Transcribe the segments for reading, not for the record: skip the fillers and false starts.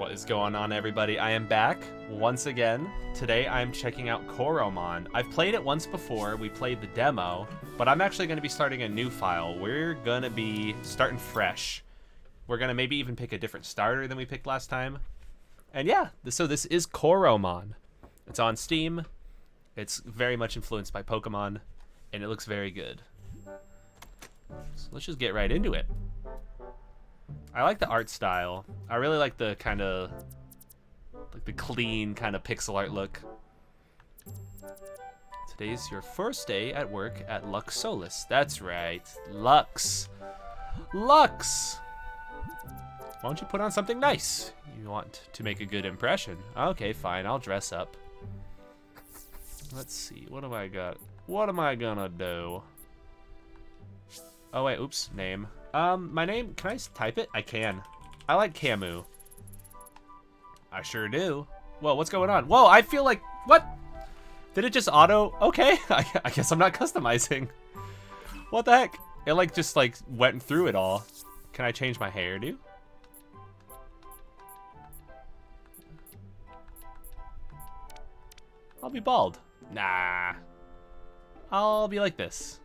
What is going on, everybody? I am back once again. Today I'm checking out Coromon. I've played it once before. We played the demo, but I'm actually going to be starting a new file. We're going to be starting fresh. We're going to maybe even pick a different starter than we picked last time. And yeah, so this is Coromon. It's on Steam. It's very much influenced by Pokemon, and it looks very good. So let's just get right into it. I like the art style. I really like the kind of, like the clean kind of pixel art look. Today's your first day at work at Luxolis. That's right, Lux. Lux! Why don't you put on something nice? You want to make a good impression. Okay, fine, I'll dress up. Let's see, what have I got? What am I gonna do? Oh wait, oops, name. My name, can I type it? I can. I like Camu. I sure do. Whoa, what's going on? Whoa, I feel like, what? Did it just auto? Okay, I guess I'm not customizing. What the heck? It like just like went through it all. Can I change my hairdo? I'll be bald. Nah. I'll be like this.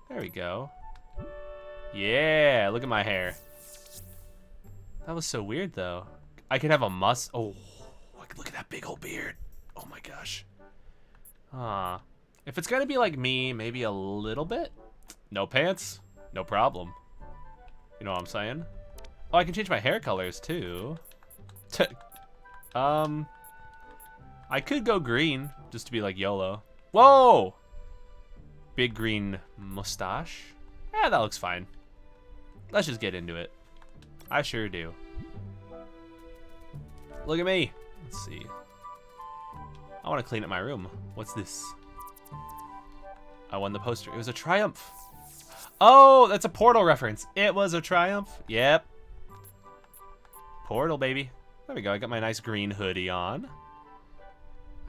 There we go. Yeah, look at my hair. That was so weird, though. I could have a Oh, look at that big old beard. Oh my gosh. If it's gonna be like me, maybe a little bit. No pants, no problem. You know what I'm saying? Oh, I can change my hair colors too. I could go green just to be like YOLO. Whoa! Big green mustache. Yeah, that looks fine. Let's just get into it. I sure do. Look at me. Let's see. I want to clean up my room. What's this? I won the poster. It was a triumph. Oh, that's a Portal reference. It was a triumph. Yep. Portal, baby. There we go. I got my nice green hoodie on.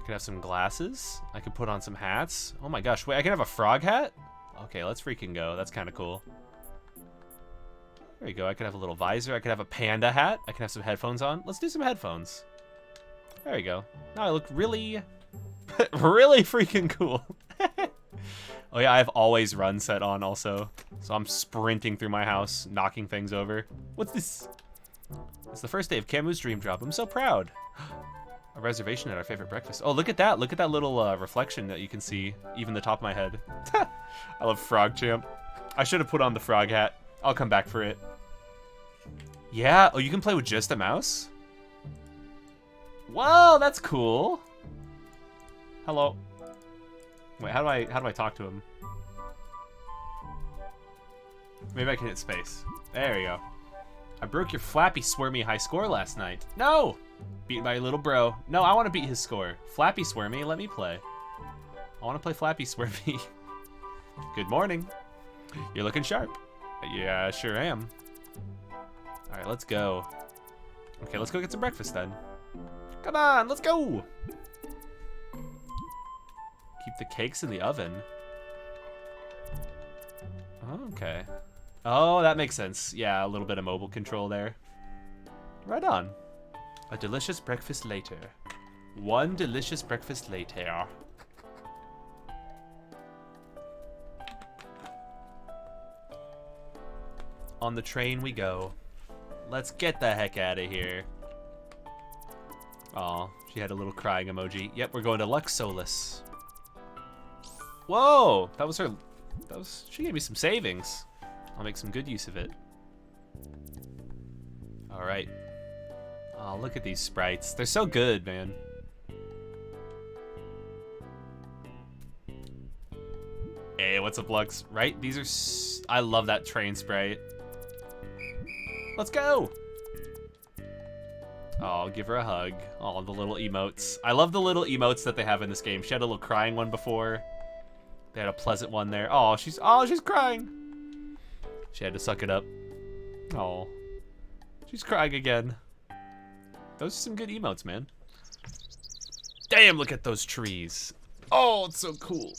I can have some glasses. I can put on some hats. Oh my gosh. Wait, I can have a frog hat? Okay, let's freaking go. That's kind of cool. There you go. I could have a little visor. I could have a panda hat. I can have some headphones on. Let's do some headphones. There you go. Now I look really, really freaking cool. Oh yeah, I have always run set on also. So I'm sprinting through my house, knocking things over. What's this? It's the first day of Camu's dream job. I'm so proud. A reservation at our favorite breakfast. Oh, look at that. Look at that little reflection that you can see, even the top of my head. I love Frog Champ. I should have put on the frog hat. I'll come back for it. Yeah. Oh, you can play with just a mouse? Whoa, that's cool. Hello. Wait, how do I talk to him? Maybe I can hit space. There you go. I broke your Flappy Squirmy high score last night. No! Beat my little bro. No, I want to beat his score. Flappy Squirmy, let me play. I want to play Flappy Squirmy. Good morning. You're looking sharp. Yeah, I sure am. All right, let's go. Okay, let's go get some breakfast then. Come on, let's go. Keep the cakes in the oven. Okay. Oh, that makes sense. Yeah, a little bit of mobile control there. Right on. A delicious breakfast later. One delicious breakfast later. On the train we go. Let's get the heck out of here. Aw, she had a little crying emoji. Yep, we're going to Luxolis. Whoa, that was her. She gave me some savings. I'll make some good use of it. All right. Oh, look at these sprites. They're so good, man. Hey, what's up, Lux? Right? These are... I love that train sprite. Let's go! Oh, give her a hug. Oh, the little emotes. I love the little emotes that they have in this game. She had a little crying one before. They had a pleasant one there. Oh, she's crying. She had to suck it up. Oh, she's crying again. Those are some good emotes, man. Damn, look at those trees. Oh, it's so cool.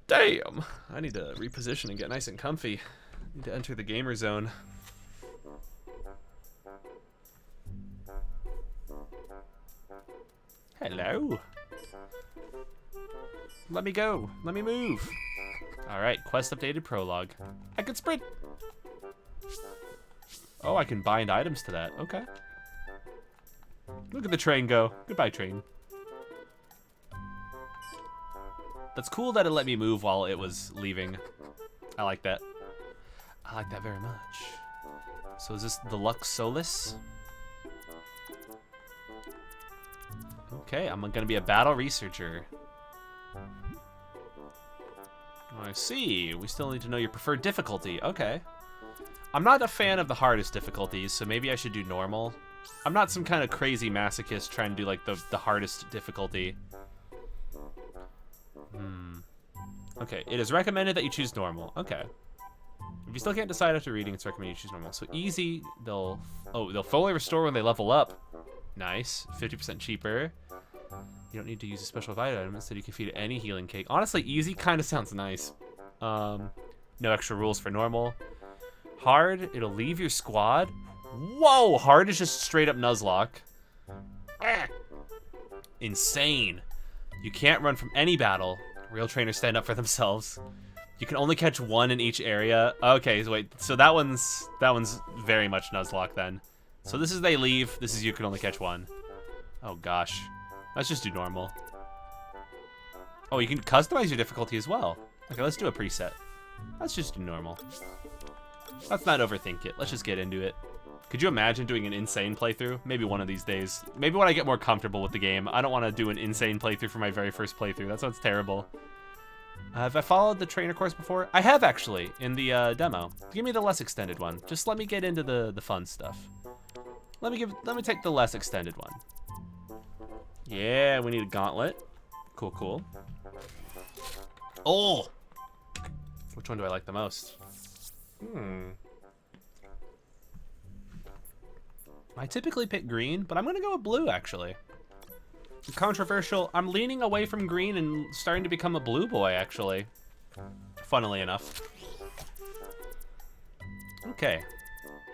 Damn. I need to reposition and get nice and comfy. Need to enter the gamer zone. Hello. Let me go. Let me move. All right, quest updated prologue. I can sprint. Oh, I can bind items to that. Okay. Look at the train go. Goodbye, train. That's cool that it let me move while it was leaving. I like that. I like that very much. So is this the Luxolis? Okay, I'm gonna be a battle researcher. I see. We still need to know your preferred difficulty. Okay. I'm not a fan of the hardest difficulties, so maybe I should do normal. I'm not some kind of crazy masochist trying to do like the hardest difficulty. Okay, it is recommended that you choose normal. Okay. If you still can't decide after reading, it's recommended you choose normal. So easy, they'll fully restore when they level up. Nice. 50% cheaper. You don't need to use a special item. Instead, you can feed any healing cake. Honestly, easy kind of sounds nice. No extra rules for normal. Hard, it'll leave your squad. Whoa, hard is just straight up Nuzlocke. Insane. You can't run from any battle. Real trainers stand up for themselves. You can only catch one in each area. Okay, so wait, so that one's very much Nuzlocke then. So this is they leave. This is you can only catch one. Oh gosh, let's just do normal. Oh, you can customize your difficulty as well. Okay, let's do a preset. Let's just do normal. Let's not overthink it. Let's just get into it. Could you imagine doing an insane playthrough? Maybe one of these days. Maybe when I get more comfortable with the game. I don't want to do an insane playthrough for my very first playthrough. That sounds terrible. Have I followed the trainer course before? I have actually, in the demo. Give me the less extended one. Just let me get into the fun stuff. Let me take the less extended one. Yeah, we need a gauntlet. Cool, cool. Oh! Which one do I like the most? I typically pick green, but I'm gonna go with blue actually. Controversial. I'm leaning away from green and starting to become a blue boy actually. Funnily enough. Okay.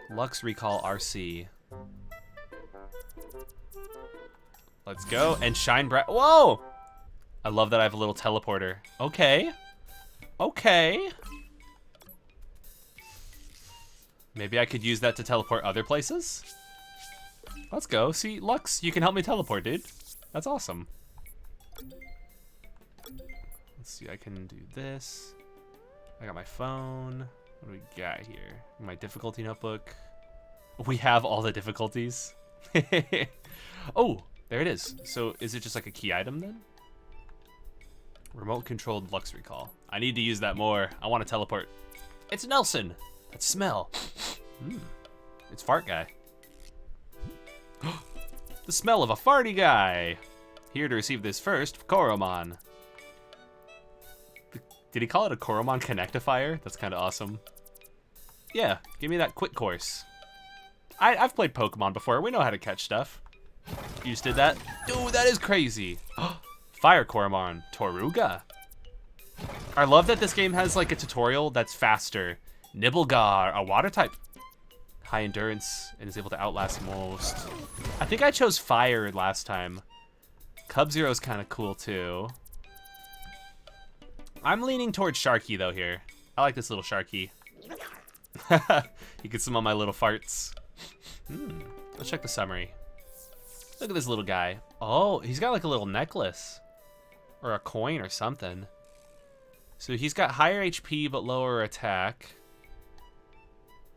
Lux Recall RC. Let's go and shine bright. Whoa! I love that I have a little teleporter. Okay. Okay. Maybe I could use that to teleport other places? Let's go. See, Lux, you can help me teleport, dude. That's awesome. Let's see, I can do this. I got my phone. What do we got here? My difficulty notebook. We have all the difficulties. Oh, there it is. So is it just like a key item then? Remote controlled Lux Recall. I need to use that more. I want to teleport. It's Nelson. That smell. It's Fart Guy. The smell of a farty guy. Here to receive this first, Coromon. Did he call it a Coromon connectifier? That's kind of awesome. Yeah, give me that quick course. I've played Pokemon before. We know how to catch stuff. You just did that? Dude, that is crazy. Fire Coromon. Toruga. I love that this game has like a tutorial that's faster. Nibblegar, a water type. High endurance and is able to outlast most. I think I chose fire last time. Cub-Zero is kind of cool too. I'm leaning towards Sharky though here. I like this little Sharky. You can smell my little farts. Let's check the summary. Look at this little guy. Oh, he's got like a little necklace. Or a coin or something. So he's got higher HP but lower attack.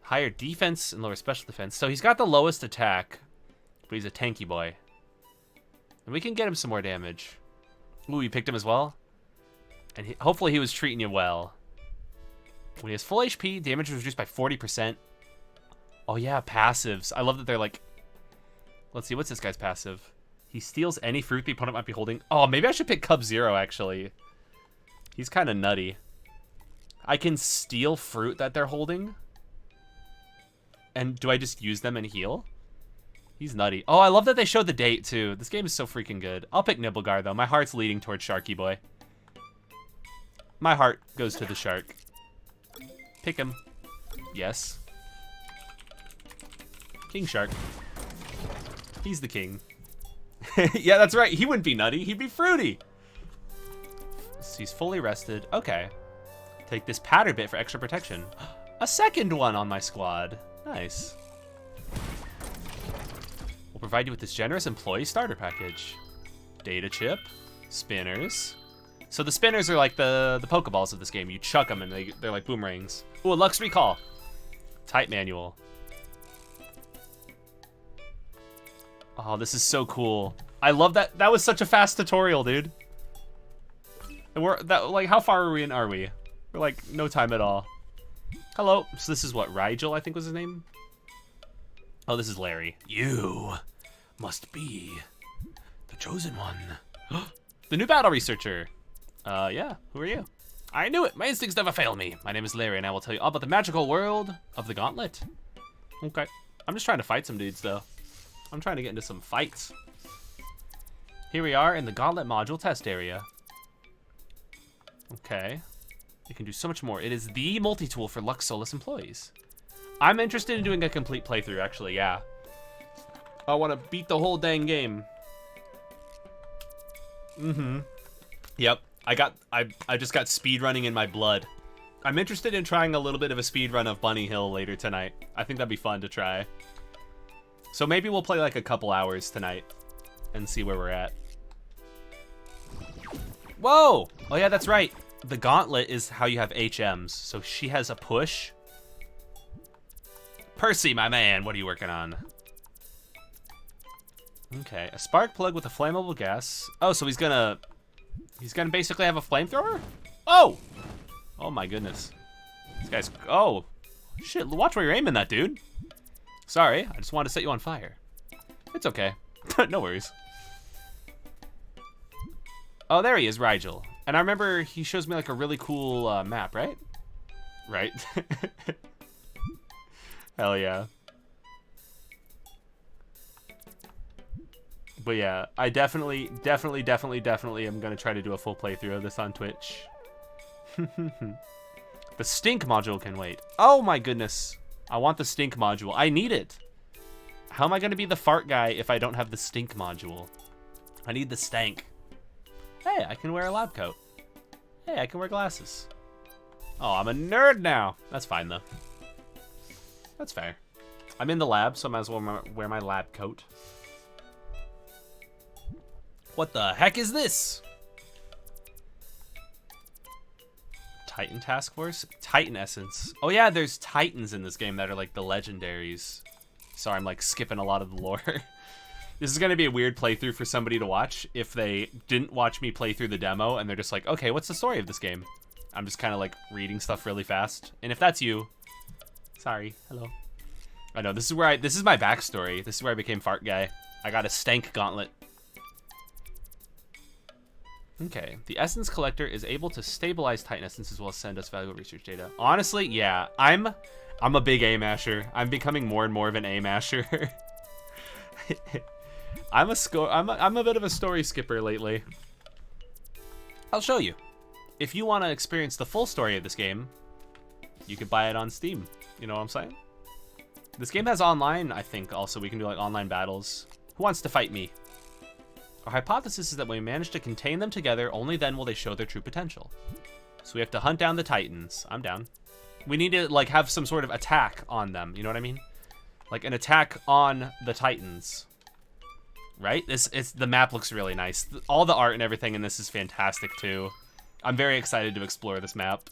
Higher defense and lower special defense. So he's got the lowest attack, but he's a tanky boy. And we can get him some more damage. Ooh, you picked him as well? And hopefully he was treating you well. When he has full HP, damage is reduced by 40%. Oh yeah, passives. I love that they're like... Let's see, what's this guy's passive? He steals any fruit the opponent might be holding. Oh, maybe I should pick Cub-Zero, actually. He's kind of nutty. I can steal fruit that they're holding. And do I just use them and heal? He's nutty. Oh, I love that they showed the date, too. This game is so freaking good. I'll pick Nibblegar, though. My heart's leading towards Sharky Boy. My heart goes to the shark. Pick him. Yes. King Shark. He's the king. Yeah, that's right. He wouldn't be nutty. He'd be fruity. So he's fully rested. Okay. Take this patter bit for extra protection. A second one on my squad. Nice. We'll provide you with this generous employee starter package. Data chip. Spinners. So the spinners are like the Pokeballs of this game. You chuck them and they're like boomerangs. Ooh, a Lux Recall. Type manual. Oh, this is so cool. I love that. That was such a fast tutorial, dude. And like, how far are we? We're like, no time at all. Hello. So this is what, Rigel, I think was his name? Oh, this is Larry. You must be the chosen one. The new battle researcher. Yeah, who are you? I knew it. My instincts never fail me. My name is Larry, and I will tell you all about the magical world of the Gauntlet. Okay. I'm just trying to fight some dudes, though. I'm trying to get into some fights. Here we are in the Gauntlet module test area. Okay. You can do so much more. It is the multi-tool for Luxolis employees. I'm interested in doing a complete playthrough, actually, yeah. I want to beat the whole dang game. Mm-hmm. Yep. I just got speed running in my blood. I'm interested in trying a little bit of a speed run of Bunny Hill later tonight. I think that'd be fun to try. So maybe we'll play like a couple hours tonight and see where we're at. Whoa! Oh yeah, that's right. The Gauntlet is how you have HMs. So she has a push. Percy, my man, what are you working on? Okay, a spark plug with a flammable gas. Oh, so he's gonna basically have a flamethrower? Oh! Oh my goodness. This guy's, oh. Shit, watch where you're aiming that, dude. Sorry, I just wanted to set you on fire. It's okay. No worries. Oh, there he is, Rigel. And I remember he shows me like a really cool map, right? Right. Hell yeah. But yeah, I definitely am gonna try to do a full playthrough of this on Twitch. The stink module can wait. Oh my goodness. I want the stink module. I need it. How am I gonna be the fart guy if I don't have the stink module? I need the stank. Hey, I can wear a lab coat. Hey, I can wear glasses. Oh, I'm a nerd now. That's fine though. That's fair. I'm in the lab, so I might as well wear my lab coat. What the heck is this? Titan Task Force? Titan Essence. Oh yeah, there's Titans in this game that are like the legendaries. Sorry, I'm like skipping a lot of the lore. This is gonna be a weird playthrough for somebody to watch if they didn't watch me play through the demo and they're just like, okay, what's the story of this game? I'm just kind of like reading stuff really fast. And if that's you, sorry, hello. I know, this is my backstory. This is where I became Fart Guy. I got a stank gauntlet. Okay, the Essence Collector is able to stabilize Titan Essence as well as send us valuable research data. Honestly, yeah, I'm a big A-masher. I'm becoming more and more of an A-masher. I'm a bit of a story skipper lately. I'll show you. If you want to experience the full story of this game, you could buy it on Steam. You know what I'm saying? This game has online, I think, also. We can do like online battles. Who wants to fight me? Our hypothesis is that when we manage to contain them together, only then will they show their true potential. So we have to hunt down the Titans. I'm down. We need to like have some sort of attack on them. You know what I mean? Like an attack on the Titans. Right? The map looks really nice. All the art and everything in this is fantastic too. I'm very excited to explore this map.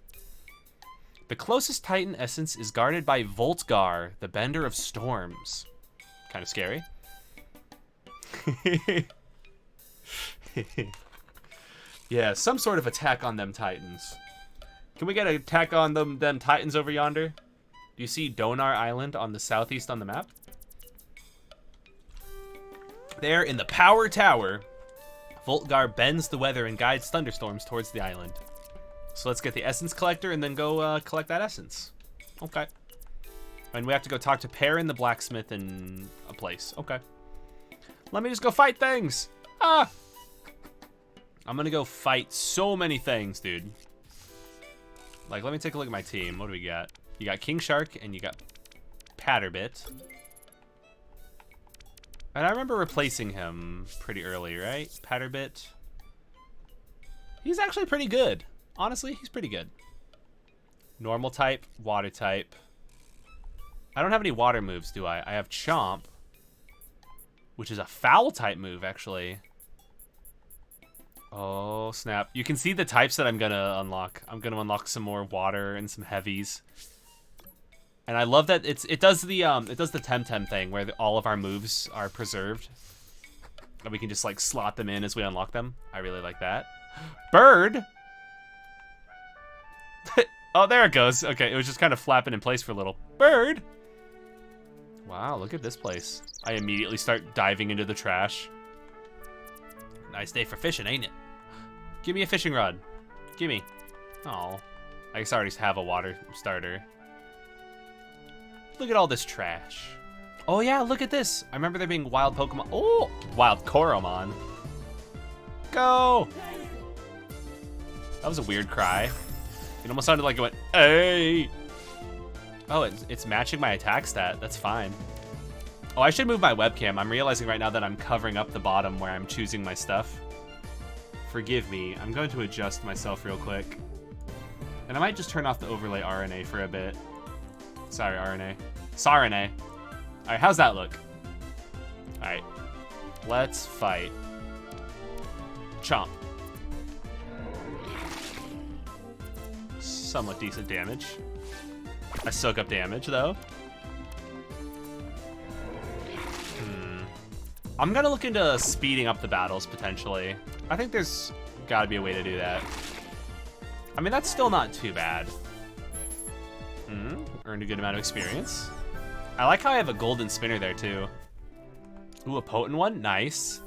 The closest Titan essence is guarded by Voltgar, the Bender of Storms. Kind of scary. Yeah, some sort of attack on them Titans. Can we get an attack on them Titans over yonder? Do you see Donar Island on the southeast on the map? There in the Power Tower, Voltgar bends the weather and guides thunderstorms towards the island. So let's get the Essence Collector and then go collect that Essence. Okay. And we have to go talk to Perrin the blacksmith in a place. Okay. Let me just go fight things. Ah! I'm gonna go fight so many things, dude. Like, let me take a look at my team. What do we got? You got King Shark and you got Patterbit. And I remember replacing him pretty early, right? Patterbit. He's actually pretty good. Honestly, he's pretty good. Normal type, water type. I don't have any water moves, do I? I have Chomp, which is a foul type move, actually. Oh, snap. You can see the types that I'm gonna unlock. I'm gonna unlock some more water and some heavies. And I love that it does the Temtem thing where all of our moves are preserved. And we can just like slot them in as we unlock them. I really like that. Bird! Oh, there it goes. Okay, it was just kind of flapping in place for a little. Bird! Wow, look at this place. I immediately start diving into the trash. Nice day for fishing, ain't it? Give me a fishing rod. Gimme. Oh, I guess I already have a water starter. Look at all this trash. Oh yeah, look at this. I remember there being wild Pokemon. Oh, wild Coromon. Go! That was a weird cry. It almost sounded like it went, hey! Oh, it's matching my attack stat. That's fine. Oh, I should move my webcam. I'm realizing right now that I'm covering up the bottom where I'm choosing my stuff. Forgive me. I'm going to adjust myself real quick. And I might just turn off the overlay RNA for a bit. Sorry, RNA. Sarene. Alright, how's that look? Alright. Let's fight. Chomp. Somewhat decent damage. I soak up damage, though. I'm gonna look into speeding up the battles, potentially. I think there's gotta be a way to do that. I mean, that's still not too bad. Earned a good amount of experience. I like how I have a golden spinner there, too. Ooh, a potent one? Nice.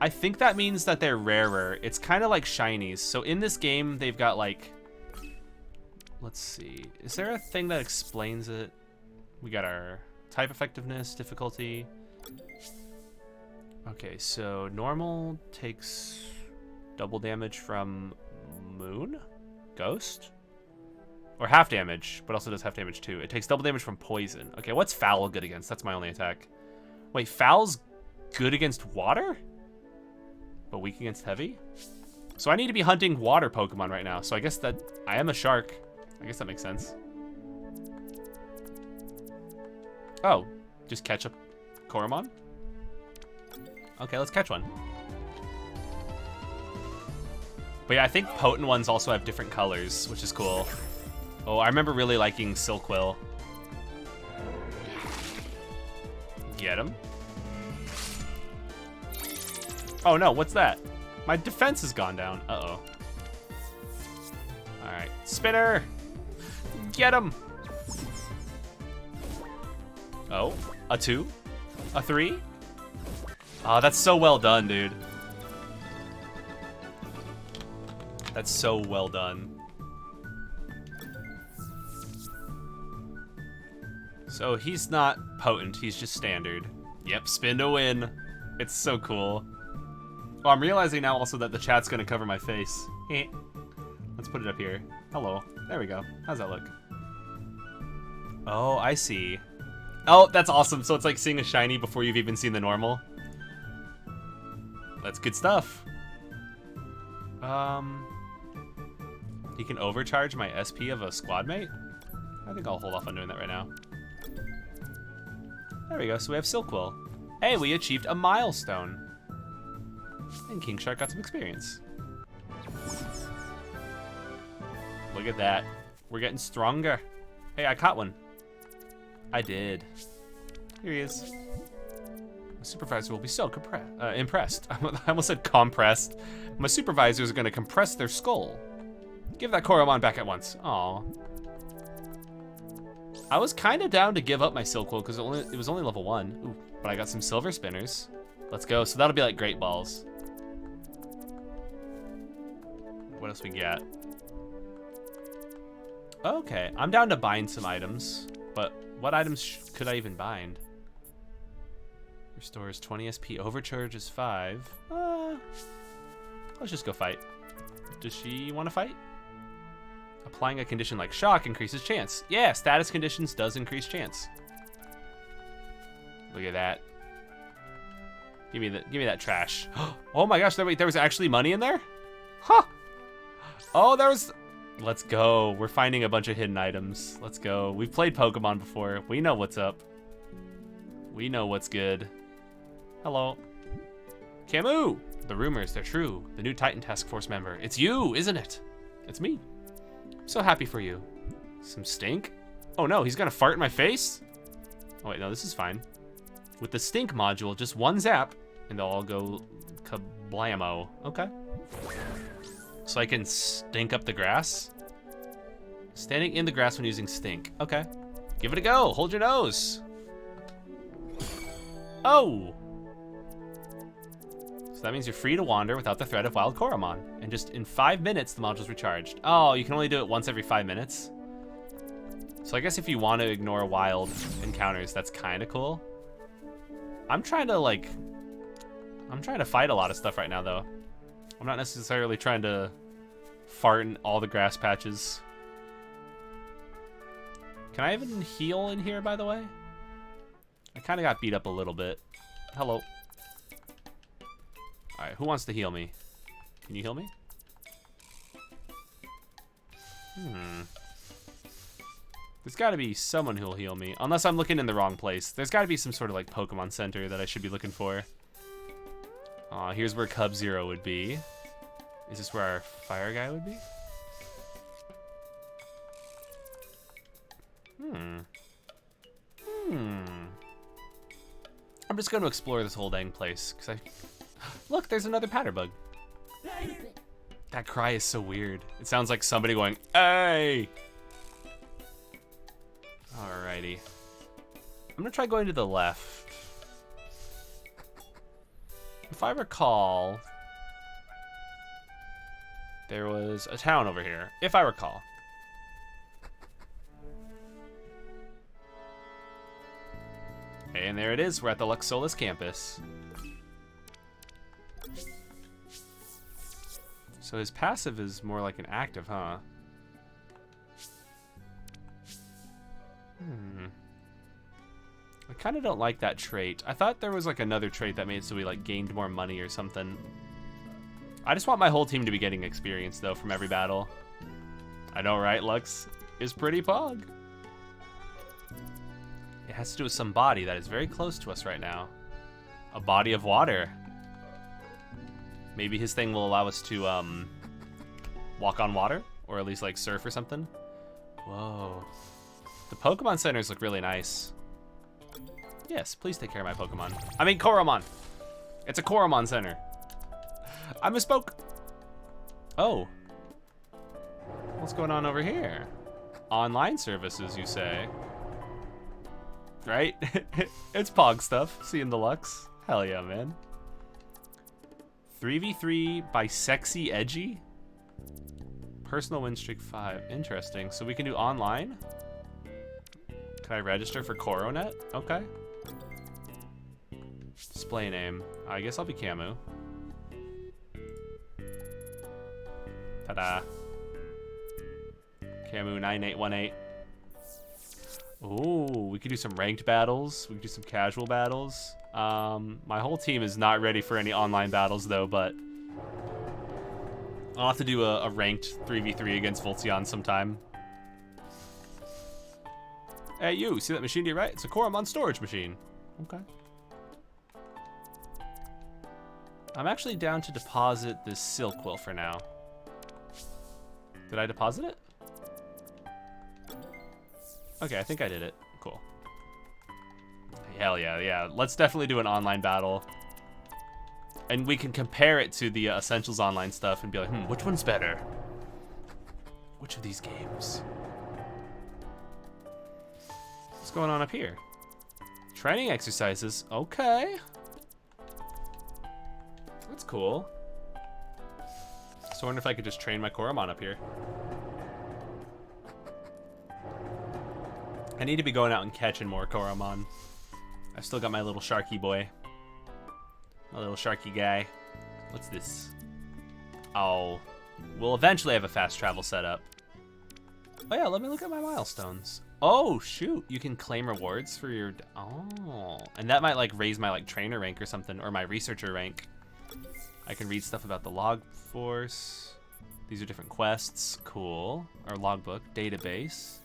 I think that means that they're rarer. It's kind of like shinies. So in this game, they've got, like... Let's see. Is there a thing that explains it? We got our type effectiveness, difficulty. Okay, so normal takes double damage from Moon? Ghost? Or half damage, but also does half damage too. It takes double damage from poison. Okay, what's foul good against? That's my only attack. Wait, foul's good against water? But weak against heavy? So I need to be hunting water Pokemon right now. So I guess that I am a shark. I guess that makes sense. Oh, just catch a Coromon? Okay, let's catch one. But yeah, I think potent ones also have different colors, which is cool. Oh, I remember really liking Silkwill. Get him. Oh no, what's that? My defense has gone down. Uh-oh. Alright, spinner! Get him! Oh, a 2? A 3? Oh, that's so well done, dude. That's so well done. So he's not potent, he's just standard. Yep, spin to win. It's so cool. Oh, I'm realizing now also that the chat's gonna cover my face. Let's put it up here. Hello. There we go. How's that look? Oh, I see. Oh, that's awesome. So it's like seeing a shiny before you've even seen the normal. That's good stuff. He can overcharge my SP of a squad mate? I think I'll hold off on doing that right now. There we go, so we have Silkwill. Hey, we achieved a milestone. And King Shark got some experience. Look at that. We're getting stronger. Hey, I caught one. I did. Here he is. My supervisor will be so impressed. I almost said compressed. My supervisors are going to compress their skull. Give that Coromon back at once. Aw. I was kind of down to give up my Silkwill because it was only level 1. Ooh, but I got some silver spinners. Let's go. So that'll be like Great Balls. What else we got? Okay, I'm down to bind some items. But what items could I even bind? Restores 20 SP. Overcharge is 5. Let's just go fight. Does she want to fight? Applying a condition like shock increases chance. Yeah, status conditions does increase chance. Look at that. Give me that trash. Oh my gosh, there was actually money in there? Huh. Oh, there was... Let's go. We're finding a bunch of hidden items. Let's go. We've played Pokemon before. We know what's up. We know what's good. Hello. Camu! The rumors, they're true. The new Titan Task Force member. It's you, isn't it? It's me. I'm so happy for you. Some stink? Oh no, he's gonna fart in my face? Oh wait, no, this is fine. With the stink module, just one zap, and they'll all go kablamo. Okay. So I can stink up the grass? Standing in the grass when using stink. Okay. Give it a go. Hold your nose. Oh! So that means you're free to wander without the threat of wild Coromon. And just in 5 minutes, the module's recharged. Oh, you can only do it once every 5 minutes? So I guess if you want to ignore wild encounters, that's kind of cool. I'm trying to fight a lot of stuff right now, though. I'm not necessarily trying to fart in all the grass patches. Can I even heal in here, by the way? I kind of got beat up a little bit. Hello. Alright, who wants to heal me? Can you heal me? There's got to be someone who'll heal me. Unless I'm looking in the wrong place. There's got to be some sort of like Pokemon Center that I should be looking for. Here's where Cub Zero would be. Is this where our fire guy would be? I'm just going to explore this whole dang place. Look, there's another Patterbug. That cry is so weird. It sounds like somebody going, "Hey!" Alrighty. I'm going to try going to the left. If I recall, there was a town over here, if I recall. And there it is, we're at the Luxolis campus. So his passive is more like an active, huh? I kind of don't like that trait. I thought there was like another trait that made it so we like gained more money or something. I just want my whole team to be getting experience though from every battle. I know, right? Lux is pretty pog. It has to do with some body that is very close to us right now. A body of water. Maybe his thing will allow us to walk on water, or at least like surf or something. Whoa. The Pokemon centers look really nice. Yes, please take care of my Pokemon. I mean Coromon. It's a Coromon center. I misspoke. Oh. What's going on over here? Online services, you say? Right? It's Pog stuff. Seeing the Lux. Hell yeah, man. 3v3 by Sexy Edgy? Personal win streak 5. Interesting. So we can do online? Can I register for Coronet? Okay. Display name. I guess I'll be Camu. Ta-da. Camu 9818. Ooh, we could do some ranked battles. We could do some casual battles. My whole team is not ready for any online battles though, but I'll have to do a ranked 3v3 against Voltzion sometime. Hey, you see that machine to your right? It's a Coromon storage machine. Okay. I'm actually down to deposit this Silkquill for now. Did I deposit it? Okay, I think I did it. Cool. Hell yeah, yeah. Let's definitely do an online battle. And we can compare it to the Essentials Online stuff and be like, which one's better? Which of these games? What's going on up here? Training exercises. Okay. That's cool. So I wonder if I could just train my Coromon up here. I need to be going out and catching more Coromon. I've still got my little Sharky boy. My little Sharky guy. What's this? Oh. We'll eventually have a fast travel set up. Oh yeah, let me look at my milestones. Oh, shoot. You can claim rewards for your... Oh. And that might like raise my like trainer rank or something, or my researcher rank. I can read stuff about the log force. These are different quests. Cool. Our logbook, database.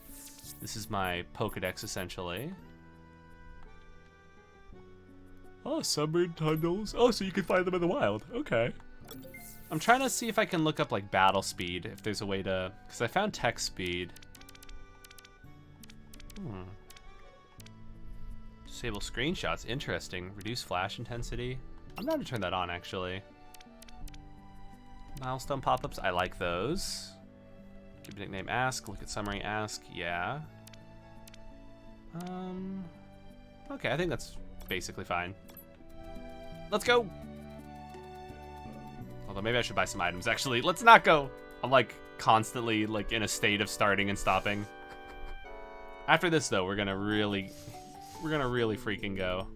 This is my Pokedex essentially. Oh, submarine tunnels. Oh, so you can find them in the wild. Okay. I'm trying to see if I can look up like battle speed, if there's a way to, because I found text speed. Disable screenshots, interesting. Reduce flash intensity. I'm going to turn that on actually. Milestone pop-ups, I like those. Give a nickname ask, look at summary ask, yeah. Okay, I think that's basically fine. Let's go. Although maybe I should buy some items. Actually, let's not go. I'm like constantly like in a state of starting and stopping. After this though, we're gonna really freaking go.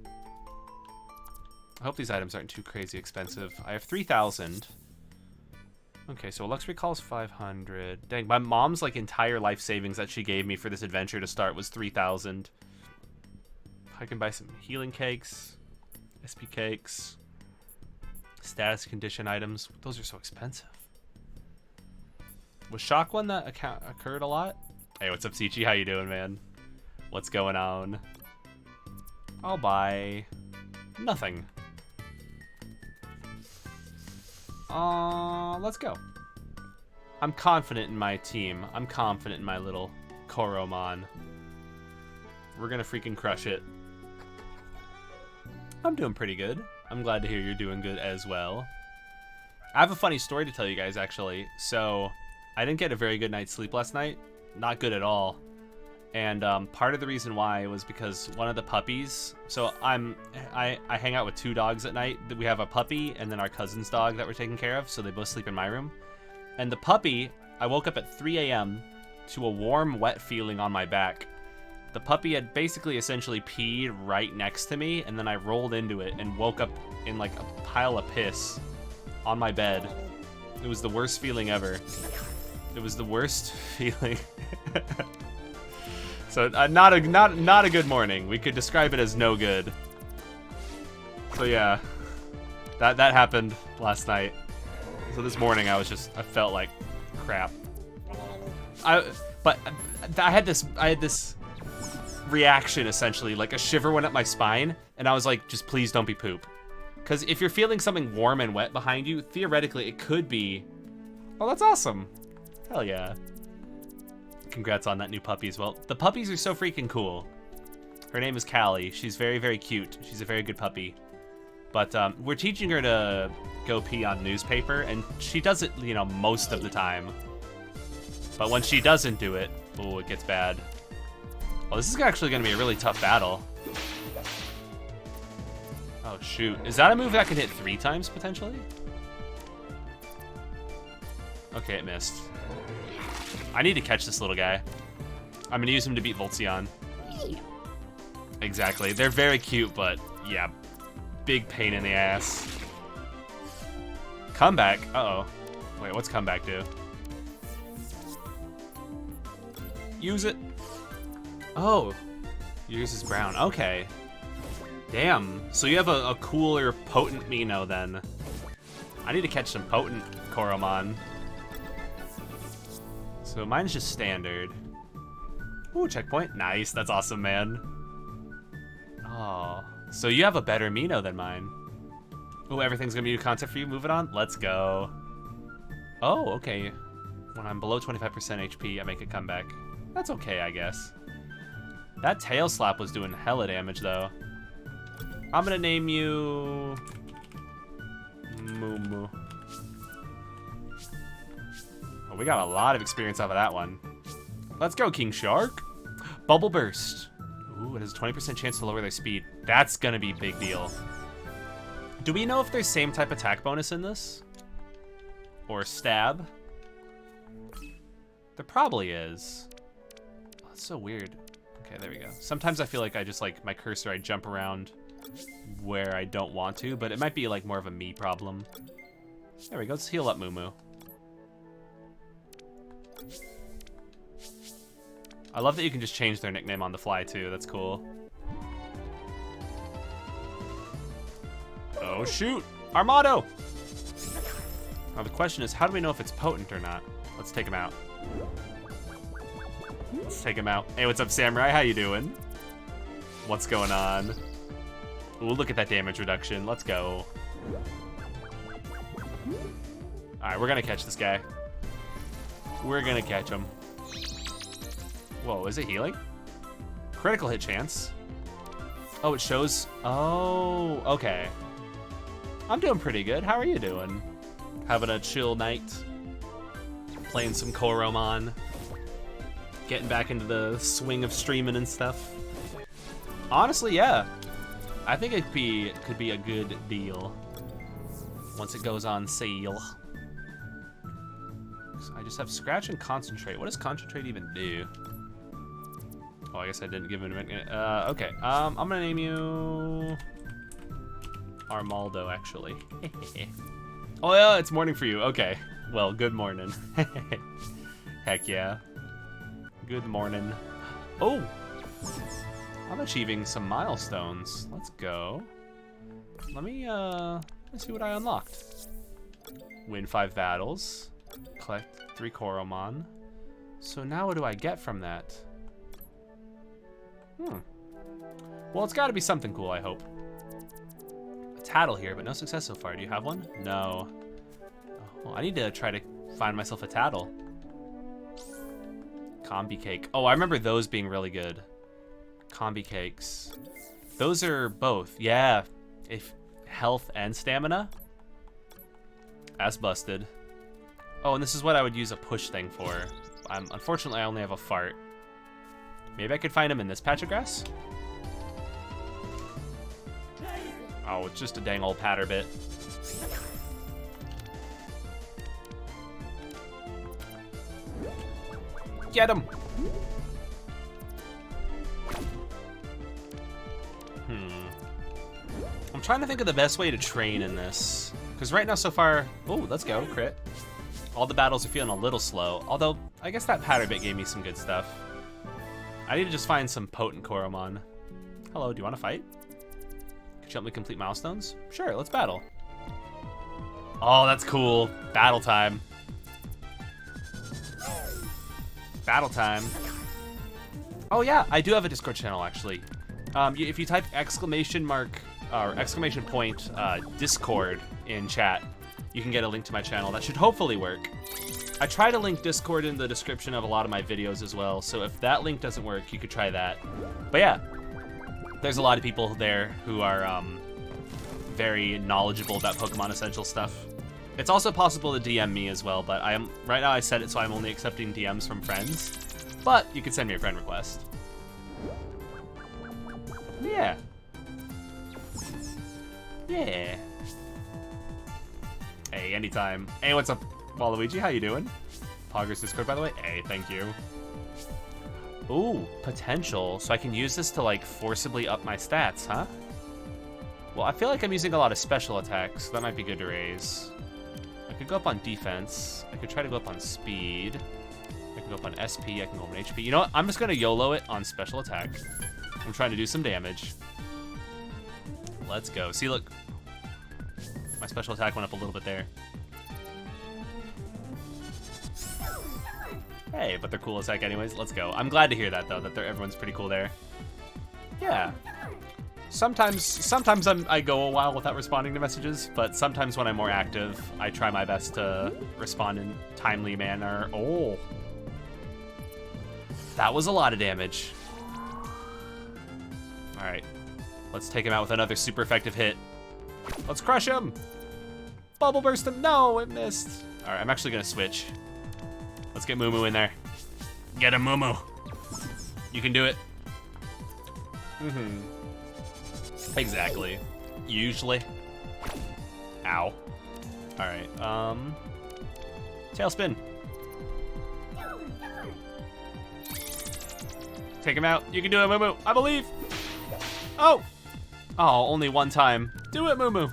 I hope these items aren't too crazy expensive. I have 3,000. Okay, so Lux Recall is 500. Dang, my mom's like entire life savings that she gave me for this adventure to start was 3,000. I can buy some healing cakes, SP cakes, status condition items. Those are so expensive. Was shock one that occurred a lot? Hey, what's up, Sichi? How you doing, man? What's going on? I'll buy nothing. Let's go. I'm confident in my team. I'm confident in my little Coromon. We're gonna freaking crush it. I'm doing pretty good. I'm glad to hear you're doing good as well. I have a funny story to tell you guys, actually. So, I didn't get a very good night's sleep last night. Not good at all. And part of the reason why was because one of the puppies. So I hang out with 2 dogs at night. We have a puppy and then our cousin's dog that we're taking care of. So they both sleep in my room. And the puppy, I woke up at 3 a.m. to a warm, wet feeling on my back. The puppy had basically essentially peed right next to me, and then I rolled into it and woke up in like a pile of piss on my bed. It was the worst feeling ever. It was the worst feeling. So not a good morning. We could describe it as no good. So yeah, that happened last night. So this morning I felt like crap. But I had this reaction essentially, like a shiver went up my spine, and I was like, just please don't be poop. Because if you're feeling something warm and wet behind you, theoretically it could be. Oh, that's awesome. Hell yeah. Congrats on that new puppy as well. The puppies are so freaking cool. Her name is Callie. She's very, very cute. She's a very good puppy. But we're teaching her to go pee on newspaper, and she does it, you know, most of the time. But when she doesn't do it, oh, it gets bad. Well, this is actually going to be a really tough battle. Oh, shoot. Is that a move that can hit 3 times, potentially? Okay, it missed. I need to catch this little guy. I'm going to use him to beat Voltzion. Exactly. They're very cute, but yeah, big pain in the ass. Comeback? Uh-oh. Wait, what's comeback do? Use it. Oh, yours is brown. Okay. Damn. So you have a cooler, potent Mino then. I need to catch some potent Coromon. So mine's just standard. Ooh, checkpoint. Nice. That's awesome, man. Oh. So you have a better Mino than mine. Ooh, everything's gonna be new content for you. Moving on. Let's go. Oh, okay. When I'm below 25% HP, I make a comeback. That's okay, I guess. That tail slap was doing hella damage, though. I'm gonna name you Moo Moo. Oh, we got a lot of experience out of that one. Let's go, King Shark. Bubble Burst. Ooh, it has a 20% chance to lower their speed. That's gonna be a big deal. Do we know if there's same type attack bonus in this? Or stab? There probably is. Oh, that's so weird. Okay, there we go. Sometimes I feel like I just, like, my cursor, I jump around where I don't want to, but it might be, like, more of a me problem. There we go. Let's heal up Moo Moo. I love that you can just change their nickname on the fly, too. That's cool. Oh, shoot. Armado. Now, the question is, how do we know if it's potent or not? Let's take him out. Let's take him out. Hey, what's up, Samurai? How you doing? What's going on? Ooh, look at that damage reduction. Let's go. Alright, we're gonna catch this guy. We're gonna catch him. Whoa, is it healing? Critical hit chance. Oh, it shows. Oh, okay. I'm doing pretty good. How are you doing? Having a chill night. Playing some Coromon. Getting back into the swing of streaming and stuff. Honestly, yeah. I think it could be a good deal once it goes on sale. So I just have Scratch and Concentrate. What does Concentrate even do? Oh, I guess I didn't give him a... okay, I'm gonna name you... Armaldo, actually. Oh, yeah, it's morning for you. Okay, well, good morning. Heck yeah. Good morning. Oh! I'm achieving some milestones. Let's go. Let me see what I unlocked. Win 5 battles. Collect 3 Coromon. So now what do I get from that? Well, it's got to be something cool, I hope. A tattle here, but no success so far. Do you have one? No. Oh, I need to try to find myself a tattle. Combi cake. Oh, I remember those being really good. Combi cakes. Those are both. Yeah. If health and stamina. That's busted. Oh, and this is what I would use a push thing for. Unfortunately, I only have a fart. Maybe I could find him in this patch of grass? Oh, it's just a dang old patter bit. Get him! I'm trying to think of the best way to train in this. Because right now, so far... Oh, let's go, crit. All the battles are feeling a little slow. Although, I guess that patter bit gave me some good stuff. I need to just find some potent Coromon. Hello, do you want to fight? Could you help me complete milestones? Sure, let's battle. Oh, that's cool. Battle time. Battle time. Oh yeah, I do have a Discord channel actually. If you type exclamation point Discord in chat, you can get a link to my channel. That should hopefully work. I try to link Discord in the description of a lot of my videos as well, so if that link doesn't work, you could try that. But yeah, there's a lot of people there who are very knowledgeable about Pokemon Essential stuff. It's also possible to DM me as well, but right now I set it so I'm only accepting DMs from friends. But you could send me a friend request. Yeah. Yeah. Hey, anytime. Hey, what's up, Waluigi? How you doing? Poggers Discord, by the way. Hey, thank you. Ooh, potential. So I can use this to, like, forcibly up my stats, huh? Well, I feel like I'm using a lot of special attacks. So that might be good to raise. I could go up on defense. I could try to go up on speed. I can go up on SP. I can go up on HP. You know what? I'm just going to YOLO it on special attack. I'm trying to do some damage. Let's go. See, look. My special attack went up a little bit there. Hey, but they're cool as heck anyways. Let's go. I'm glad to hear that, though, that everyone's pretty cool there. Yeah. Sometimes I go a while without responding to messages, but sometimes when I'm more active, I try my best to respond in a timely manner. Oh. That was a lot of damage. All right. Let's take him out with another super effective hit. Let's crush him. Bubble burst him. No, it missed. All right, I'm actually going to switch. Let's get Moo Moo in there. Get him, Moo Moo. You can do it. Exactly. Usually. Ow. All right. Tailspin. Take him out. You can do it, Moo Moo. I believe. Oh. Oh, only one time. Do it, Moo Moo.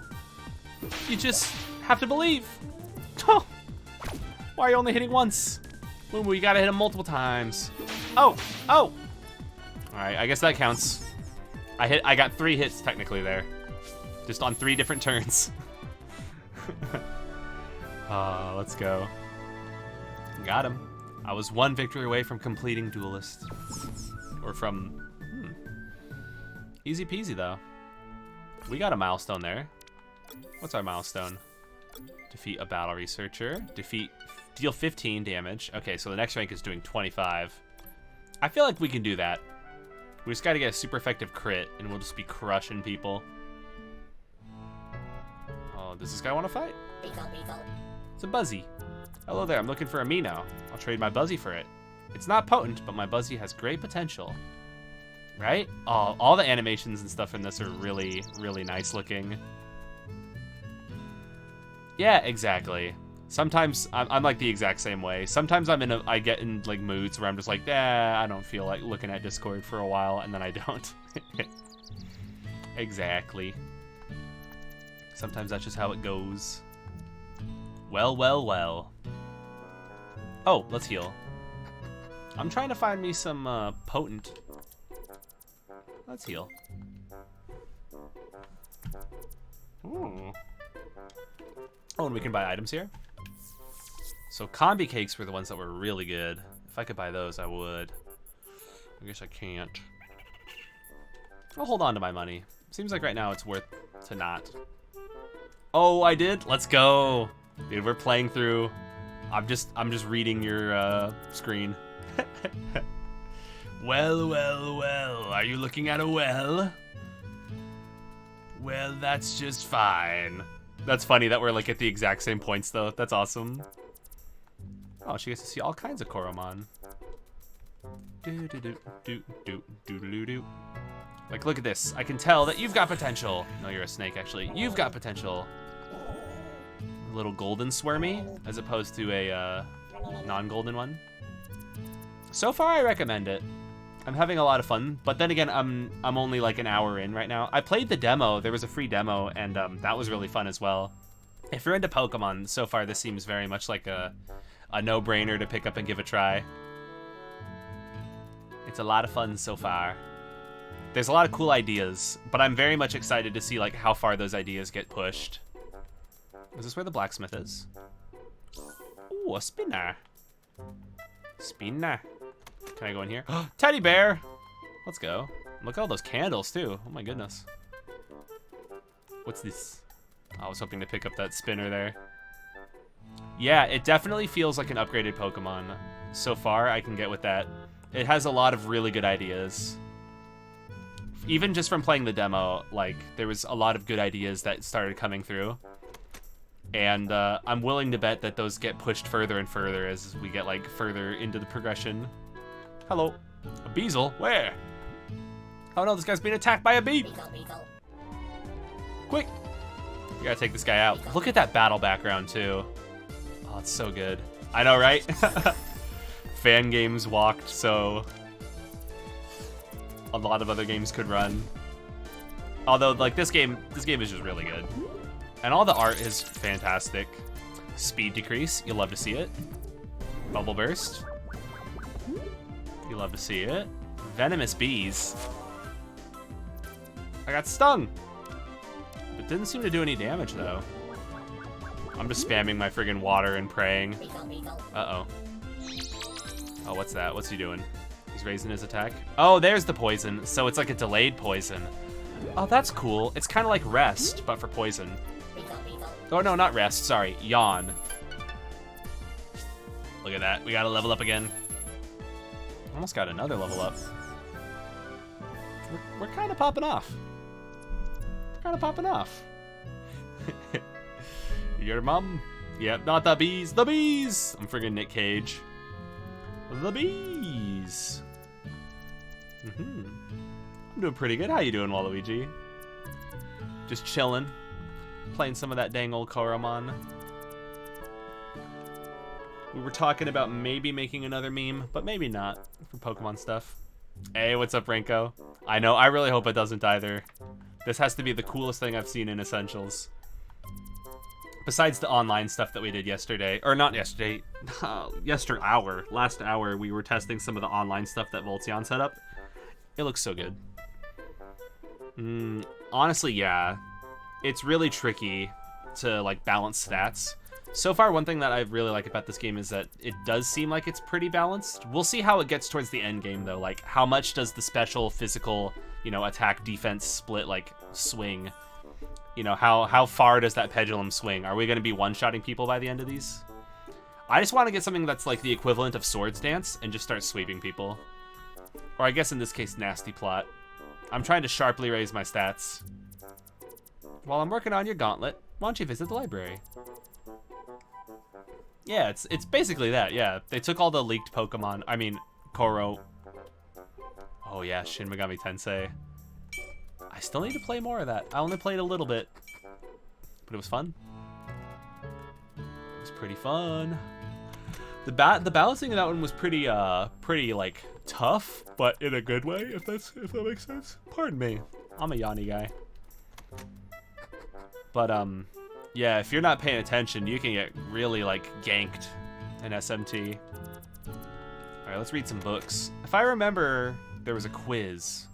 You just have to believe. Oh. Why are you only hitting once? Moo Moo, you gotta hit him multiple times. Oh. Oh. All right. I guess that counts. I got 3 hits technically there. Just on 3 different turns. Let's go. Got him. I was 1 victory away from completing Duelist. Or from... Easy peasy, though. We got a milestone there. What's our milestone? Defeat a battle researcher. Deal 15 damage. Okay, so the next rank is doing 25. I feel like we can do that. We just gotta get a super effective crit, and we'll just be crushing people. Oh, does this guy want to fight? It's a Buzzy. Hello there, I'm looking for a Mino. I'll trade my Buzzy for it. It's not potent, but my Buzzy has great potential. Right? Oh, all the animations and stuff in this are really, really nice looking. Yeah, exactly. Sometimes I'm like the exact same way. Sometimes I get in like moods where I'm just like, I don't feel like looking at Discord for a while, and then I don't. Exactly. Sometimes that's just how it goes. Well, well, well. Oh, let's heal. I'm trying to find me some potent. Let's heal. Ooh. Oh, and we can buy items here. So combi cakes were the ones that were really good. If I could buy those, I would. I guess I can't. I'll hold on to my money. Seems like right now it's worth to not. Oh, I did? Let's go. Dude, we're playing through. I'm just reading your screen. Well, well, well. Are you looking at a well? Well, that's just fine. That's funny that we're like at the exact same points though. That's awesome. Oh, she gets to see all kinds of Coromon. Like, look at this. I can tell that you've got potential. No, you're a snake, actually. You've got potential. A little golden swarmy, as opposed to a non-golden one. So far, I recommend it. I'm having a lot of fun, but then again, I'm only like an hour in right now. I played the demo. There was a free demo, and that was really fun as well. If you're into Pokemon, so far this seems very much like a no-brainer to pick up and give a try. It's a lot of fun so far. There's a lot of cool ideas, but I'm very much excited to see like how far those ideas get pushed. Is this where the blacksmith is? Ooh, a spinner. Spinner. Can I go in here? Teddy bear! Let's go. Look at all those candles, too. Oh my goodness. What's this? I was hoping to pick up that spinner there. Yeah, it definitely feels like an upgraded Pokemon. So far, I can get with that. It has a lot of really good ideas. Even just from playing the demo, like, there was a lot of good ideas that started coming through. And I'm willing to bet that those get pushed further and further as we get, like, further into the progression. Hello. A Beezle? Where? Oh no, this guy's being attacked by a bee! Quick! We gotta take this guy out. Look at that battle background, too. Oh, it's so good. I know, right? Fan games walked, so a lot of other games could run. Although, like, this game is just really good. And all the art is fantastic. Speed decrease, you'll love to see it. Bubble burst. You love to see it. Venomous bees. I got stung. It didn't seem to do any damage, though. I'm just spamming my friggin' water and praying. Uh-oh. Oh, what's that? What's he doing? He's raising his attack. Oh, there's the poison. So it's like a delayed poison. Oh, that's cool. It's kind of like Rest, but for poison. Oh, no, not Rest. Sorry. Yawn. Look at that. We gotta level up again. Almost got another level up. We're kind of popping off. Kind of popping off. Your mom? Yep, not the bees. The bees! I'm friggin' Nick Cage. The bees. I'm doing pretty good. How you doing, Waluigi? Just chilling. Playing some of that dang old Coromon. We were talking about maybe making another meme, but maybe not for Pokemon stuff. Hey, what's up, Renko? I know, I really hope it doesn't either. This has to be the coolest thing I've seen in Essentials. Besides the online stuff that we did yesterday, or not yesterday, last hour, we were testing some of the online stuff that Voltzion set up. It looks so good. Honestly, yeah. it's really tricky to like balance stats. So far, one thing that I really like about this game is that it does seem like it's pretty balanced. We'll see how it gets towards the end game, though. Like, how much does the special, physical, you know, attack, defense split, like, swing? You know, how far does that pendulum swing? Are we going to be one-shotting people by the end of these? I just want to get something that's like the equivalent of Swords Dance and just start sweeping people. Or I guess in this case, Nasty Plot. I'm trying to sharply raise my stats. While I'm working on your gauntlet, why don't you visit the library? Yeah, it's basically that, yeah. They took all the leaked Pokemon, I mean, Oh yeah, Shin Megami Tensei. I still need to play more of that. I only played a little bit, but it was fun. It was pretty fun. The balancing of that one was pretty like tough, but in a good way, if that makes sense. Pardon me, I'm a Yanni guy. But yeah, if you're not paying attention, you can get really, like, ganked in SMT. Alright, let's read some books. If I remember, there was a quiz.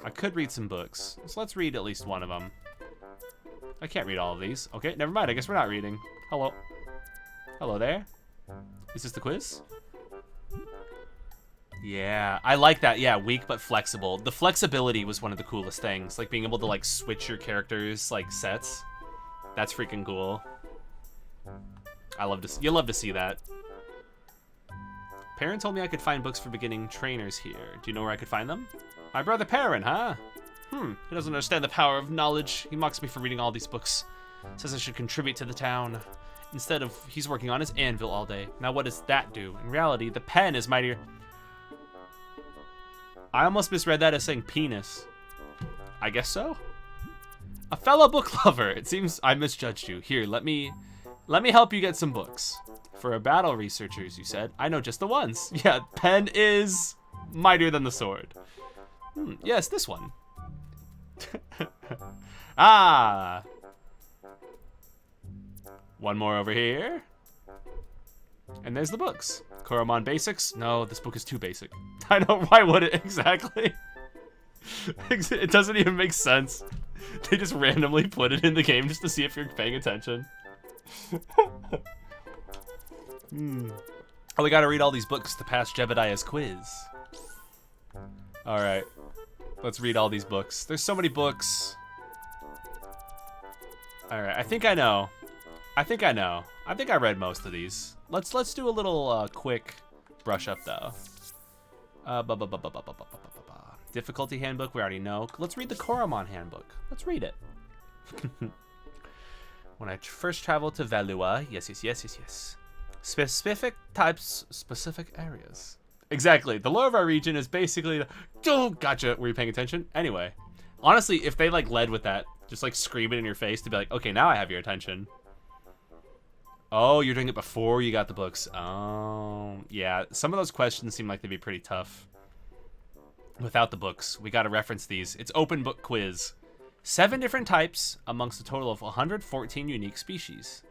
I could read some books, so let's read at least one of them. I can't read all of these. Okay, never mind, I guess we're not reading. Hello. Hello there. Is this the quiz? Yeah, I like that. Yeah, weak but flexible. The flexibility was one of the coolest things. Like being able to like switch your characters like sets. That's freaking cool. You love to see that. Perrin told me I could find books for beginning trainers here. Do you know where I could find them? My brother Perrin, huh? He doesn't understand the power of knowledge. He mocks me for reading all these books. Says I should contribute to the town. Instead of he's working on his anvil all day. Now what does that do? In reality, the pen is mightier. I almost misread that as saying penis. I guess so. A fellow book lover. It seems I misjudged you. Here, let me help you get some books. For a battle researchers, you said. I know just the ones. Yeah, pen is mightier than the sword. Yes, this one. Ah. One more over here. And there's the books. Coromon Basics? No, this book is too basic. I know, why would it exactly? It doesn't even make sense. They just randomly put it in the game just to see if you're paying attention. Oh, we gotta read all these books to pass Jebediah's quiz. Alright. Let's read all these books. There's so many books. Alright, I think I know. I think I read most of these. Let's do a little quick brush up though. Difficulty handbook, we already know. Let's read the Coromon handbook. Let's read it. When I first traveled to Valua, yes. Specific types, specific areas. Exactly. The lore of our region is basically oh, gotcha. Were you paying attention? Anyway, honestly, if they like led with that, just like scream it in your face to be like, okay, now I have your attention. Oh, you're doing it before you got the books. Oh, yeah. Some of those questions seem like they'd be pretty tough. Without the books, we gotta reference these. It's open book quiz. 7 different types amongst a total of 114 unique species.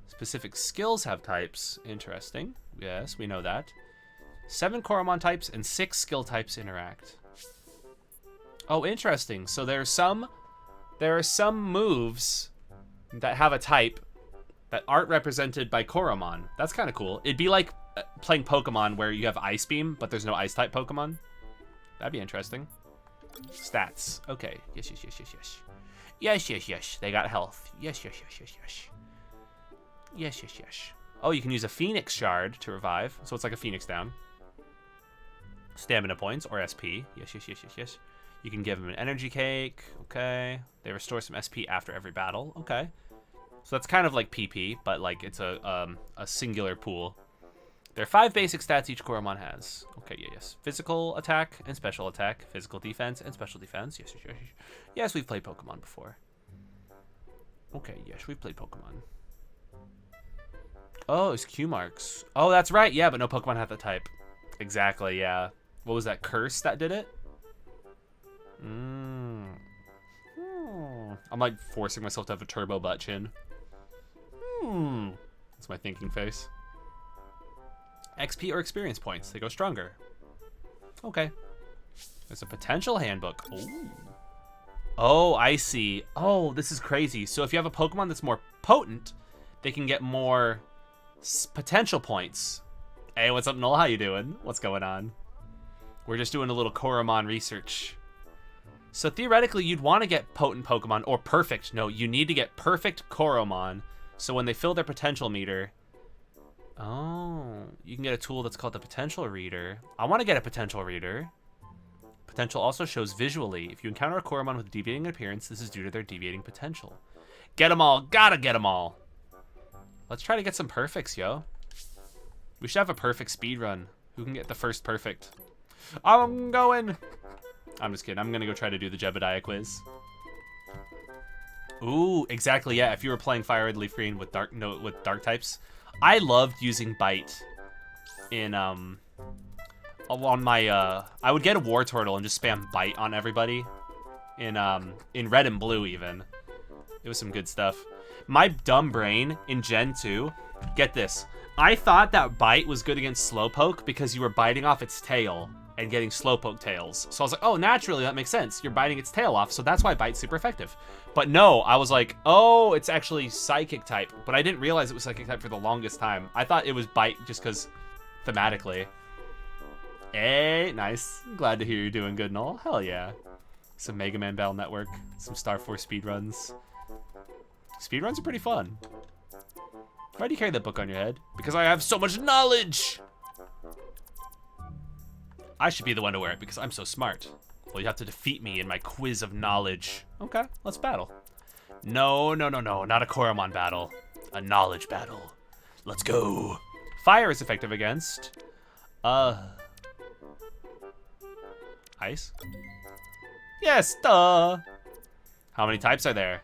Specific skills have types. Interesting. Yes, we know that. 7 Coromon types and 6 skill types interact. Oh, interesting. So there are some moves that have a type that aren't represented by Coromon. That's kind of cool. It'd be like playing Pokemon where you have Ice Beam, but there's no Ice-type Pokemon. That'd be interesting. Stats. Okay. Yes. They got health. Yes. Oh, you can use a Phoenix Shard to revive, so it's like a Phoenix down. Stamina points, or SP. Yes. You can give them an energy cake. Okay. They restore some SP after every battle. Okay. So that's kind of like PP, but like it's a singular pool. There are 5 basic stats each Coromon has. Okay, yes. Physical attack and special attack. Physical defense and special defense. Yes. Yes, we've played Pokemon before. Okay, yes, we've played Pokemon. Oh, it's Q marks. Oh, that's right. Yeah, but no Pokemon have the type. Exactly, yeah. What was that curse that did it? I'm like forcing myself to have a turbo butt chin. That's my thinking face. XP or experience points. They go stronger. Okay. There's a potential handbook. Ooh. Oh, I see. Oh, this is crazy. So if you have a Pokemon that's more potent, they can get more potential points. Hey, what's up, Noel? How you doing? What's going on? We're just doing a little Coromon research. So theoretically, you'd want to get potent Pokemon, or perfect. No, you need to get perfect Coromon. So when they fill their potential meter... Oh, you can get a tool that's called the Potential Reader. I want to get a Potential Reader. Potential also shows visually. If you encounter a Coromon with deviating appearance, this is due to their deviating potential. Get them all. Gotta get them all. Let's try to get some perfects, yo. We should have a perfect speed run. Who can get the first perfect? I'm going. I'm just kidding. I'm going to go try to do the Jebediah quiz. Ooh, exactly. Yeah, if you were playing Fire Red Leaf Green with dark types, I loved using Bite in on my I would get a War Turtle and just spam Bite on everybody in Red and Blue even. It was some good stuff. My dumb brain in Gen 2, get this. I thought that Bite was good against Slowpoke because you were biting off its tail and getting Slowpoke tails. So I was like, oh, naturally, that makes sense. You're biting its tail off, so that's why Bite's super effective. But no, I was like, oh, it's actually Psychic type. But I didn't realize it was Psychic type for the longest time. I thought it was Bite just because thematically. Hey, nice. Glad to hear you're doing good and all. Hell yeah. Some Mega Man Battle Network, some Star Force speedruns. Speedruns are pretty fun. Why do you carry that book on your head? Because I have so much knowledge! I should be the one to wear it because I'm so smart. Well, you have to defeat me in my quiz of knowledge. Okay, let's battle. No, not a Coromon battle. A knowledge battle. Let's go. Fire is effective against... Ice? Yes, duh! How many types are there?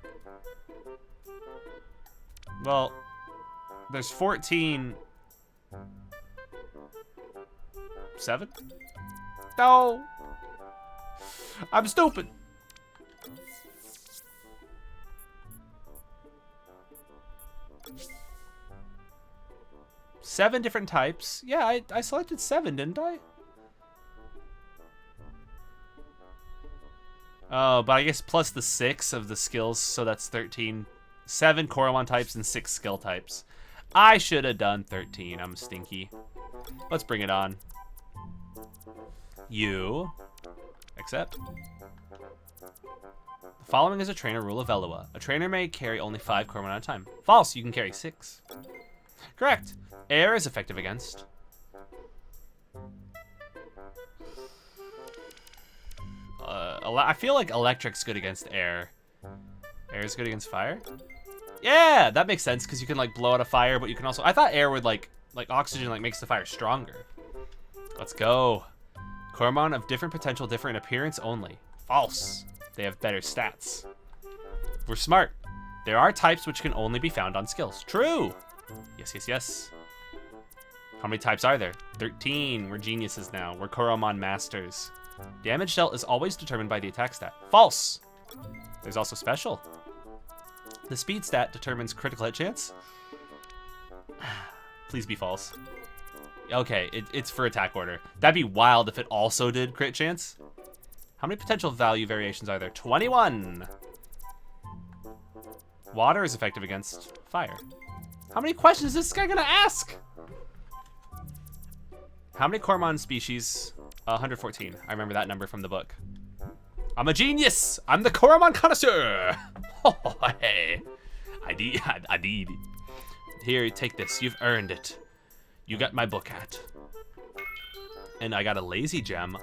Well, there's 14... 7? No! I'm stupid! Seven different types? Yeah, I selected 7, didn't I? Oh, but I guess plus the 6 of the skills, so that's 13. 7 Coromon types and 6 skill types. I should have done 13. I'm stinky. Let's bring it on. You accept. The following is a trainer rule of Velua. A trainer may carry only 5 Coromon at a time. False, you can carry 6. Correct. Air is effective against. I feel like electric's good against air. Air is good against fire? Yeah, that makes sense because you can like blow out a fire, but you can also... I thought air would like oxygen like makes the fire stronger. Let's go. Coromon of different potential, different appearance only. False. They have better stats. We're smart. There are types which can only be found on skills. True. Yes. How many types are there? 13. We're geniuses now. We're Coromon masters. Damage dealt is always determined by the attack stat. False. There's also special. The speed stat determines critical hit chance. Please be false. Okay, it's for attack order. That'd be wild if it also did crit chance. How many potential value variations are there? 21. Water is effective against fire. How many questions is this guy gonna ask? How many Coromon species? 114. I remember that number from the book. I'm a genius. I'm the Coromon connoisseur. Oh, hey. I did. Here, take this. You've earned it. You got my book hat. And I got a lazy gem.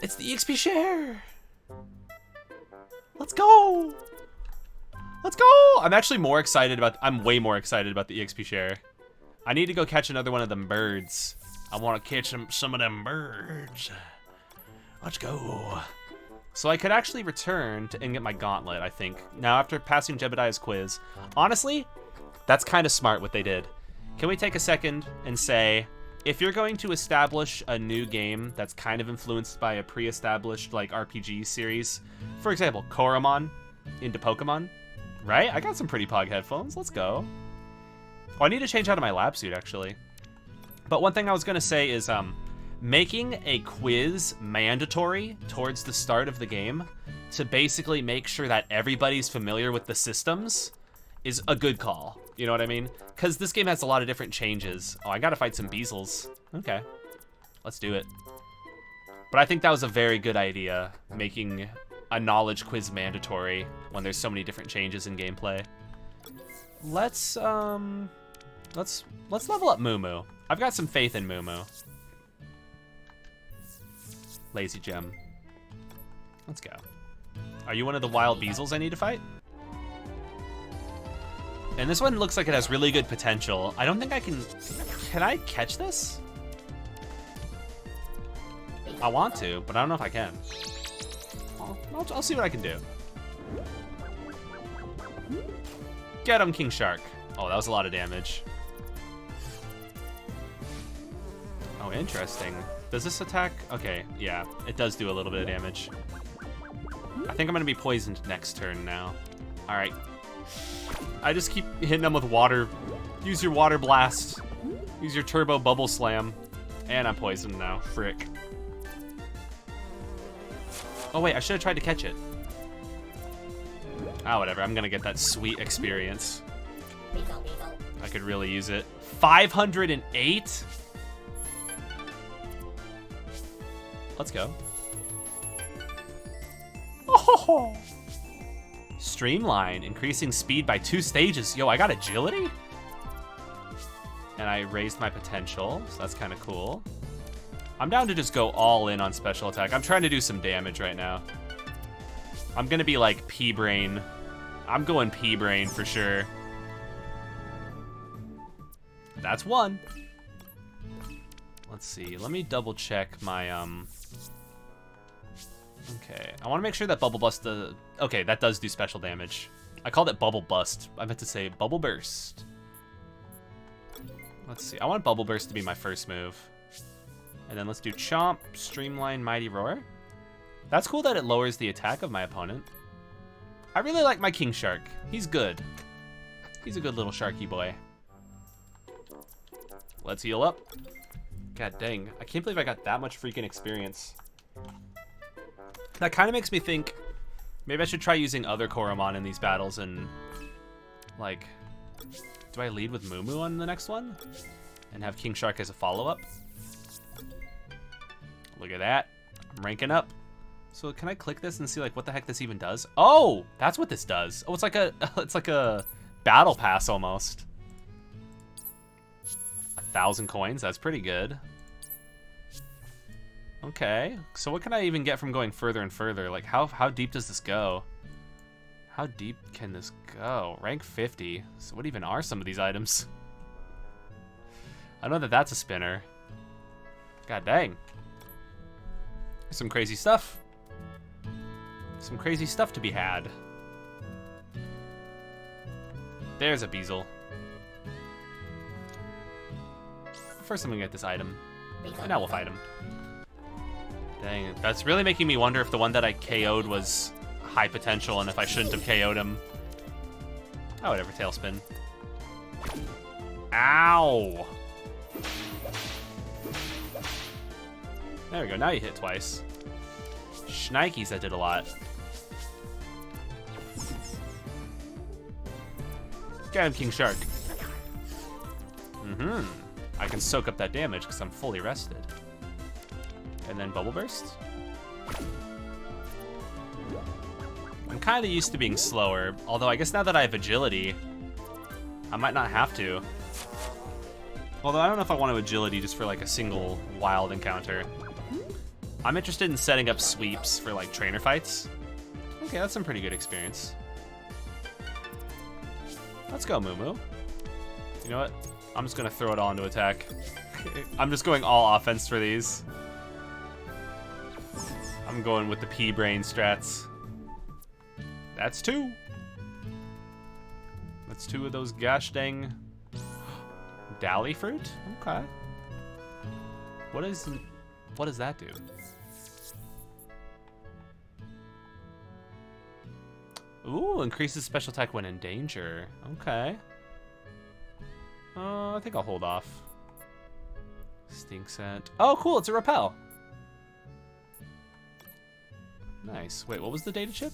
It's the EXP share. Let's go. Let's go. I'm actually more excited about... I'm way more excited about the EXP share. I need to go catch another one of them birds. I want to catch some of them birds. Let's go. So I could actually return and get my gauntlet, I think. Now, after passing Jebediah's quiz, honestly, that's kind of smart what they did. Can we take a second and say, if you're going to establish a new game that's kind of influenced by a pre-established like RPG series, for example, Coromon into Pokemon, right? I got some pretty pog headphones. Let's go. Oh, I need to change out of my lab suit, actually. But one thing I was going to say is, Making a quiz mandatory towards the start of the game to basically make sure that everybody's familiar with the systems is a good call. You know what I mean? Because this game has a lot of different changes. Oh, I gotta fight some Beezles. Okay, let's do it. But I think that was a very good idea, making a knowledge quiz mandatory when there's so many different changes in gameplay. Let's level up Moo Moo. I've got some faith in Moo Moo. Lazy gem. Let's go. Are you one of the wild Beezles I need to fight? And this one looks like it has really good potential. I don't think I can... Can I catch this? I want to, but I don't know if I can. I'll see what I can do. Get him, King Shark. Oh, that was a lot of damage. Oh, interesting. Does this attack? Okay, yeah, it does do a little bit of damage. I think I'm gonna be poisoned next turn now. All right. I just keep hitting them with water. Use your water blast. Use your turbo bubble slam. And I'm poisoned now, frick. Oh wait, I should have tried to catch it. Ah, whatever, I'm gonna get that sweet experience. I could really use it. 508? Let's go. Oh! Streamline, increasing speed by 2 stages. Yo, I got agility? And I raised my potential, so that's kind of cool. I'm down to just go all in on special attack. I'm trying to do some damage right now. I'm gonna be like P-Brain. I'm going P-Brain for sure. That's one. Let's see, let me double check my, okay, I wanna make sure that Bubble Bust, okay, that does do special damage. I called it Bubble Bust. I meant to say Bubble Burst. Let's see, I want Bubble Burst to be my first move. And then let's do Chomp, Streamline, Mighty Roar. That's cool that it lowers the attack of my opponent. I really like my King Shark. He's good. He's a good little sharky boy. Let's heal up. God dang, I can't believe I got that much freaking experience. That kind of makes me think maybe I should try using other Coromon in these battles and, like, do I lead with Moo Moo on the next one? And have King Shark as a follow-up? Look at that. I'm ranking up. So can I click this and see like what the heck this even does? Oh, that's what this does. Oh, it's like a battle pass almost. 1,000 coins. That's pretty good. Okay. So what can I even get from going further and further? Like how deep does this go? How deep can this go? Rank 50. So what even are some of these items? I know that that's a spinner. God dang. Some crazy stuff. Some crazy stuff to be had. There's a Beezle. First I'm gonna get this item. And now we'll fight him. Dang, that's really making me wonder if the one that I KO'd was high potential and if I shouldn't have KO'd him. Oh, whatever, Tailspin. Ow! There we go, now you hit twice. Shnikes, that did a lot. Get him, King Shark. I can soak up that damage because I'm fully rested. And then Bubble Burst. I'm kind of used to being slower, although I guess now that I have agility, I might not have to. Although I don't know if I want to agility just for like a single wild encounter. I'm interested in setting up sweeps for like trainer fights. Okay, that's some pretty good experience. Let's go, Moo Moo. You know what? I'm just gonna throw it all into attack. I'm just going all offense for these. I'm going with the P-Brain strats. That's 2. That's 2 of those gosh dang Dally fruit? Okay. What does that do? Ooh, increases special attack when in danger. Okay. I think I'll hold off. Stink scent. Oh, cool. It's a repel. Nice. Wait, what was the data chip?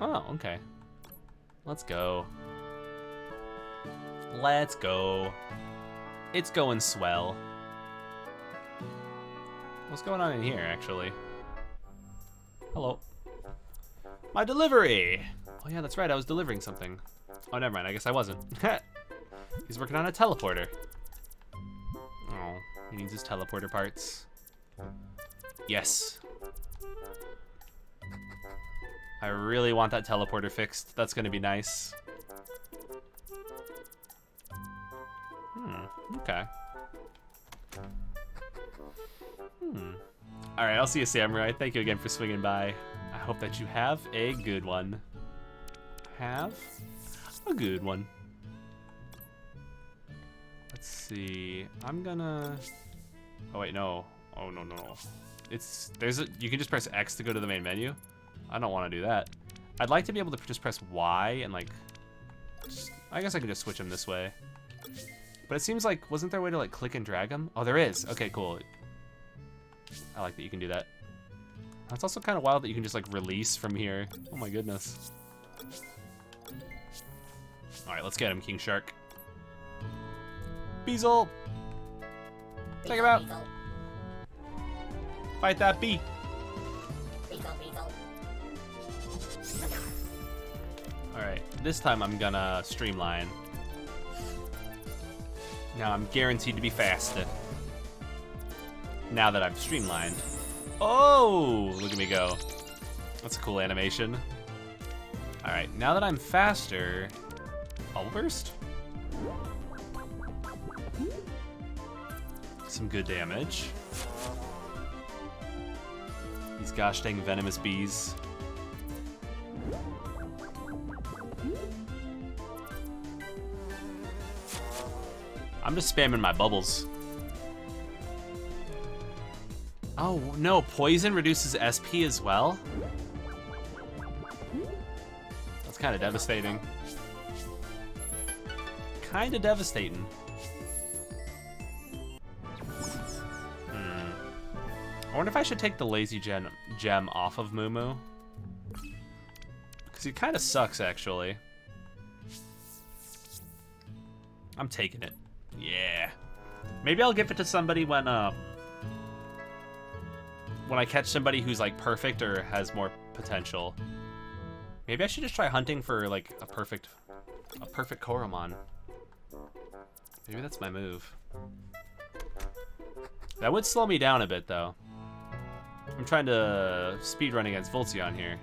Oh, okay. Let's go. Let's go. It's going swell. What's going on in here, actually? Hello. My delivery! Oh yeah, that's right, I was delivering something. Oh, never mind, I guess I wasn't. He's working on a teleporter. Oh, he needs his teleporter parts. Yes. I really want that teleporter fixed. That's gonna be nice. Okay. Alright, I'll see you, Samurai. Thank you again for swinging by. I hope that you have a good one. Have a good one. Let's see. I'm gonna... Oh, wait, no. Oh, no. You can just press X to go to the main menu. I don't want to do that. I'd like to be able to just press Y and, like... I guess I can just switch them this way. But it seems like... Wasn't there a way to, like, click and drag them? Oh, there is. Okay, cool. I like that you can do that. It's also kind of wild that you can just, like, release from here. Oh, my goodness. Alright, let's get him, King Shark. Beezle! Take him out! Fight that bee! Alright, this time I'm gonna streamline. Now I'm guaranteed to be faster. Now that I've streamlined. Oh, look at me go. That's a cool animation. Alright, now that I'm faster, Bubble Burst? Some good damage. These gosh dang venomous bees. I'm just spamming my bubbles. Oh, no, poison reduces SP as well? That's kind of devastating. Kind of devastating. I wonder if I should take the lazy gem off of Moo Moo. Because he kind of sucks, actually. I'm taking it. Yeah. Maybe I'll give it to somebody when I catch somebody who's like perfect or has more potential. Maybe I should just try hunting for like a perfect Coromon. Maybe that's my move. That would slow me down a bit though. I'm trying to speedrun against Voltzion here.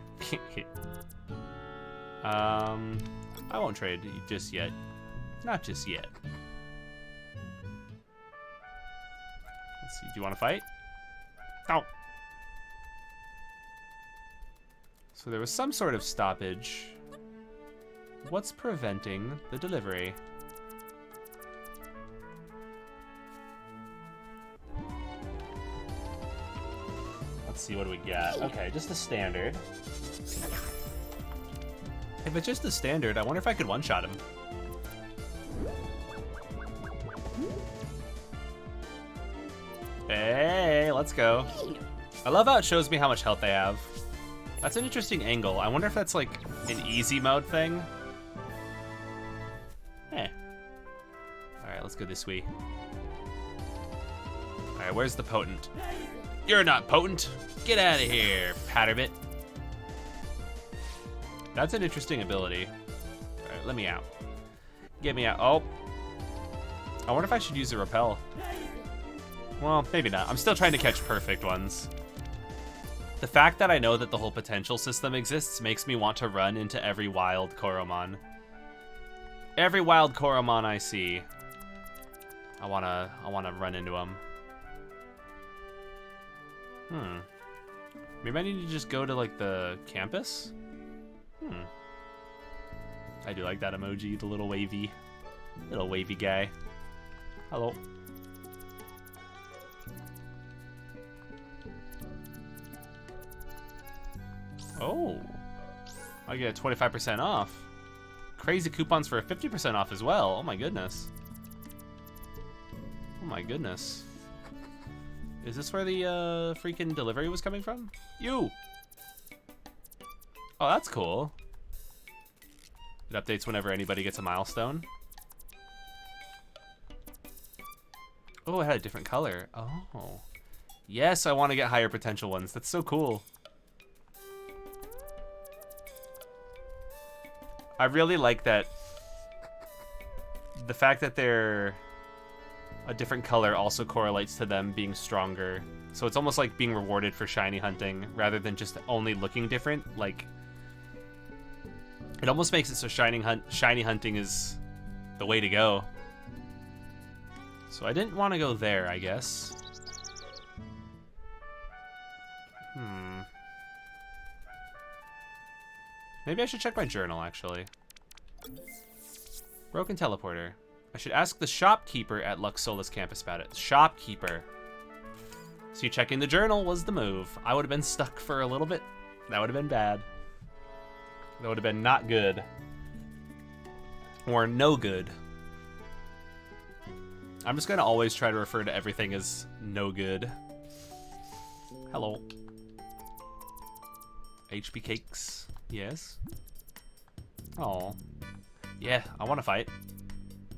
I won't trade just yet. Not just yet. Let's see, do you want to fight? Ow! So there was some sort of stoppage. What's preventing the delivery? Let's see, what do we got? Okay, just the standard. If it's just the standard, I wonder if I could one-shot him. Hey, let's go. I love how it shows me how much health they have. That's an interesting angle. I wonder if that's like an easy mode thing. Eh. Alright, let's go this way. Alright, where's the potent? You're not potent! Get out of here, Patterbit. That's an interesting ability. Alright, let me out. Get me out. Oh. I wonder if I should use a repel. Well, maybe not. I'm still trying to catch perfect ones. The fact that I know that the whole potential system exists makes me want to run into every wild Coromon. Every wild Coromon I see, I wanna run into them. Maybe I need to just go to like the campus? I do like that emoji, the little wavy guy. Hello. Oh, I get 25% off. Crazy coupons for 50% off as well. Oh my goodness. my goodness. Is this where the freaking delivery was coming from? You! Oh, that's cool. It updates whenever anybody gets a milestone. Oh, it had a different color. Oh. Yes, I want to get higher potential ones. That's so cool. I really like that. The fact that they're a different color also correlates to them being stronger. So it's almost like being rewarded for shiny hunting rather than just only looking different. Like, it almost makes it so shiny hunting is the way to go. So I didn't want to go there, I guess. Maybe I should check my journal, actually. Broken teleporter. I should ask the shopkeeper at Luxolis campus about it. Shopkeeper. See, checking the journal was the move. I would have been stuck for a little bit. That would have been bad. That would have been not good. Or no good. I'm just going to always try to refer to everything as no good. Hello. HP cakes. Yes. Oh. Yeah, I want to fight.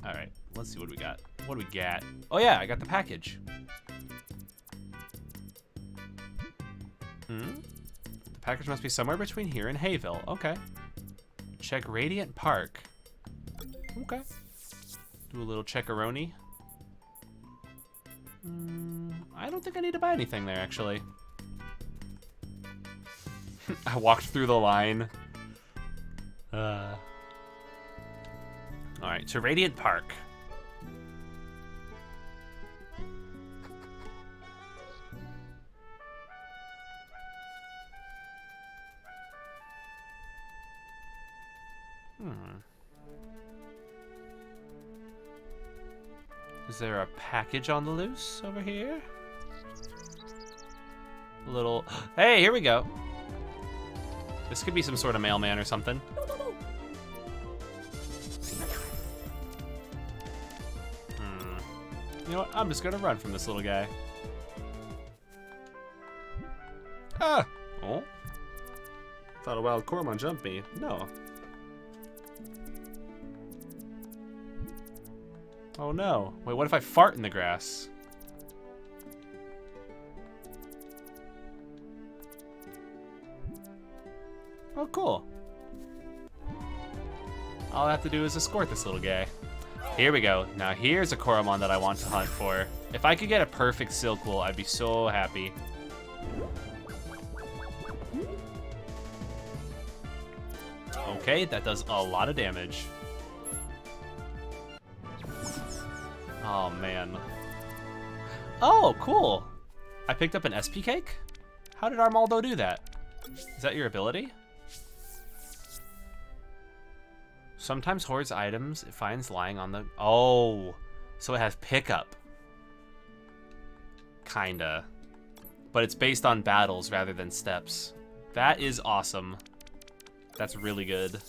Alright, let's see what we got. What do we got? Oh yeah, I got the package. The package must be somewhere between here and Hayville. Okay. Check Radiant Park. Okay. Do a little checkaroni. I don't think I need to buy anything there, actually. I walked through the line. Alright, to Radiant Park. Is there a package on the loose over here? A little... Hey, here we go. This could be some sort of mailman or something. You know what? I'm just gonna run from this little guy. Ah! Oh. Thought a wild Coromon jumped me. No. Oh no. Wait, what if I fart in the grass? Oh, cool. All I have to do is escort this little guy. Here we go. Now here's a Coromon that I want to hunt for. If I could get a perfect Silkwool, I'd be so happy. Okay, that does a lot of damage. Oh, man. Oh, cool. I picked up an SP cake? How did Armaldo do that? Is that your ability? Sometimes hoards items it finds lying on the... Oh, so it has pickup. Kinda. But it's based on battles rather than steps. That is awesome. That's really good.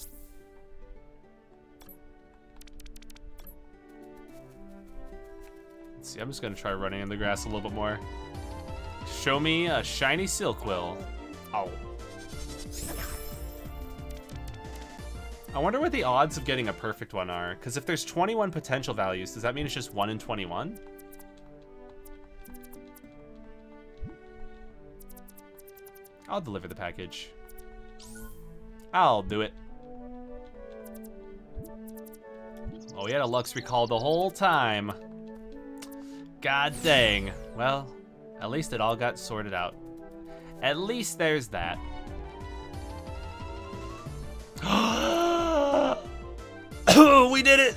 Let's see, I'm just gonna try running in the grass a little bit more. Show me a shiny Silkwool. Oh. I wonder what the odds of getting a perfect one are, because if there's 21 potential values, does that mean it's just 1 in 21? I'll deliver the package. I'll do it. Oh, we had a Lux recall the whole time. God dang. Well, at least it all got sorted out. At least there's that. We did it!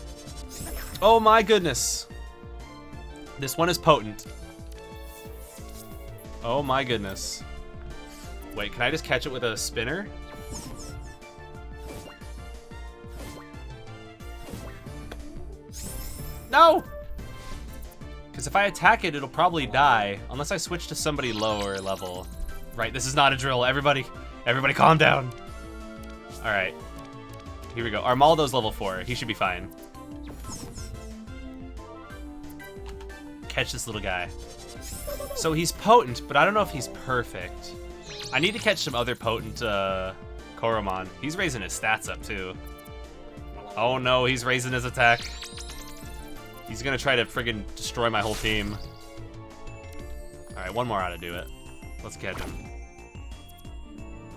Oh my goodness. This one is potent. Oh my goodness. Wait, can I just catch it with a spinner? No! Because if I attack it, it'll probably die. Unless I switch to somebody lower level. Right, this is not a drill. Everybody calm down. Alright. Here we go. Armaldo's level 4. He should be fine. catch this little guy. So he's potent, but I don't know if he's perfect. I need to catch some other potent Coromon. He's raising his stats up too. Oh no, he's raising his attack. He's gonna try to friggin' destroy my whole team. Alright, one more ought to do it. Let's catch him.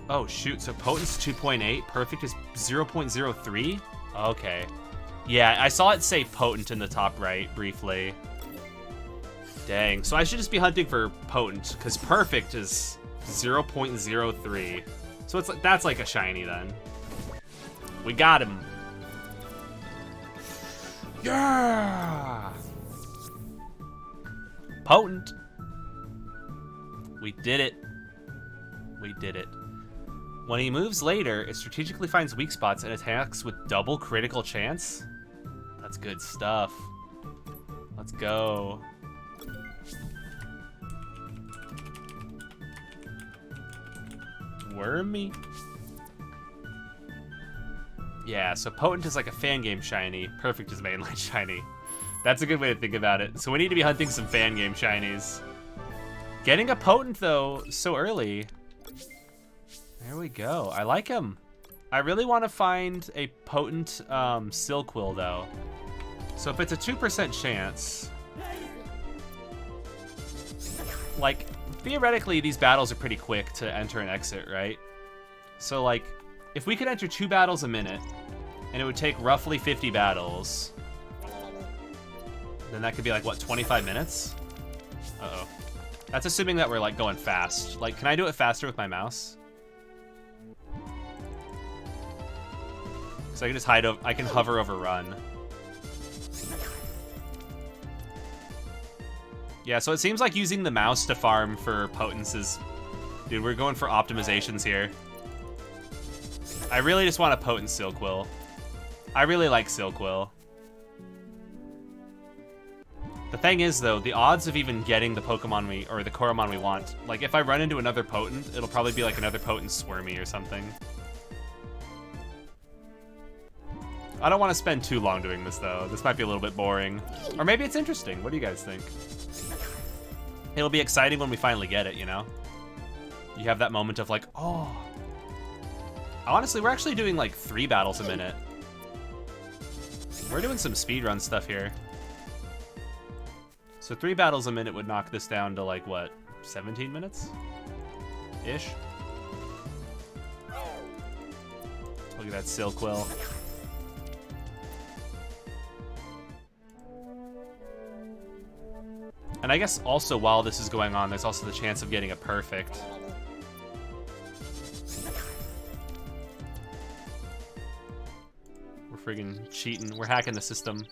Oh shoot, so potent's 2.8, perfect is 0.03? Okay. Yeah, I saw it say potent in the top right briefly. Dang, so I should just be hunting for potent, because perfect is 0.03. So it's like, that's like a shiny then. We got him. Yeah! Potent. We did it. We did it. When he moves later, it strategically finds weak spots and attacks with double critical chance. That's good stuff. Let's go. Wormy. Yeah, so potent is like a fan game shiny. Perfect is mainline shiny. That's a good way to think about it. So we need to be hunting some fan game shinies. Getting a potent though so early. There we go. I like him. I really want to find a potent Silkwill though. So if it's a 2% chance, like theoretically these battles are pretty quick to enter and exit, right? So like if we could enter 2 battles a minute and it would take roughly 50 battles, then that could be like what, 25 minutes? Uh-oh. That's assuming that we're like going fast. Like, can I do it faster with my mouse? So I can just hide over, I can hover over run. Yeah, so it seems like using the mouse to farm for potence is... Dude, we're going for optimizations here. I really just want a potent Silkwill. I really like Silkwill. The thing is, though, the odds of even getting the Pokemon or the Coromon we want, like, if I run into another potent, it'll probably be like another potent Squirmy or something. I don't want to spend too long doing this, though. This might be a little bit boring. Or maybe it's interesting. What do you guys think? It'll be exciting when we finally get it, you know? You have that moment of like, oh. Honestly, we're actually doing like 3 battles a minute. We're doing some speedrun stuff here. So 3 battles a minute would knock this down to like, what, 17 minutes? Ish? Look at that Silkwill. And I guess also while this is going on, there's also the chance of getting a perfect. We're friggin' cheating. We're hacking the system.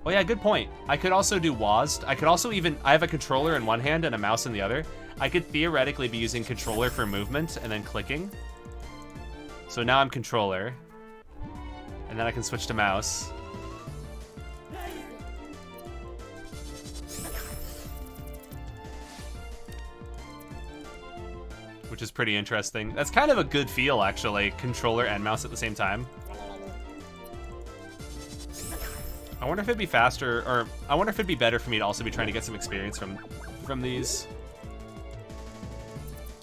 Oh yeah, good point. I could also do WASD. I could also even, I have a controller in one hand and a mouse in the other. I could theoretically be using controller for movement and then clicking. So now I'm controller. And then I can switch to mouse. Which is pretty interesting. That's kind of a good feel, actually, controller and mouse at the same time. I wonder if it'd be faster, or I wonder if it'd be better for me to also be trying to get some experience from these.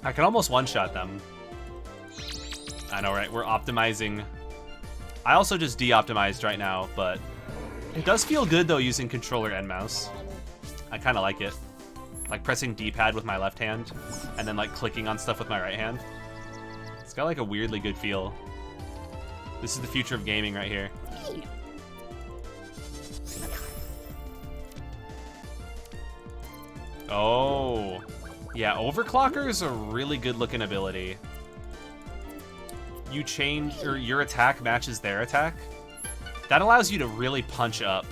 I can almost one-shot them. I know, right? We're optimizing. I also just de-optimized right now, but it does feel good, though, using controller and mouse. I kind of like it. Like pressing D-pad with my left hand, and then like clicking on stuff with my right hand. It's got like a weirdly good feel. This is the future of gaming right here. Oh, yeah, Overclocker is a really good looking ability. You change, or your attack matches their attack. That allows you to really punch up,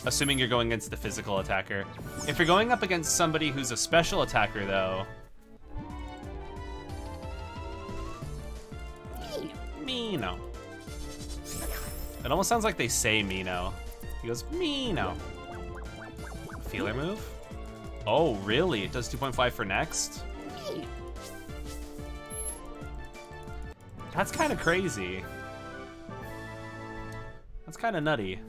assuming you're going against the physical attacker. If you're going up against somebody who's a special attacker, though... Mino. It almost sounds like they say Mino. He goes, Mino. Feeler move? Oh, really? It does 2.5 for next? That's kind of crazy. That's kind of nutty.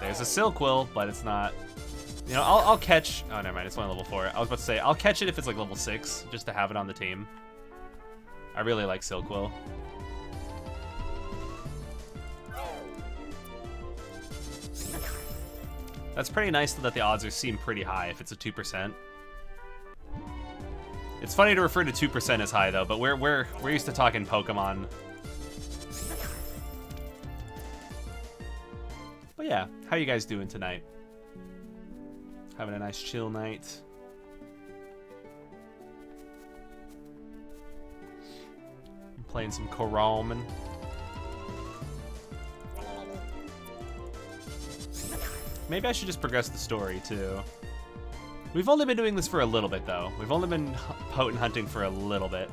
There's a Silquill, but it's not... You know, I'll catch... Oh, never mind. It's only level 4. I was about to say, I'll catch it if it's like level 6, just to have it on the team. I really like Silquill. That's pretty nice that the odds seem pretty high if it's a 2%. It's funny to refer to 2% as high though, but we're used to talking Pokemon. But yeah, how you guys doing tonight? Having a nice chill night. I'm playing some Coromon. Maybe I should just progress the story, too. We've only been doing this for a little bit, though. We've only been potent hunting for a little bit.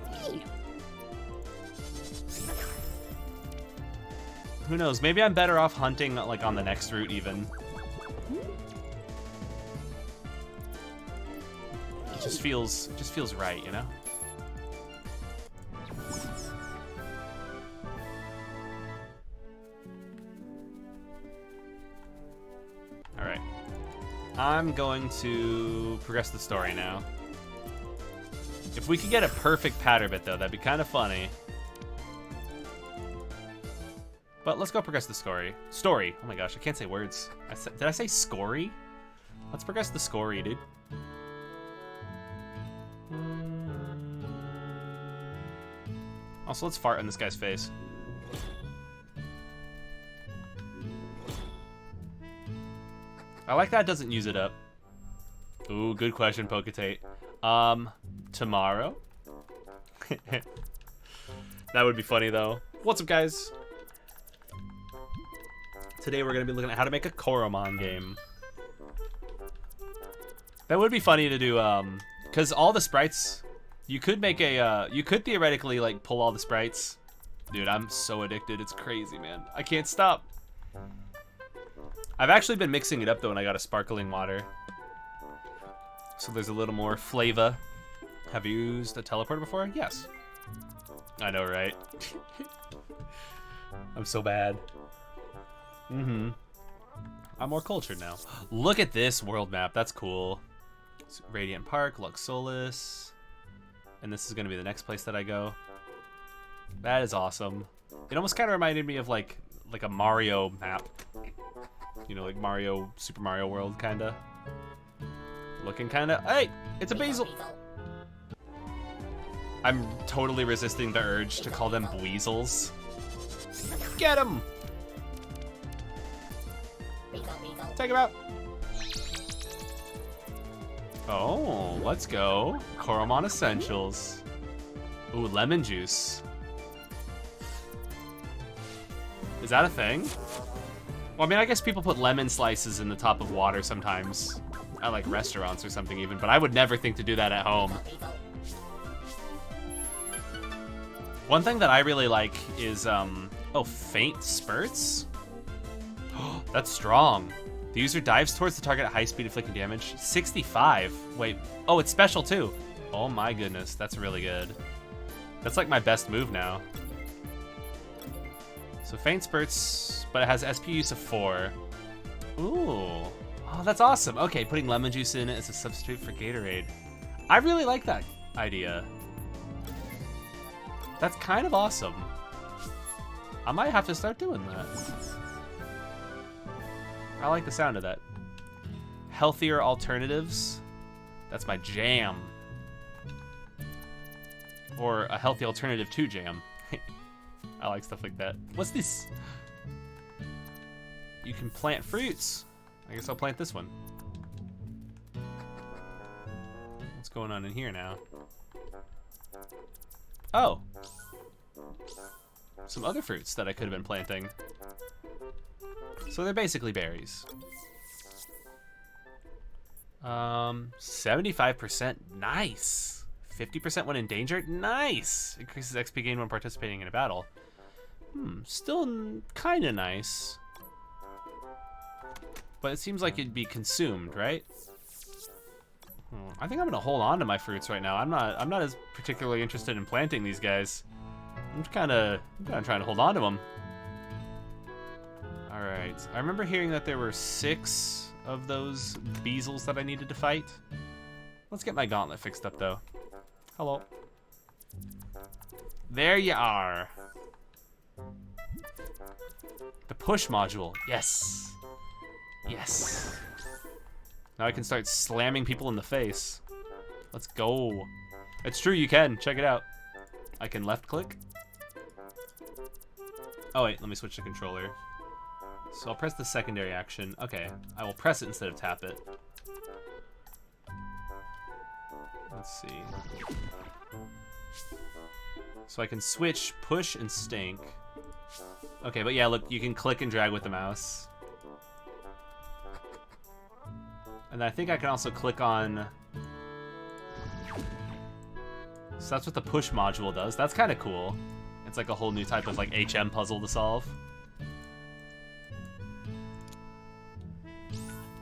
Who knows? Maybe I'm better off hunting, like, on the next route, even. It just feels right, you know? Alright. I'm going to progress the story now. If we could get a perfect Patterbit, though, that'd be kind of funny. But let's go progress the story. Story. Oh my gosh, I can't say words. Did I say scory? Let's progress the story, dude. Also, let's fart in this guy's face. I like that it doesn't use it up. Ooh, good question, Poketate. Tomorrow? That would be funny, though. What's up, guys? Today we're going to be looking at how to make a Coromon game. That would be funny to do, because all the sprites... You could make a, you could theoretically, like, pull all the sprites. Dude, I'm so addicted. It's crazy, man. I can't stop. I've actually been mixing it up, though, when I got a sparkling water. So there's a little more flavor. Have you used a teleporter before? Yes. I know, right? I'm so bad. Mm-hmm. I'm more cultured now. Look at this world map. That's cool. It's Radiant Park, Luxolis. And this is going to be the next place that I go. That is awesome. It almost kind of reminded me of, like a Mario map. You know, like Mario, Super Mario World, kind of. Looking kind of... Hey! It's a Basil! I'm totally resisting the urge to call them Buizel's. Get him! Take him out! Oh, let's go. Coromon Essentials. Ooh, lemon juice. Is that a thing? Well, I mean, I guess people put lemon slices in the top of water sometimes. At, like, restaurants or something even, but I would never think to do that at home. One thing that I really like is, oh, faint spurts? That's strong. The user dives towards the target at high speed, inflicting damage. 65. Wait. Oh, it's special too. Oh my goodness, that's really good. That's like my best move now. So faint spurts, but it has SP use of 4. Ooh. Oh, that's awesome. Okay, putting lemon juice in it as a substitute for Gatorade. I really like that idea. That's kind of awesome. I might have to start doing that. I like the sound of that. Healthier alternatives. That's my jam. Or a healthy alternative to jam. I like stuff like that. What's this? You can plant fruits. I guess I'll plant this one. What's going on in here now? Oh. Some other fruits that I could have been planting. So they're basically berries. 75%, nice. 50% when endangered, nice. Increases XP gain when participating in a battle. Still kind of nice. But it seems like it'd be consumed, right? I think I'm gonna hold on to my fruits right now. I'm not as particularly interested in planting these guys. I'm kind of trying to hold on to them. Alright. I remember hearing that there were 6 of those Beezles that I needed to fight. Let's get my gauntlet fixed up, though. Hello. There you are. The push module. Yes. Yes. Now I can start slamming people in the face. Let's go. It's true, you can. Check it out. I can left click. Oh wait, let me switch the controller. So I'll press the secondary action. Okay, I will press it instead of tap it. Let's see. So I can switch push and stink. Okay, but yeah, look, you can click and drag with the mouse. And I think I can also click on... So that's what the push module does. That's kind of cool. It's like a whole new type of like HM puzzle to solve.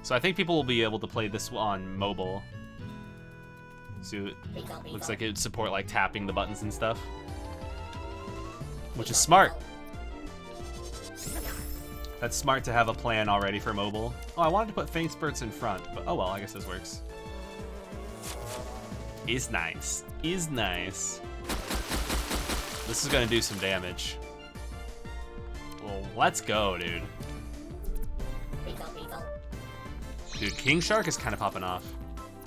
So I think people will be able to play this on mobile. So it looks like it would support like tapping the buttons and stuff. Which is smart. That's smart to have a plan already for mobile. Oh, I wanted to put faint spurts in front, but oh well, I guess this works. Is nice. Is nice. This is gonna do some damage. Well, let's go, dude. Dude, King Shark is kind of popping off.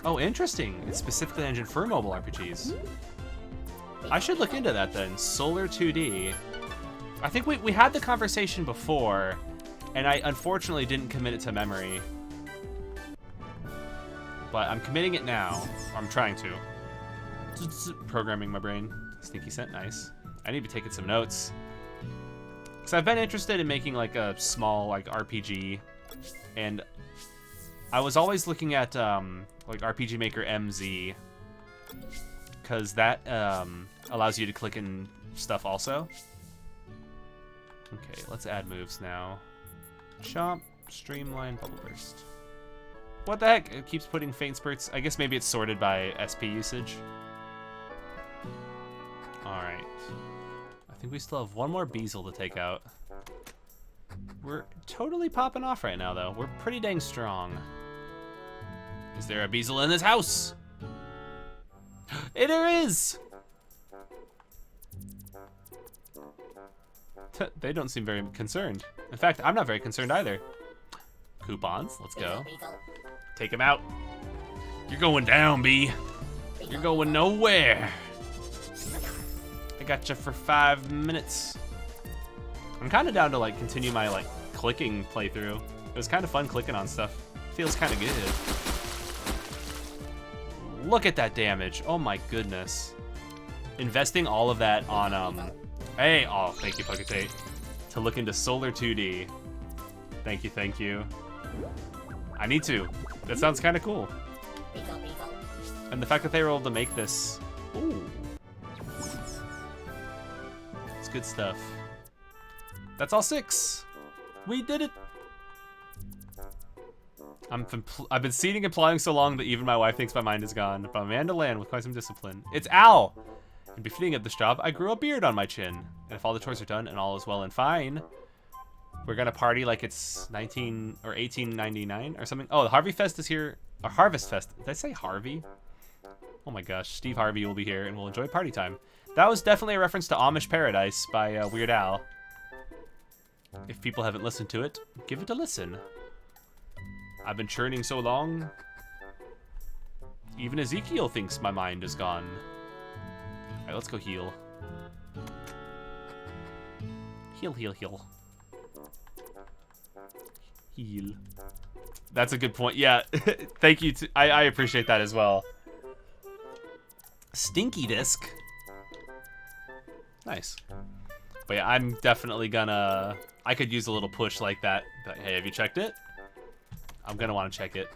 Oh, interesting. It's specifically engined for mobile RPGs. I should look into that then. Solar 2D. I think we had the conversation before, and I unfortunately didn't commit it to memory. But I'm committing it now. Or I'm trying to. Programming my brain. Sneaky scent, nice. I need to be taking some notes. Because I've been interested in making like a small like RPG. And I was always looking at like RPG Maker MZ. Because that allows you to click in stuff also. Okay, let's add moves now. Chomp, Streamline, Bubble Burst. What the heck? It keeps putting faint spurts. I guess maybe it's sorted by SP usage. Alright. I think we still have one more Beezle to take out. We're totally popping off right now, though. We're pretty dang strong. Is there a Beezle in this house? There is! They don't seem very concerned. In fact, I'm not very concerned either. Coupons, let's go. Take him out. You're going down, B. You're going nowhere. I got you for 5 minutes. I'm kind of down to like continue my like clicking playthrough. It was kind of fun clicking on stuff. Feels kind of good. Look at that damage. Oh my goodness. Investing all of that on hey, oh, thank you, Pucketate. To look into Solar 2D. Thank you, thank you. I need to. That sounds kind of cool. And the fact that they were able to make this. Ooh. It's good stuff. That's all 6. We did it. I've been seeding and plotting so long that even my wife thinks my mind is gone. But Amanda Land with quite some discipline. It's Al! And befitting of this job, I grew a beard on my chin. And if all the chores are done and all is well and fine, we're gonna party like it's 19 or 1899 or something. Oh, the Harvey Fest is here. Or Harvest Fest. Did I say Harvey? Oh my gosh, Steve Harvey will be here and we'll enjoy party time. That was definitely a reference to Amish Paradise by Weird Al. If people haven't listened to it, give it a listen. I've been churning so long. Even Ezekiel thinks my mind is gone. Alright, let's go heal. Heal, heal, heal. Heal. That's a good point. Yeah, thank you. I appreciate that as well. Stinky disc. Nice. But yeah, I'm definitely gonna... I could use a little push like that. But hey, have you checked it? I'm gonna want to check it.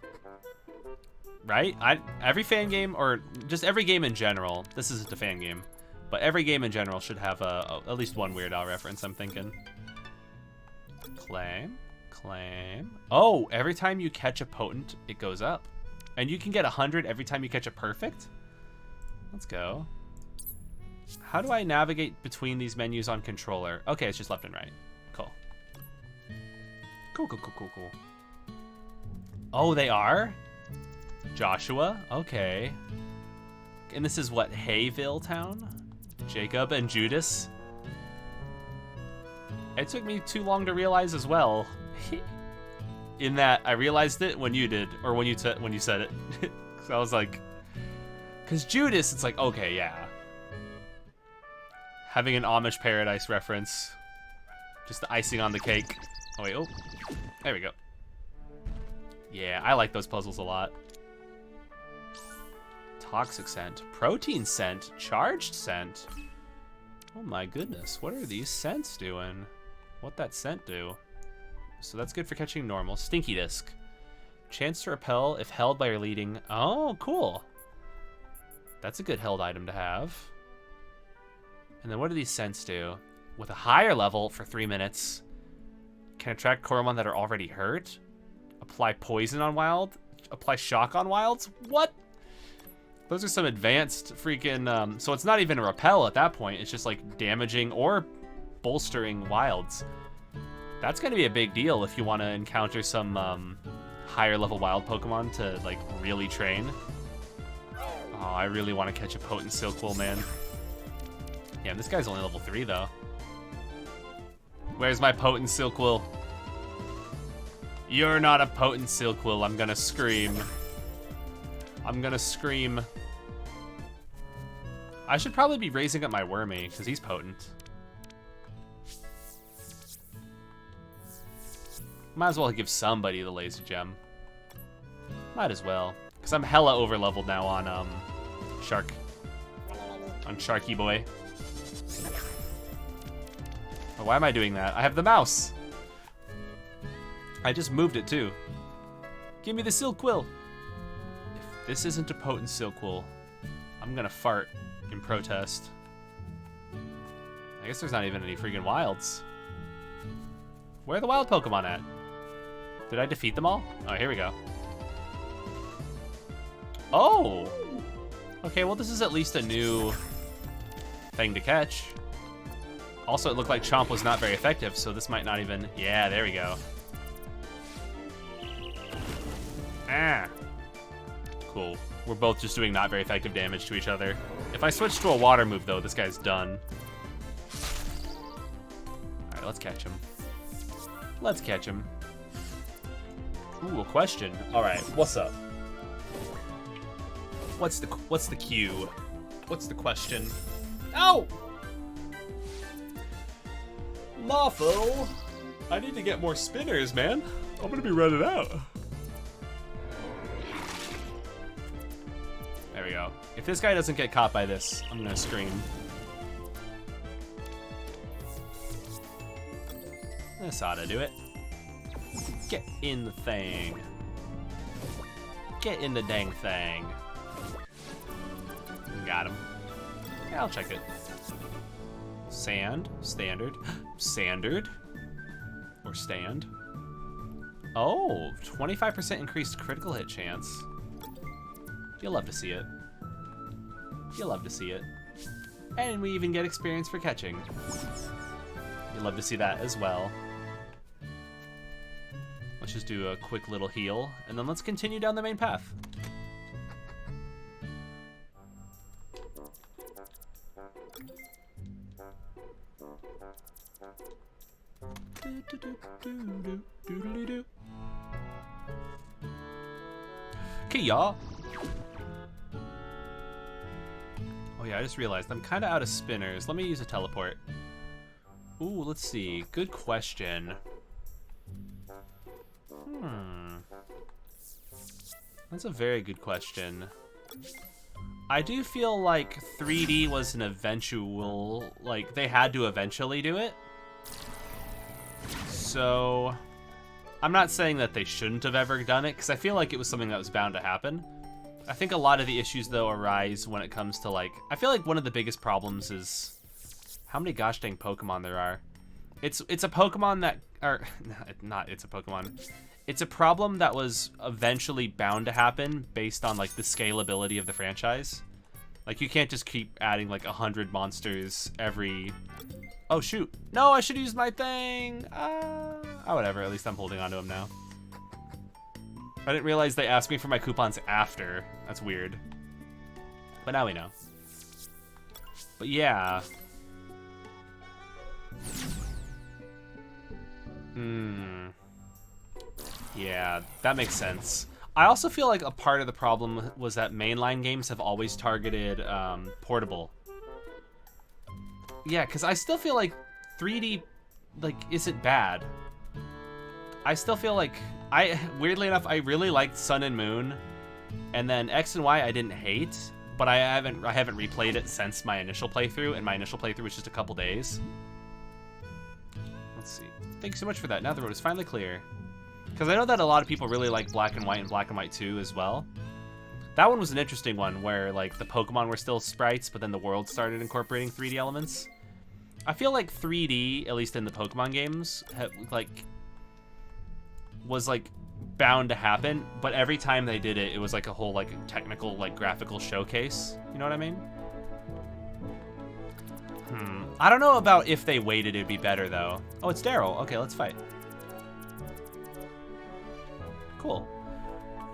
Right? Every fan game, or just every game in general, this isn't a fan game, but every game in general should have at least one Weird Al reference, I'm thinking. Claim. Claim. Oh, every time you catch a potent, it goes up. And you can get 100 every time you catch a perfect? Let's go. How do I navigate between these menus on controller? Okay, it's just left and right. Cool. Cool, cool, cool, cool, cool. Oh, they are? Joshua? Okay. And this is what, Hayville Town? Jacob and Judas? It took me too long to realize as well. In that I realized it when you did, or when you said it. So I was like, because Judas, it's like, okay, yeah. Having an Amish Paradise reference. Just the icing on the cake. Oh, wait, oh. There we go. Yeah, I like those puzzles a lot. Toxic scent, protein scent, charged scent. Oh my goodness, what are these scents doing? What'd that scent do? So that's good for catching normal. Stinky disc. Chance to repel if held by your leading. Oh, cool. That's a good held item to have. And then what do these scents do? With a higher level for 3 minutes. Can attract Coromon that are already hurt. Apply poison on wild. Apply shock on wilds. What? Those are some advanced freaking... so it's not even a repel at that point. It's just like damaging or bolstering wilds. That's going to be a big deal if you want to encounter some higher level wild Pokemon to like really train. Oh, I really want to catch a potent Silkwool, man. Yeah, this guy's only level 3 though. Where's my potent Silkwool? You're not a potent Silkwool. I'm gonna scream. I'm gonna scream. I should probably be raising up my Wormy, because he's potent. Might as well give somebody the laser gem. Might as well. Because I'm hella over leveled now on Shark. On Sharky Boy. Oh, why am I doing that? I have the mouse. I just moved it too. Give me the Silkwool. If this isn't a potent Silkwool, I'm gonna fart in protest. I guess there's not even any freaking wilds. Where are the wild Pokemon at? Did I defeat them all? Oh, here we go. Oh! Okay, well this is at least a new thing to catch. Also, it looked like Chomp was not very effective, so this might not even... Yeah, there we go. Ah. Cool. We're both just doing not very effective damage to each other. If I switch to a water move, though, this guy's done. Alright, let's catch him. Let's catch him. Ooh, a question. Alright, what's up? What's the cue? What's the question? Ow! Lawful! I need to get more spinners, man. I'm gonna be running out. There we go. If this guy doesn't get caught by this, I'm gonna scream. This ought to do it. Get in the thing. Get in the dang thing. Got him. Yeah, I'll check it. Sand, standard, standard, or stand. Oh, 25% increased critical hit chance. You'll love to see it. You'll love to see it. And we even get experience for catching. You'll love to see that as well. Let's just do a quick little heal, and then let's continue down the main path. Okay, y'all. Oh yeah, I just realized I'm kind of out of spinners. Let me use a teleport. Ooh, let's see. Good question. That's a very good question. I do feel like 3D was an eventual, like, they had to eventually do it. So, I'm not saying that they shouldn't have ever done it, because I feel like it was something that was bound to happen. I think a lot of the issues, though, arise when it comes to, like, I feel like one of the biggest problems is how many gosh dang Pokemon there are. It's a Pokemon that, or, not it's a Pokemon. It's a problem that was eventually bound to happen based on, like, the scalability of the franchise. Like, you can't just keep adding, like, 100 monsters every... Oh, shoot. No, I should use my thing. Oh, whatever. At least I'm holding on to them now. I didn't realize they asked me for my coupons after. That's weird. But now we know. But yeah. Yeah, that makes sense. I also feel like a part of the problem was that mainline games have always targeted portable. Yeah, because I still feel like 3D like isn't bad. I still feel like weirdly enough, I really liked Sun and Moon, and then X and Y I didn't hate, but I haven't replayed it since my initial playthrough, and my initial playthrough was just a couple days. Let's see. Thank you so much for that. Now the road is finally clear. Because I know that a lot of people really like Black and White and Black and White 2 as well. That one was an interesting one where like the Pokemon were still sprites, but then the world started incorporating 3D elements. I feel like 3D, at least in the Pokemon games, was like bound to happen, but every time they did it, it was like a whole like technical like graphical showcase. You know what I mean? I don't know about if they waited, it'd be better though. Oh, it's Daryl. Okay, let's fight. Cool.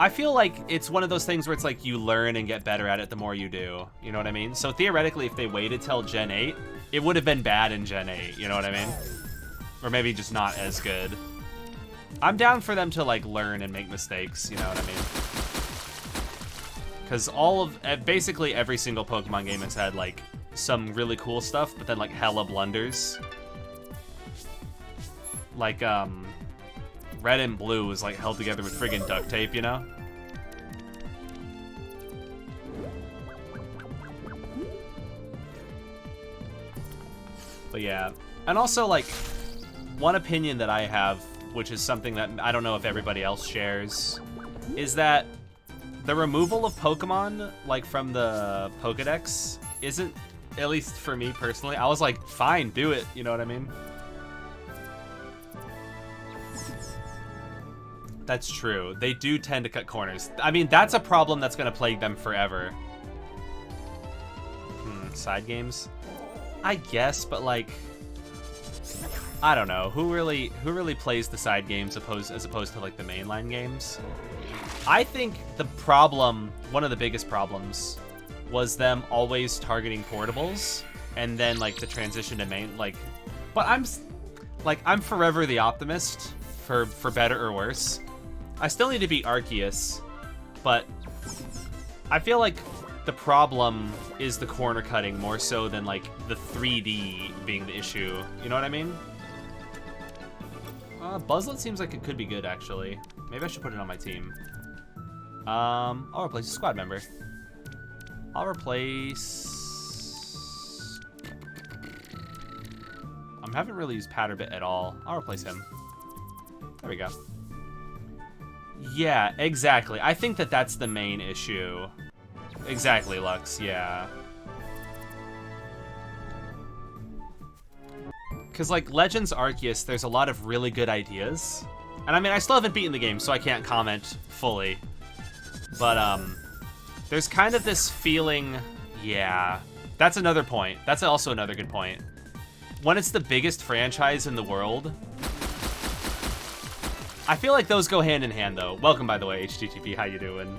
I feel like it's one of those things where it's like you learn and get better at it the more you do. You know what I mean? So theoretically, if they waited till Gen 8, it would have been bad in Gen 8. You know what I mean? Or maybe just not as good. I'm down for them to like learn and make mistakes. You know what I mean? Because basically every single Pokemon game has had like some really cool stuff, but then like hella blunders. Like Red and Blue was like held together with friggin' duct tape, you know? But yeah. And also like one opinion that I have, which is something that I don't know if everybody else shares, is that the removal of Pokemon like from the Pokedex isn't, at least for me personally, I was like, fine, do it, you know what I mean? That's true. They do tend to cut corners. I mean, that's a problem that's gonna plague them forever. Side games? I guess, but like, I don't know. Who really plays the side games as opposed to like the mainline games? I think the problem, one of the biggest problems, was them always targeting portables, and then like the transition to main, like, but I'm forever the optimist, for better or worse. I still need to beat Arceus, but I feel like the problem is the corner cutting more so than like the 3D being the issue. You know what I mean? Buzzlet seems like it could be good actually. Maybe I should put it on my team. I'll replace a squad member. I'll replace... I haven't really used Patterbit at all. I'll replace him. There we go. Yeah, exactly. I think that that's the main issue. Exactly, Lux, yeah. Because, like, Legends Arceus, there's a lot of really good ideas. And, I mean, I still haven't beaten the game, so I can't comment fully. But, there's kind of this feeling... Yeah. That's another point. That's also another good point. When it's the biggest franchise in the world... I feel like those go hand in hand, though. Welcome, by the way, HTTP. How you doing?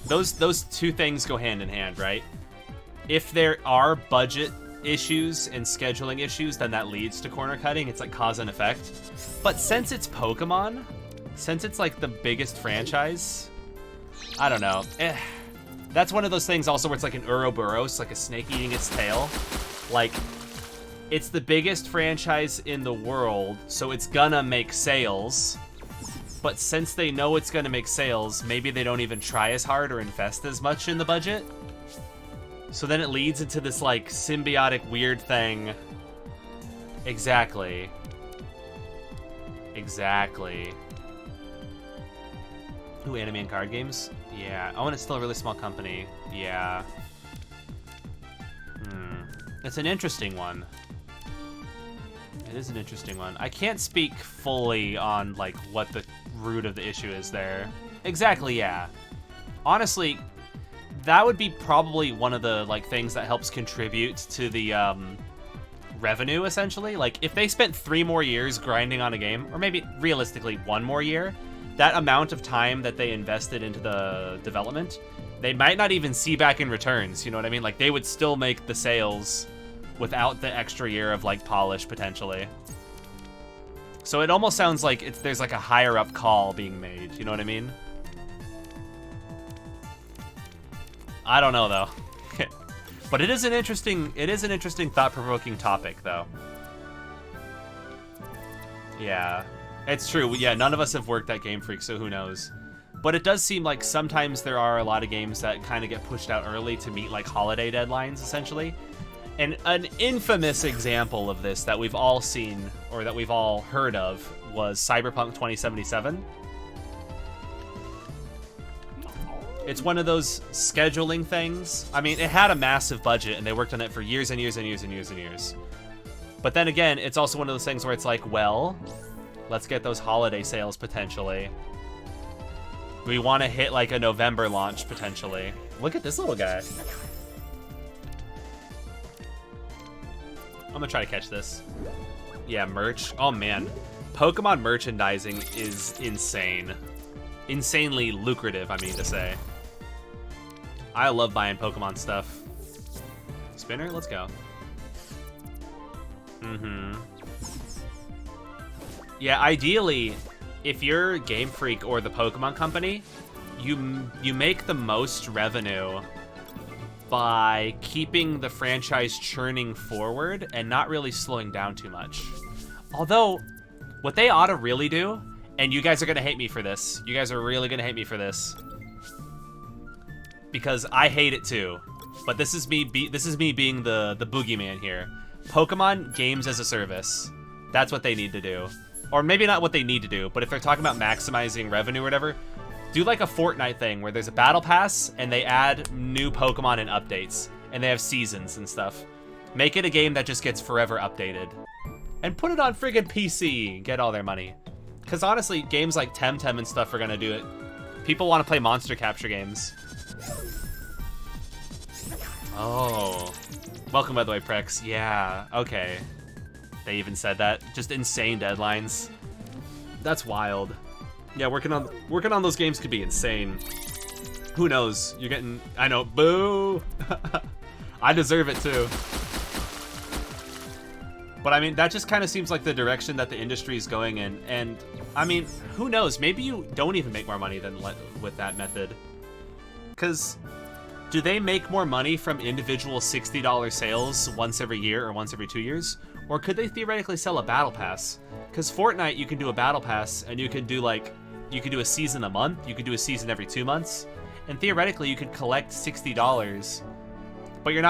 Those two things go hand in hand, right? If there are budget issues and scheduling issues, then that leads to corner cutting. It's like cause and effect. But since it's Pokemon, since it's like the biggest franchise, I don't know. That's one of those things also where it's like an Ouroboros, like a snake eating its tail. Like, it's the biggest franchise in the world, so it's gonna make sales. But since they know it's gonna make sales, maybe they don't even try as hard or invest as much in the budget. So then it leads into this, like, symbiotic weird thing. Exactly. Exactly. Ooh, anime and card games? Yeah. Oh, and it's still a really small company. Yeah. It's an interesting one. It is an interesting one. I can't speak fully on, like, what the root of the issue is there. Exactly, yeah. Honestly, that would be probably one of the, like, things that helps contribute to the, revenue, essentially. Like, if they spent 3 more years grinding on a game, or maybe realistically 1 more year, that amount of time that they invested into the development, they might not even see back in returns, you know what I mean? Like, they would still make the sales without the extra year of, like, polish, potentially. So it almost sounds like there's, like, a higher-up call being made, you know what I mean? I don't know, though. But it is an interesting thought-provoking topic, though. Yeah, it's true. Yeah, none of us have worked at Game Freak, so who knows? But it does seem like sometimes there are a lot of games that kind of get pushed out early to meet, like, holiday deadlines, essentially. And an infamous example of this that we've all seen, or that we've all heard of, was Cyberpunk 2077. It's one of those scheduling things. I mean, it had a massive budget, and they worked on it for years and years and years and years and years. But then again, it's also one of those things where it's like, well, let's get those holiday sales, potentially. We want to hit, like, a November launch, potentially. Look at this little guy. I'm gonna try to catch this. Yeah, merch. Oh, man. Pokemon merchandising is insane. Insanely lucrative, I mean to say. I love buying Pokemon stuff. Spinner? Let's go. Yeah, ideally, if you're Game Freak or the Pokemon Company, you make the most revenue by keeping the franchise churning forward and not really slowing down too much. Although, what they ought to really do, and you guys are gonna hate me for this, you guys are really gonna hate me for this, because I hate it too, but this is me being the boogeyman here. Pokemon games as a service. That's what they need to do. Or maybe not what they need to do, but if they're talking about maximizing revenue or whatever, do like a Fortnite thing where there's a battle pass and they add new Pokemon and updates, and they have seasons and stuff. Make it a game that just gets forever updated. And put it on friggin' PC, get all their money. Because honestly, games like Temtem and stuff are gonna do it. People want to play monster capture games. Oh. Welcome, by the way, Prex. Yeah, okay. They even said that. Just insane deadlines. That's wild. Yeah, working on those games could be insane. Who knows? You're getting... I know. Boo! I deserve it, too. But, I mean, that just kind of seems like the direction that the industry is going in. And, I mean, who knows? Maybe you don't even make more money than with that method. Because... do they make more money from individual $60 sales once every year or once every 2 years? Or could they theoretically sell a battle pass? Because Fortnite, you can do a battle pass, and you can do, like, you could do a season a month, you could do a season every 2 months, and theoretically you could collect $60, but you're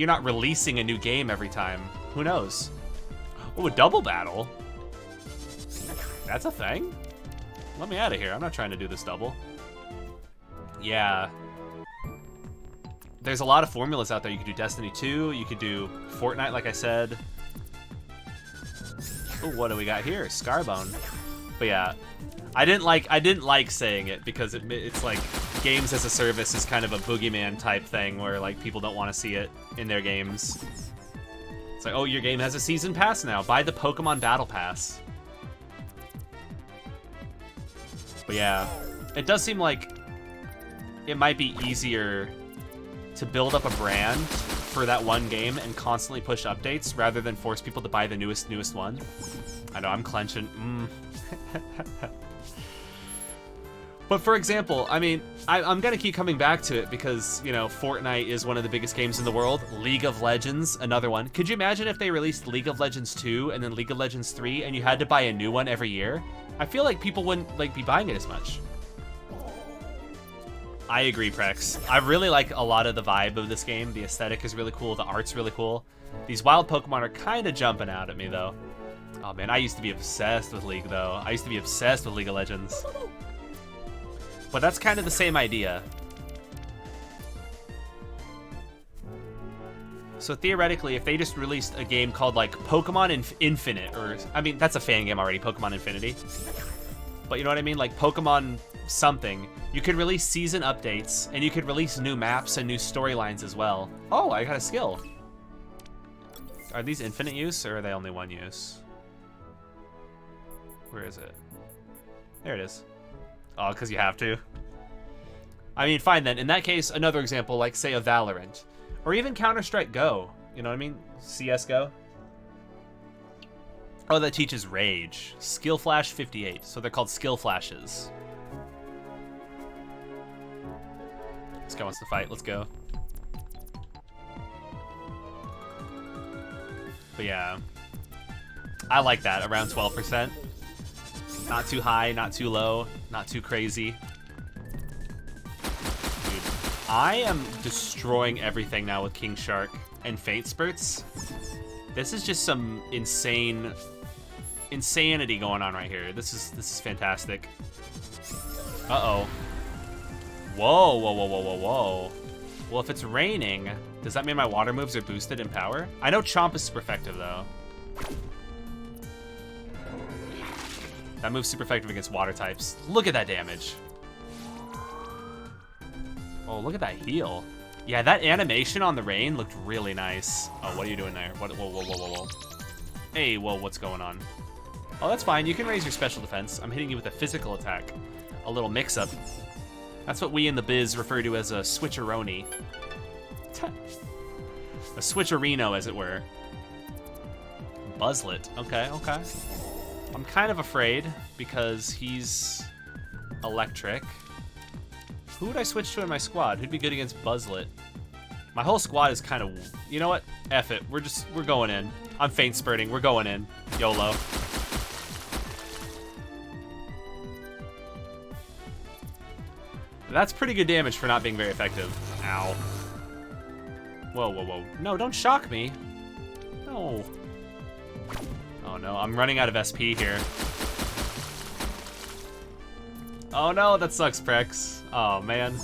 not releasing a new game every time. Who knows? Oh, a double battle? That's a thing? Let me out of here. I'm not trying to do this double. Yeah. There's a lot of formulas out there. You could do Destiny 2, you could do Fortnite, like I said. Oh, what do we got here? Scarbone. But yeah, I didn't like saying it because it's like games as a service is kind of a boogeyman type thing where like people don't want to see it in their games. It's like, oh, your game has a season pass now. Buy the Pokemon Battle Pass. But yeah, it does seem like it might be easier to build up a brand for that one game and constantly push updates rather than force people to buy the newest one. I know, I'm clenching. But for example, I mean, I'm gonna keep coming back to it because, you know, Fortnite is one of the biggest games in the world. League of Legends, another one. Could you imagine if they released League of Legends 2 and then League of Legends 3 and you had to buy a new one every year? I feel like people wouldn't like be buying it as much. I agree, Prex. I really like a lot of the vibe of this game. The aesthetic is really cool. The art's really cool. These wild Pokemon are kind of jumping out at me, though. Oh, man, I used to be obsessed with League, though. I used to be obsessed with League of Legends. But that's kind of the same idea. So theoretically, if they just released a game called, like, Pokemon Infinite, or... I mean, that's a fan game already, Pokemon Infinity. But you know what I mean? Like, Pokemon something. You could release season updates, and you could release new maps and new storylines as well. Oh, I got a skill. Are these infinite use, or are they only one use? Where is it? There it is. Oh, because you have to. I mean, fine then. In that case, another example, like, say, a Valorant. Or even Counter-Strike Go. You know what I mean? CSGO. Oh, that teaches Rage. Skill Flash 58. So they're called Skill Flashes. This guy wants to fight. Let's go. But yeah. I like that. Around 12%. Not too high, not too low, not too crazy. Dude, I am destroying everything now with King Shark and Faint Spurts. This is just some insanity going on right here. This is fantastic. Uh-oh. Whoa, whoa, whoa, whoa, whoa, whoa. Well, if it's raining, does that mean my water moves are boosted in power? I know Chomp is super effective, though. That move's super effective against water types. Look at that damage. Oh, look at that heal. Yeah, that animation on the rain looked really nice. Oh, what are you doing there? What? Whoa, whoa, whoa, whoa, whoa. Hey, whoa, what's going on? Oh, that's fine. You can raise your special defense. I'm hitting you with a physical attack. A little mix-up. That's what we in the biz refer to as a switcheroni. A switcherino, as it were. Buzzlet. Okay, okay. I'm kind of afraid because he's electric. Who would I switch to in my squad? Who'd be good against Buzzlet? My whole squad is kind of... You know what? F it. We're going in. I'm faint spurting. We're going in. YOLO. That's pretty good damage for not being very effective. Ow. Whoa, whoa, whoa. No, don't shock me. No. Oh no, I'm running out of SP here. Oh no, that sucks, Prex. Oh man.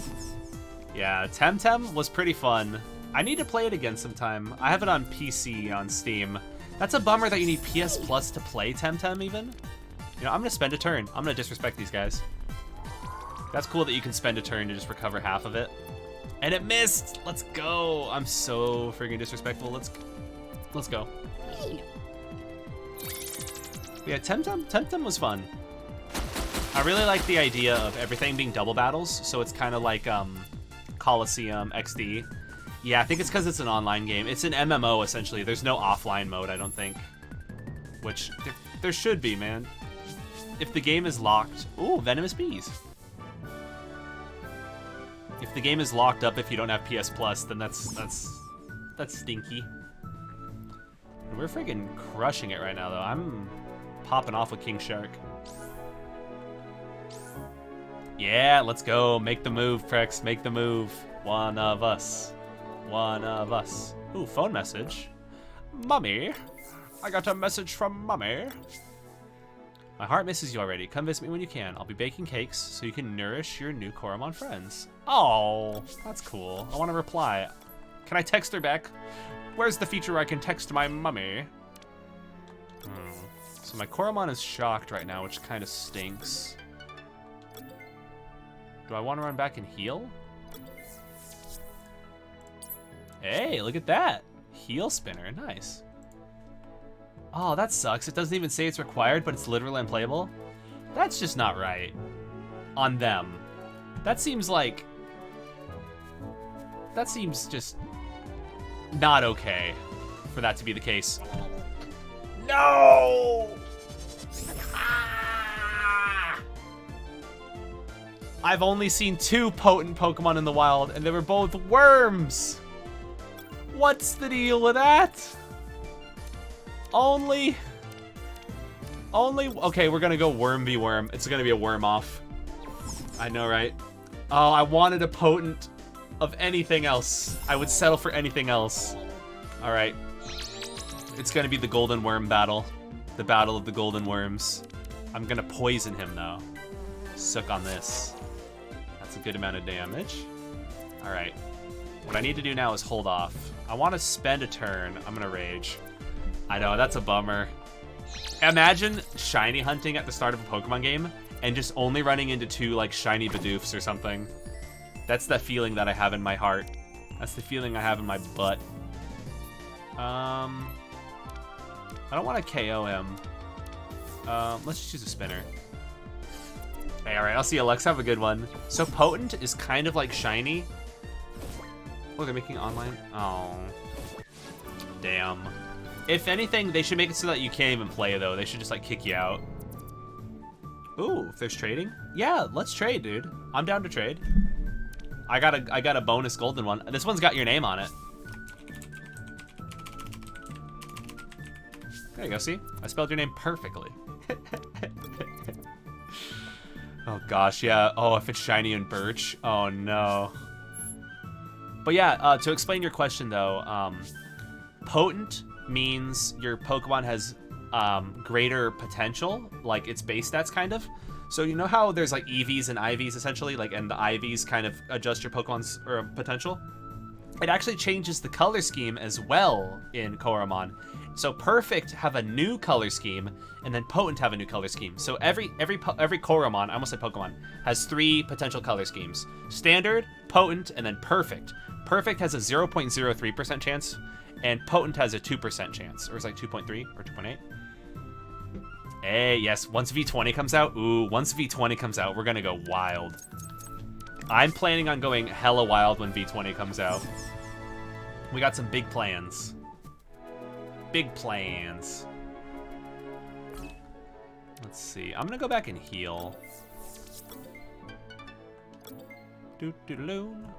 Yeah, Temtem was pretty fun. I need to play it again sometime. I have it on PC on Steam. That's a bummer that you need PS Plus to play Temtem even. You know, I'm gonna spend a turn. I'm gonna disrespect these guys. That's cool that you can spend a turn to just recover half of it. And it missed! Let's go! I'm so freaking disrespectful. Let's go. Yeah, Temtem was fun. I really like the idea of everything being double battles, so it's kind of like Coliseum XD. Yeah, I think it's because it's an online game. It's an MMO, essentially. There's no offline mode, I don't think. Which, there should be, man. If the game is locked... Ooh, Venomous Bees. If the game is locked up if you don't have PS Plus, then that's stinky. We're freaking crushing it right now, though. I'm popping off with King Shark. Yeah, let's go. Make the move, Prex. Make the move. One of us. One of us. Ooh, phone message. Mummy. I got a message from Mummy. My heart misses you already. Come visit me when you can. I'll be baking cakes so you can nourish your new Coromon friends. Oh, that's cool. I want to reply. Can I text her back? Where's the feature where I can text my mummy? So my Coromon is shocked right now, which kind of stinks. Do I want to run back and heal? Hey, look at that. Heal spinner, nice. Oh, that sucks. It doesn't even say it's required, but it's literally unplayable. That's just not right. On them. That seems like... That seems just... not okay for that to be the case. No! Ah! I've only seen 2 potent Pokemon in the wild, and they were both worms! What's the deal with that? Only... Okay, we're gonna go worm v worm. It's gonna be a worm off. I know, right? Oh, I wanted a potent of anything else. I would settle for anything else. Alright. It's gonna be the golden worm battle. The battle of the golden worms. I'm gonna poison him, though. Suck on this. That's a good amount of damage. Alright. What I need to do now is hold off. I want to spend a turn. I'm gonna rage. I know, that's a bummer. Imagine shiny hunting at the start of a Pokemon game and just only running into 2 like shiny Bidoofs or something. That's the feeling that I have in my heart. That's the feeling I have in my butt. I don't want to KO him. Let's just use a spinner. Hey, alright, I'll see you, Lux. Have a good one. So Potent is kind of like Shiny. Oh, they're making online? Oh. Damn. If anything, they should make it so that you can't even play, though. They should just, like, kick you out. Ooh, if there's trading? Yeah, let's trade, dude. I'm down to trade. I got a bonus golden one. This one's got your name on it. There you go, see? I spelled your name perfectly. Oh, gosh, yeah. Oh, if it's Shiny and Birch. Oh, no. But yeah, to explain your question, though, Potent means your Pokemon has greater potential, like its base stats, kind of. So you know how there's like EVs and IVs, essentially, like, and the IVs kind of adjust your Pokemon's potential? It actually changes the color scheme as well in Coromon. So Perfect have a new color scheme, and then Potent have a new color scheme. So every Coromon, I almost said Pokemon, has 3 potential color schemes: Standard, Potent, and then Perfect. Perfect has a 0.03% chance, and Potent has a 2% chance, or it's like 2.3 or 2.8. Hey, yes, once V20 comes out, once V20 comes out, we're gonna go wild. I'm planning on going hella wild when V20 comes out. We got some big plans. Big plans. Let's see. I'm gonna go back and heal.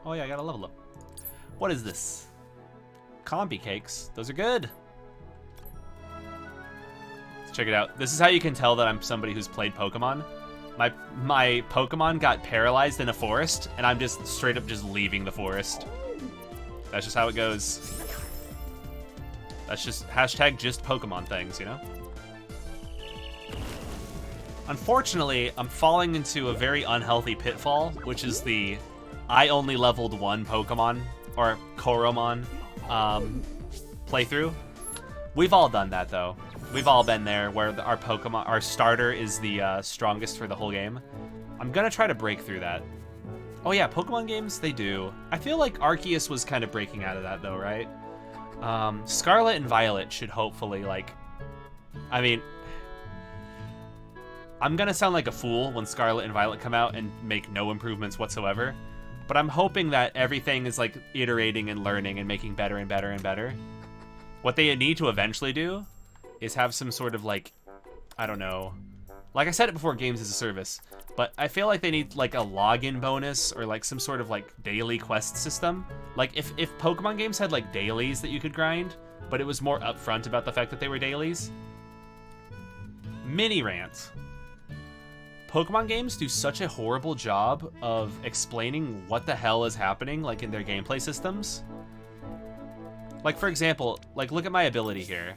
Oh yeah, I got a level up. What is this? Combi cakes. Those are good. Let's check it out. This is how you can tell that I'm somebody who's played Pokemon. My Pokemon got paralyzed in a forest, and I'm just straight up just leaving the forest. That's just how it goes. That's just hashtag just Pokemon things, you know? Unfortunately, I'm falling into a very unhealthy pitfall, which is the I only leveled 1 Pokemon, or Coromon, playthrough. We've all done that, though. We've all been there where our Pokemon, our starter is the strongest for the whole game. I'm gonna try to break through that. Oh yeah, Pokemon games, they do. I feel like Arceus was kind of breaking out of that, though, right? Scarlet and Violet should hopefully, like... I mean... I'm gonna sound like a fool when Scarlet and Violet come out and make no improvements whatsoever. But I'm hoping that everything is, like, iterating and learning and making better and better and better. What they need to eventually do is have some sort of, like... I don't know... Like I said it before, games as a service. But I feel like they need, like, a login bonus or, like, some sort of, like, daily quest system. Like, if Pokemon games had, like, dailies that you could grind, but it was more upfront about the fact that they were dailies. Mini rant. Pokemon games do such a horrible job of explaining what the hell is happening, like, in their gameplay systems. Like, for example, like, look at my ability here.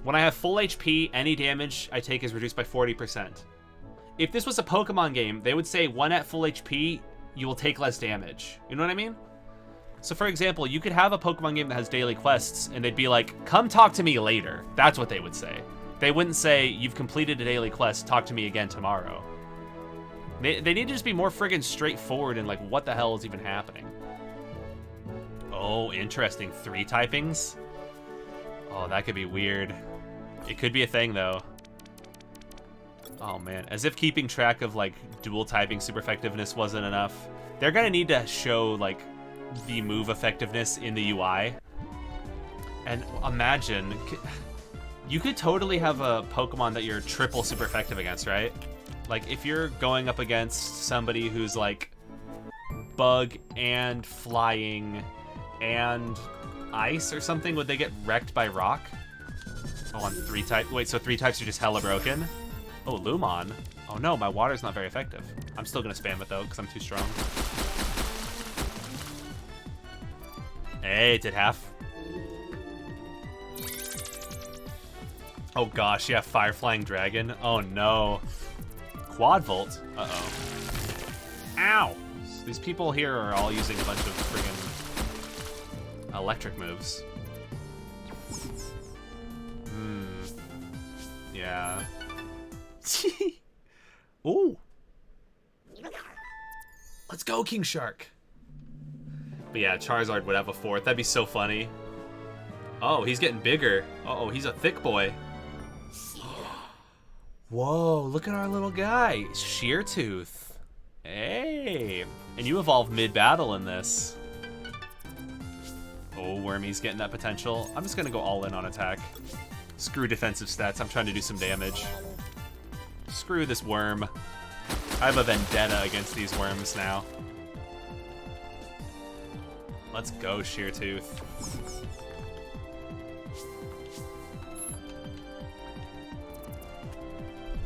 When I have full HP, any damage I take is reduced by 40%. If this was a Pokemon game, they would say when at full HP, you will take less damage. You know what I mean? So for example, you could have a Pokemon game that has daily quests, and they'd be like, come talk to me later. That's what they would say. They wouldn't say, you've completed a daily quest, talk to me again tomorrow. They need to just be more friggin' straightforward and like, what the hell is even happening? Oh, interesting. 3 typings? Oh, that could be weird. It could be a thing, though. Oh, man. As if keeping track of, like, dual typing super effectiveness wasn't enough. They're gonna need to show, like, the move effectiveness in the UI. And imagine... You could totally have a Pokemon that you're triple super effective against, right? Like, if you're going up against somebody who's, like, bug and flying and ice or something, would they get wrecked by rock? Oh, on 3 types. Wait, so 3 types are just hella broken? Oh, Lumon. Oh no, my water's not very effective. I'm still gonna spam it though, because I'm too strong. Hey, it did half. Oh gosh, yeah, Fire Flying Dragon. Oh no. Quad Volt. Uh-oh. Ow! So these people here are all using a bunch of friggin' electric moves. Yeah. Ooh. Let's go, King Shark. But yeah, Charizard would have a 4th. That'd be so funny. Oh, he's getting bigger. Uh-oh, he's a thick boy. Whoa, look at our little guy. Sheartooth. Hey. And you evolve mid-battle in this. Oh, Wormy's getting that potential. I'm just going to go all in on attack. Screw defensive stats. I'm trying to do some damage. Screw this worm. I have a vendetta against these worms now. Let's go, Sheartooth.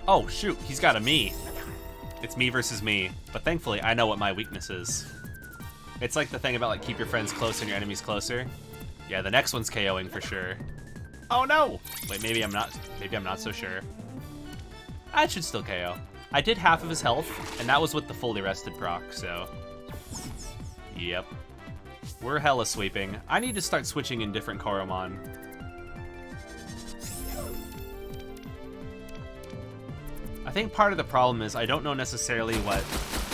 Oh, shoot. He's got a me. It's me versus me. But thankfully, I know what my weakness is. It's like the thing about, like, keep your friends close and your enemies closer. Yeah, the next one's KOing for sure. Oh, no! Wait, maybe I'm not so sure. I should still KO. I did half of his health, and that was with the fully rested proc, so... Yep. We're hella sweeping. I need to start switching in different Coromon. I think part of the problem is I don't know necessarily what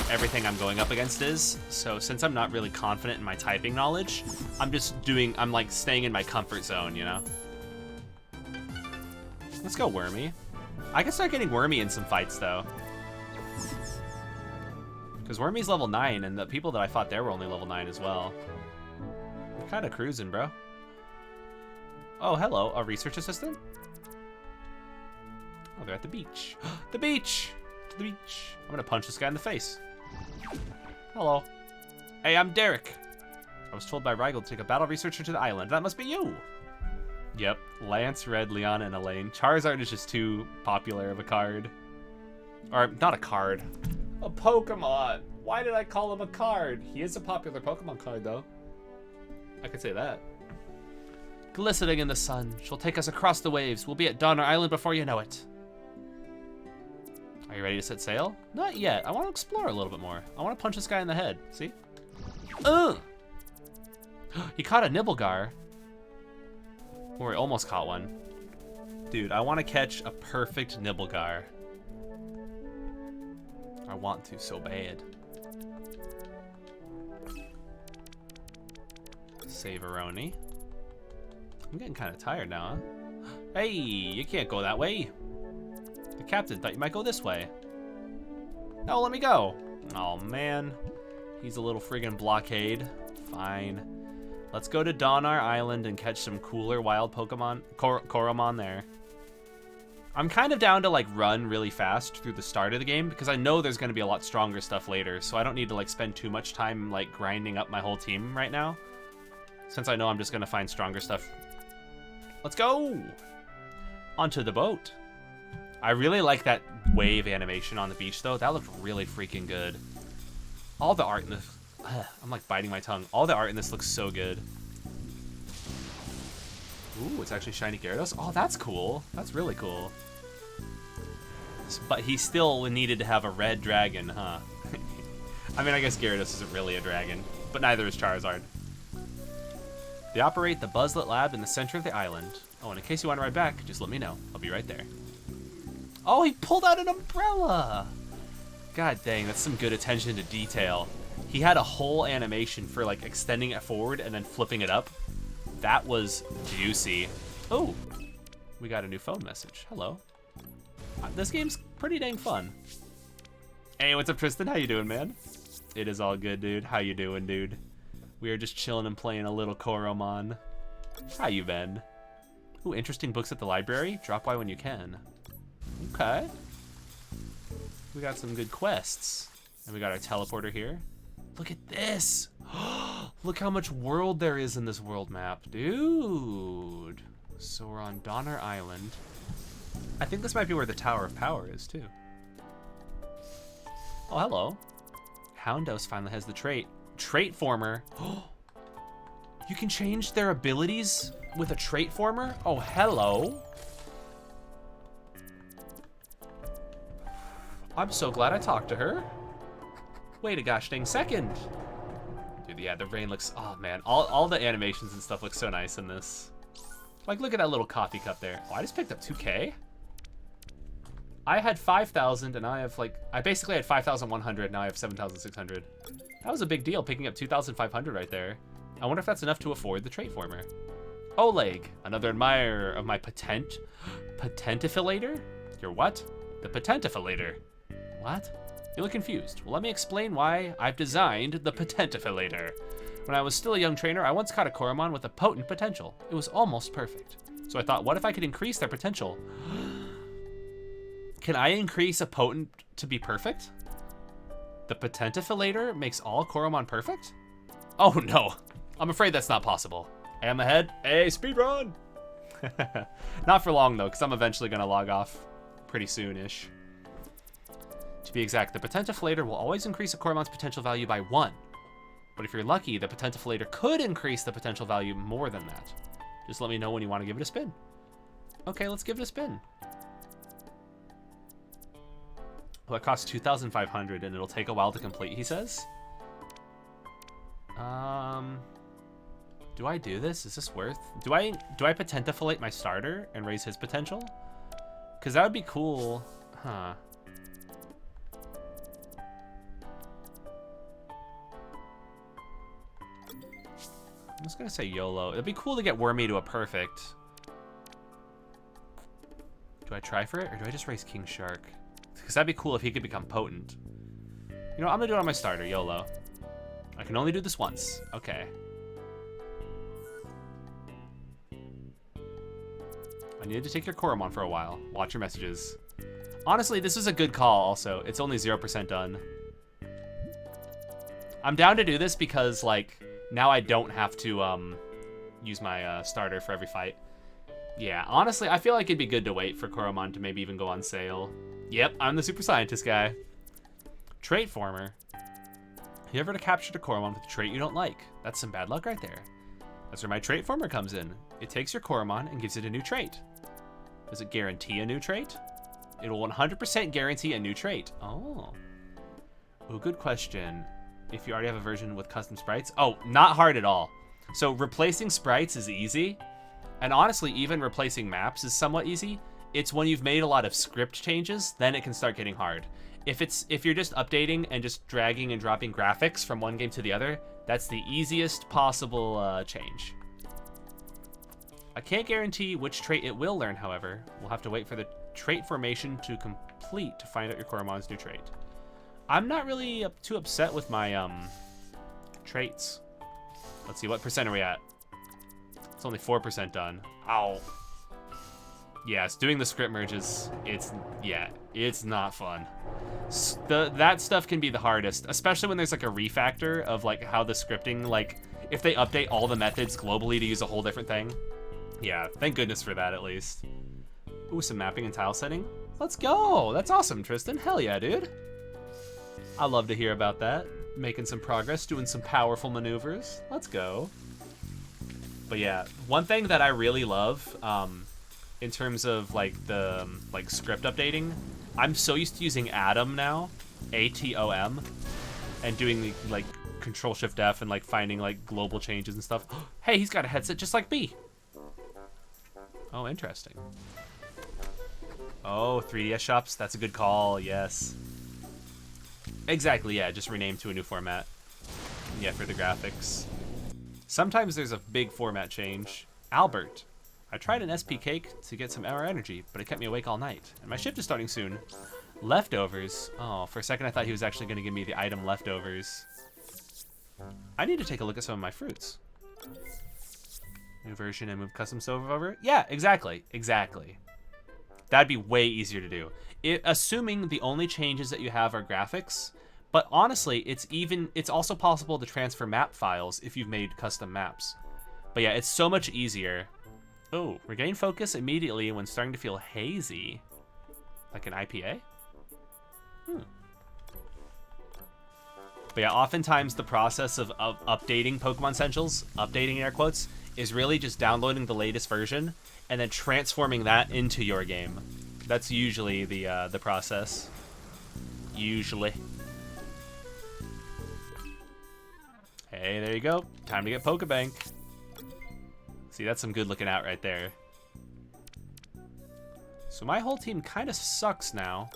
everything I'm going up against is, so since I'm not really confident in my typing knowledge, I'm like staying in my comfort zone, you know? Let's go Wormy. I can start getting Wormy in some fights, though. Because Wormy's level 9, and the people that I fought there were only level 9 as well. I'm kind of cruising, bro. Oh, hello, a research assistant? Oh, they're at the beach. The beach! To the beach. I'm gonna punch this guy in the face. Hello. Hey, I'm Derek. I was told by Rigel to take a battle researcher to the island. That must be you! Yep, Lance, Red, Leon, and Elaine. Charizard is just too popular of a card. Or, not a card. A Pokemon! Why did I call him a card? He is a popular Pokemon card, though. I could say that. Glistening in the sun. She'll take us across the waves. We'll be at Donner Island before you know it. Are you ready to set sail? Not yet. I want to explore a little bit more. I want to punch this guy in the head. See? Ugh! He caught a Nibblegar. Or he almost caught one. Dude, I want to catch a perfect Nibblegar. I want to so bad. Saveroni. I'm getting kind of tired now, huh? Hey, you can't go that way. The captain thought you might go this way. No, let me go. Oh, man. He's a little friggin' blockade. Fine. Let's go to Donner Island and catch some cooler wild Pokemon, Coromon there. I'm kind of down to like run really fast through the start of the game because I know there's going to be a lot stronger stuff later, so I don't need to like spend too much time like grinding up my whole team right now. Since I know I'm just going to find stronger stuff. Let's go! Onto the boat. I really like that wave animation on the beach though. That looked really freaking good. All the art in this... I'm like biting my tongue. All the art in this looks so good. Ooh, it's actually shiny Gyarados. Oh, that's cool. That's really cool. But he still needed to have a red dragon, huh? I mean, I guess Gyarados isn't really a dragon, but neither is Charizard. They operate the Buzzlet Lab in the center of the island. Oh, and in case you want to ride back, just let me know. I'll be right there. Oh, he pulled out an umbrella! God dang, that's some good attention to detail. He had a whole animation for like extending it forward and then flipping it up. That was juicy. Oh, we got a new phone message. Hello. This game's pretty dang fun. Hey, what's up, Tristan? How you doing, man? It is all good, dude. How you doing, dude? We are just chilling and playing a little Coromon. How you been? Ooh, interesting books at the library. Drop by when you can. Okay. We got some good quests. And we got our teleporter here. Look at this. Look how much world there is in this world map, dude. So we're on Donner Island. I think this might be where the Tower of Power is, too. Oh, hello. Houndouse finally has the trait. Trait Former. You can change their abilities with a Trait Former? Oh, hello. I'm so glad I talked to her. Wait a gosh dang second. Dude, yeah, the rain looks, oh man, all the animations and stuff look so nice in this. Like, look at that little coffee cup there. Oh, I just picked up 2K. I had 5,000 and I have like, I basically had 5,100, now I have 7,600. That was a big deal, picking up 2,500 right there. I wonder if that's enough to afford the Trait Former. Oleg, another admirer of my potentifilator? Your what? The potentifilator. What? You look confused. Well, let me explain why I've designed the potentifilator. When I was still a young trainer, I once caught a Coromon with a potent potential. It was almost perfect. So I thought, what if I could increase their potential? Can I increase a potent to be perfect? The potentifilator makes all Coromon perfect? Oh no, I'm afraid that's not possible. I am ahead. Hey, speedrun! Not for long though, because I'm eventually gonna log off pretty soon-ish. To be exact, the potentifilator will always increase a Coromon's potential value by 1. But if you're lucky, the potentifilator could increase the potential value more than that. Just let me know when you want to give it a spin. Okay, let's give it a spin. Well, it costs 2,500 and it'll take a while to complete, he says. Do I do this? Is this worth? Do I potentialate my starter and raise his potential? Because that would be cool. Huh. I'm just gonna say YOLO. It'd be cool to get Wormy to a perfect. Do I try for it, or do I just raise King Shark? Because that'd be cool if he could become potent. You know, I'm gonna do it on my starter, YOLO. I can only do this once. Okay. I needed to take your Coromon for a while. Watch your messages. Honestly, this is a good call also. It's only 0% done. I'm down to do this because, like, now I don't have to use my starter for every fight. Yeah, honestly, I feel like it'd be good to wait for Coromon to maybe even go on sale. Yep, I'm the super scientist guy. Trait former. You ever captured a Coromon with a trait you don't like? That's some bad luck right there. That's where my trait former comes in. It takes your Coromon and gives it a new trait. Does it guarantee a new trait? It will 100% guarantee a new trait. Oh. Oh, good question. If you already have a version with custom sprites. Oh, not hard at all. So replacing sprites is easy. And honestly, even replacing maps is somewhat easy. It's when you've made a lot of script changes, then it can start getting hard. If you're just updating and just dragging and dropping graphics from one game to the other, that's the easiest possible change. I can't guarantee which trait it will learn, however. We'll have to wait for the trait formation to complete to find out your Coromon's new trait. I'm not really too upset with my traits. Let's see, what percent are we at? It's only 4% done. Ow. Yes, doing the script merges, it's not fun. That stuff can be the hardest, especially when there's like a refactor of like how the scripting, like if they update all the methods globally to use a whole different thing. Yeah, thank goodness for that at least. Ooh, some mapping and tile setting. Let's go. That's awesome, Tristan. Hell yeah, dude. I love to hear about that. Making some progress, doing some powerful maneuvers. Let's go. But yeah, one thing that I really love, in terms of like the script updating, I'm so used to using Atom now, ATOM, and doing the like Control-Shift-F and like finding like global changes and stuff. Hey, he's got a headset just like me. Oh, interesting. Oh, 3DS shops, that's a good call, yes. Exactly, yeah, just rename to a new format. Yeah, for the graphics. Sometimes there's a big format change. Albert. I tried an SP cake to get some more energy, but it kept me awake all night. And my shift is starting soon. Leftovers. Oh, for a second I thought he was actually going to give me the item leftovers. I need to take a look at some of my fruits. New version and move custom stove over? Yeah, exactly. Exactly. That'd be way easier to do. Assuming the only changes that you have are graphics. But honestly, it's also possible to transfer map files if you've made custom maps. But yeah, it's so much easier. Oh, regain focus immediately when starting to feel hazy. Like an IPA? But yeah, oftentimes the process of updating Pokemon Essentials, updating air quotes, is really just downloading the latest version and then transforming that into your game. That's usually the process. Usually. Hey, there you go. Time to get Pokebank. See, that's some good looking out right there. So my whole team kind of sucks now.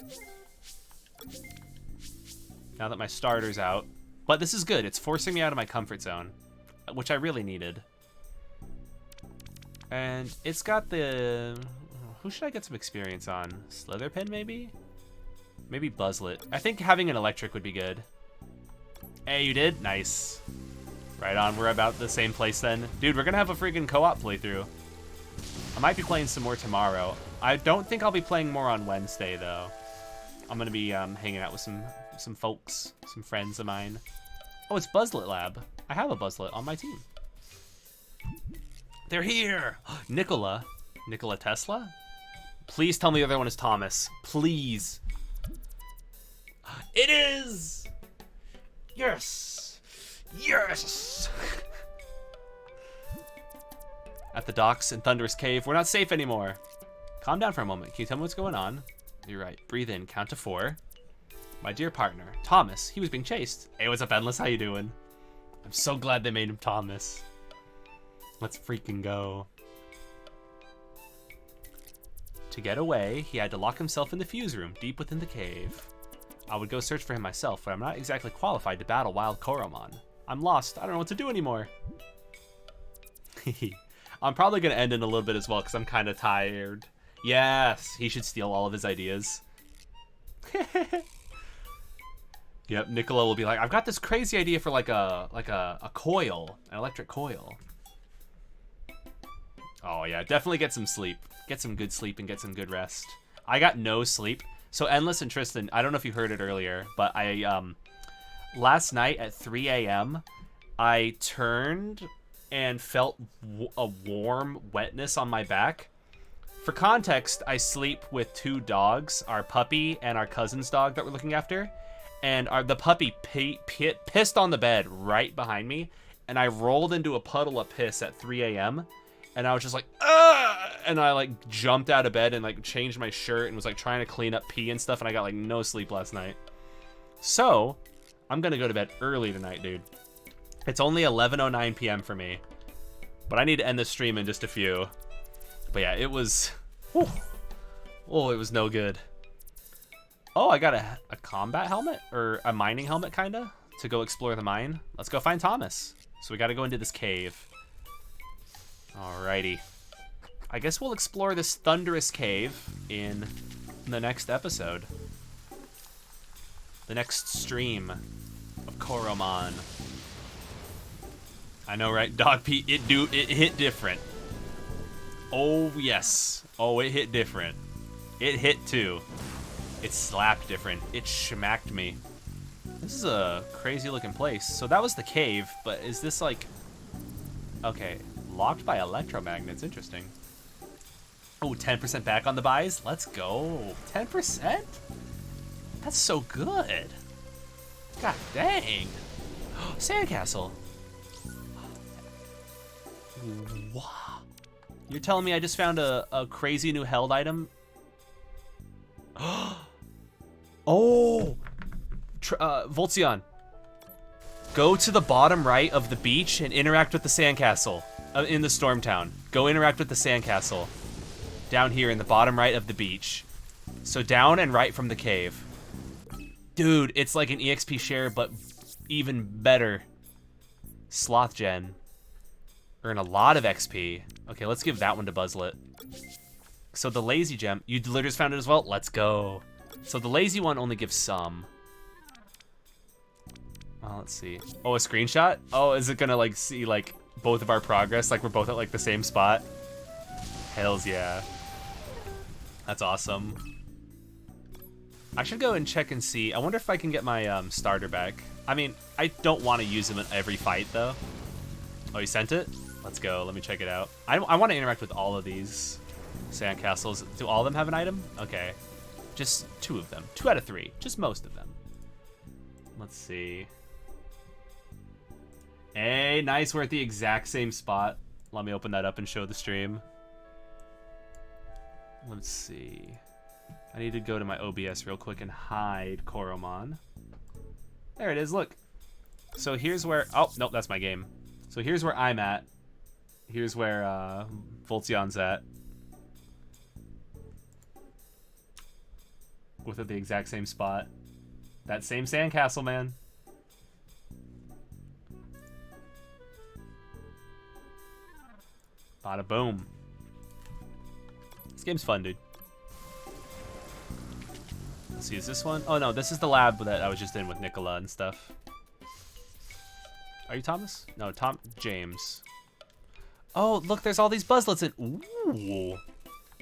Now that my starter's out. But this is good. It's forcing me out of my comfort zone, which I really needed. And it's got the... Who should I get some experience on? Slitherpin, maybe? Maybe Buzzlet. I think having an electric would be good. Hey, you did? Nice. Right on, we're about the same place then. Dude, we're gonna have a freaking co-op playthrough. I might be playing some more tomorrow. I don't think I'll be playing more on Wednesday, though. I'm gonna be hanging out with some folks, some friends of mine. Oh, it's Buzzlet Lab. I have a Buzzlet on my team. They're here! Nikola. Nikola Tesla? Please tell me the other one is Thomas. Please. It is! Yes! Yes! At the docks in Thunderous Cave, we're not safe anymore. Calm down for a moment. Can you tell me what's going on? You're right. Breathe in. Count to 4. My dear partner, Thomas. He was being chased. Hey, what's up, Endless? How you doing? I'm so glad they made him Thomas. Let's freaking go. To get away, he had to lock himself in the fuse room, deep within the cave. I would go search for him myself, but I'm not exactly qualified to battle wild Coromon. I'm lost. I don't know what to do anymore. I'm probably going to end in a little bit as well, because I'm kind of tired. Yes, he should steal all of his ideas. Yep, Nikola will be like, I've got this crazy idea for like a coil, an electric coil. Oh yeah, definitely get some sleep. Get some good sleep and get some good rest. I got no sleep. So Endless and Tristan, I don't know if you heard it earlier, but I last night at 3 a.m. I turned and felt a warm wetness on my back. For context, I sleep with 2 dogs, our puppy and our cousin's dog that we're looking after. And the puppy pissed on the bed right behind me, and I rolled into a puddle of piss at 3 a.m. And I was just like, ugh! And I like jumped out of bed and like changed my shirt and was like trying to clean up pee and stuff, and I got like no sleep last night. So I'm gonna go to bed early tonight, dude. It's only 11:09 p.m. for me, but I need to end the stream in just a few. But yeah, it was, whew. Oh, it was no good. Oh, I got a combat helmet, or a mining helmet kinda, to go explore the mine. Let's go find Thomas. So we gotta go into this cave. Alrighty. I guess we'll explore this thunderous cave in the next episode. The next stream of Coromon. I know, right? Dog Pete, it hit different. Oh, yes. Oh, it hit different. It hit too. It slapped different. It schmacked me. This is a crazy looking place. So that was the cave, but is this like... Okay, locked by electromagnets. Interesting. Oh, 10% back on the buys? Let's go. 10%? That's so good. God dang. Sandcastle. Wow. You're telling me I just found a crazy new held item? Oh! Voltzion. Go to the bottom right of the beach and interact with the sandcastle in the Storm Town. Go interact with the sandcastle. Down here in the bottom right of the beach. So down and right from the cave. Dude, it's like an EXP share, but even better. Sloth Gen. Earn a lot of XP. Okay, let's give that one to Buzzlet. So the lazy gem, you literally just found it as well? Let's go. So the lazy one only gives some. Let's see. Oh, a screenshot? Oh, is it gonna like see like both of our progress? Like we're both at like the same spot? Hells yeah. That's awesome. I should go and check and see. I wonder if I can get my starter back. I mean, I don't want to use him in every fight though. Oh, you sent it? Let's go. Let me check it out. I want to interact with all of these sandcastles. Do all of them have an item? Okay. Just 2 of them. 2 out of 3. Just most of them. Let's see. Hey, nice. We're at the exact same spot. Let me open that up and show the stream. Let's see. I need to go to my OBS real quick and hide Coromon. There it is. Look. So here's where... Oh, nope. That's my game. So here's where I'm at. Here's where Voltzion's at. Both at the exact same spot. That same sandcastle, man. Bada boom. This game's fun, dude. Let's see, is this one? Oh, no, this is the lab that I was just in with Nicola and stuff. Are you Thomas? No, James. Oh, look, there's all these buzzlets in. Ooh.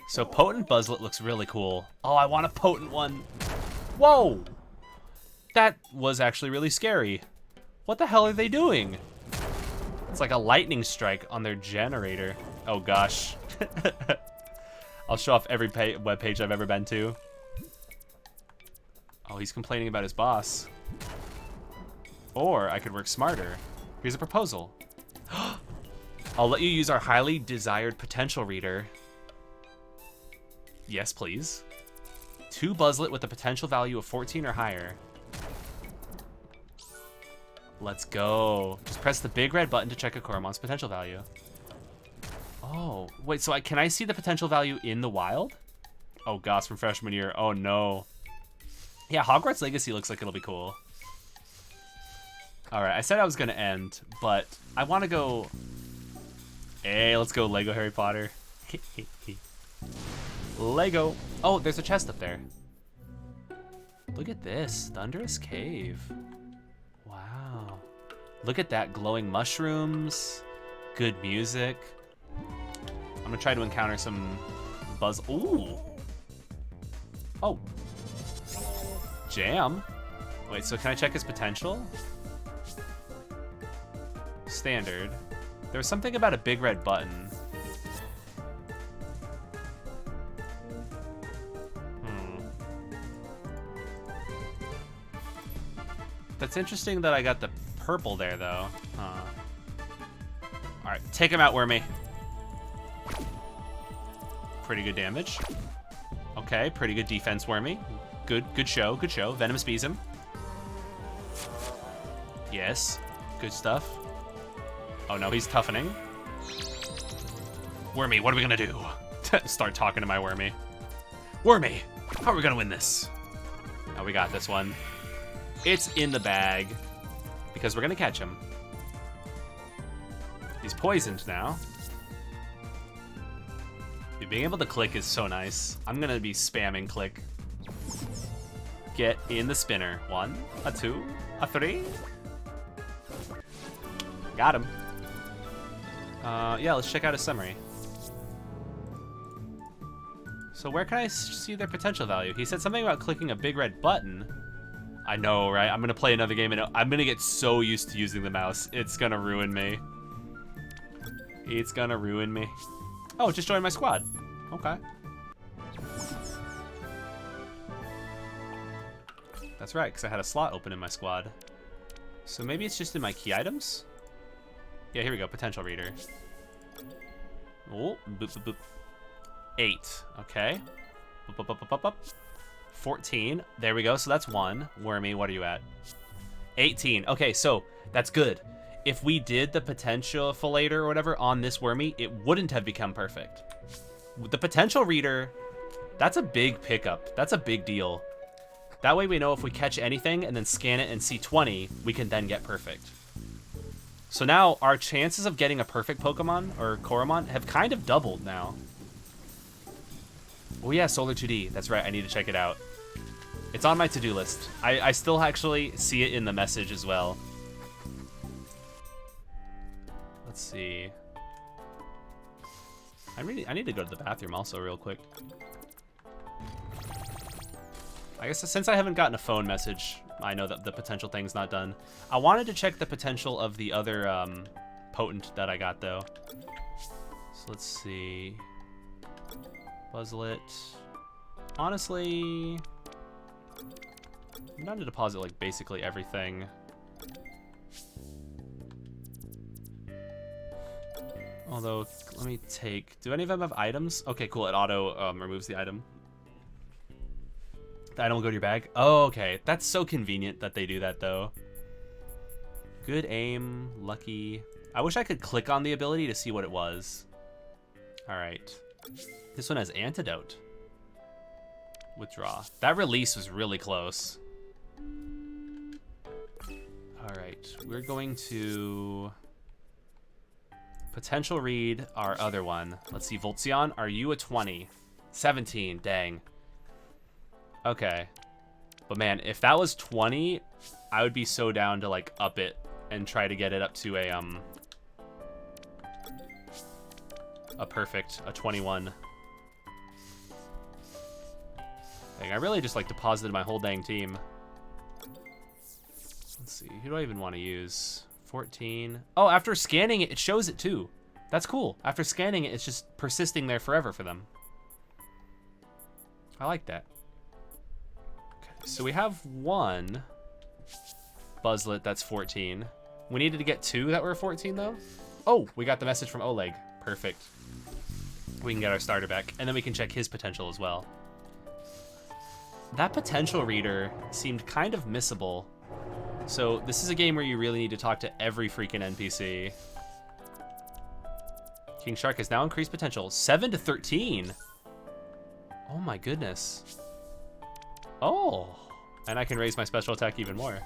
So potent buzzlet looks really cool. Oh, I want a potent one. Whoa. That was actually really scary. What the hell are they doing? It's like a lightning strike on their generator. Oh, gosh. I'll show off every webpage I've ever been to. Oh, he's complaining about his boss. Or I could work smarter. Here's a proposal. I'll let you use our highly desired potential reader. Yes, please. 2 buzzlet with a potential value of 14 or higher. Let's go. Just press the big red button to check a Coromon's potential value. Oh, wait, so can I see the potential value in the wild? Oh, gosh, from freshman year. Oh, no. Yeah, Hogwarts Legacy looks like it'll be cool. All right, I said I was going to end, but I want to go... Hey, let's go Lego Harry Potter. Lego. Oh, there's a chest up there. Look at this. Thunderous Cave. Wow. Look at that. Glowing mushrooms. Good music. I'm going to try to encounter some buzz. Ooh. Oh. Jam. Wait, so can I check his potential? Standard. There was something about a big red button. That's interesting that I got the purple there, though. Huh. All right, take him out, Wormy. Pretty good damage. Okay, pretty good defense, Wormy. Good show, good show. Venomous bees him. Yes, good stuff. Oh no, he's toughening. Wormy, what are we gonna do? Start talking to my Wormy. Wormy, how are we gonna win this? Oh, we got this one. It's in the bag because we're gonna catch him. He's poisoned now. Dude, being able to click is so nice. I'm gonna be spamming click. Get in the spinner. 1, a 2, a 3. Got him. Yeah, let's check out his summary. So where can I see their potential value? He said something about clicking a big red button. I know, right? I'm gonna play another game and I'm gonna get so used to using the mouse. It's gonna ruin me. It's gonna ruin me. Oh, just join my squad. Okay. That's right, because I had a slot open in my squad. So maybe it's just in my key items? Yeah, here we go, potential reader. Oh, boop, boop, boop. 8, okay. Boop, boop, boop, boop, boop. 14, there we go, so that's 1. Wormy, what are you at? 18, okay, so that's good. If we did the potential fillator or whatever on this Wormy, it wouldn't have become perfect. With the potential reader, that's a big pickup. That's a big deal. That way we know if we catch anything and then scan it and see 20, we can then get perfect. So now our chances of getting a perfect Pokemon or Coromon have kind of doubled now. Oh yeah, Solar 2D. That's right, I need to check it out. It's on my to-do list. I still actually see it in the message as well. Let's see. I need to go to the bathroom also real quick. I guess since I haven't gotten a phone message, I know that the potential thing's not done. I wanted to check the potential of the other potent that I got though. So let's see. Buzzlet. Honestly, I'm down to deposit like basically everything. Although, let me take, do any of them have items? Okay, cool, it auto removes the item. The item will go to your bag? Oh, okay, that's so convenient that they do that though. Good aim, lucky. I wish I could click on the ability to see what it was. All right, this one has antidote. Withdraw. That release was really close. All right, we're going to potential read our other one. Let's see, Voltzion, are you a 20? 17, dang. Okay. But man, if that was 20, I would be so down to like up it and try to get it up to a perfect, a 21. Dang, I really just like deposited my whole dang team. Let's see, who do I even want to use? 14. Oh, after scanning it, it shows it too. That's cool. After scanning it, it's just persisting there forever for them. I like that. Okay, so we have one Buzzlet that's 14. We needed to get 2 that were 14 though. Oh, we got the message from Oleg. Perfect. We can get our starter back, and then we can check his potential as well. That potential reader seemed kind of missable. So this is a game where you really need to talk to every freaking NPC. King Shark has now increased potential 7 to 13. Oh my goodness. Oh, and I can raise my special attack even more.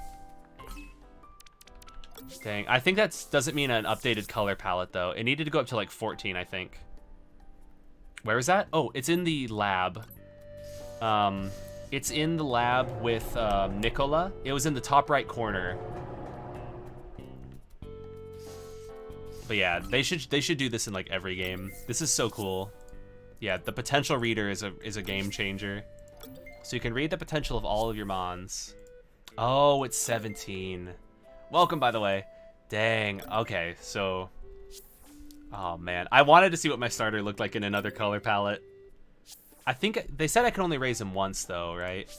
Dang, I think that doesn't mean an updated color palette though. It needed to go up to like 14, I think. Where is that? Oh, it's in the lab. It's in the lab with Nicola. It was in the top right corner. But yeah, they should do this in like every game. This is so cool. Yeah, the potential reader is a game changer. So you can read the potential of all of your mons. Oh, it's 17. Welcome, by the way. Dang. Okay, so. Oh man, I wanted to see what my starter looked like in another color palette. I think they said I could only raise him once though, right?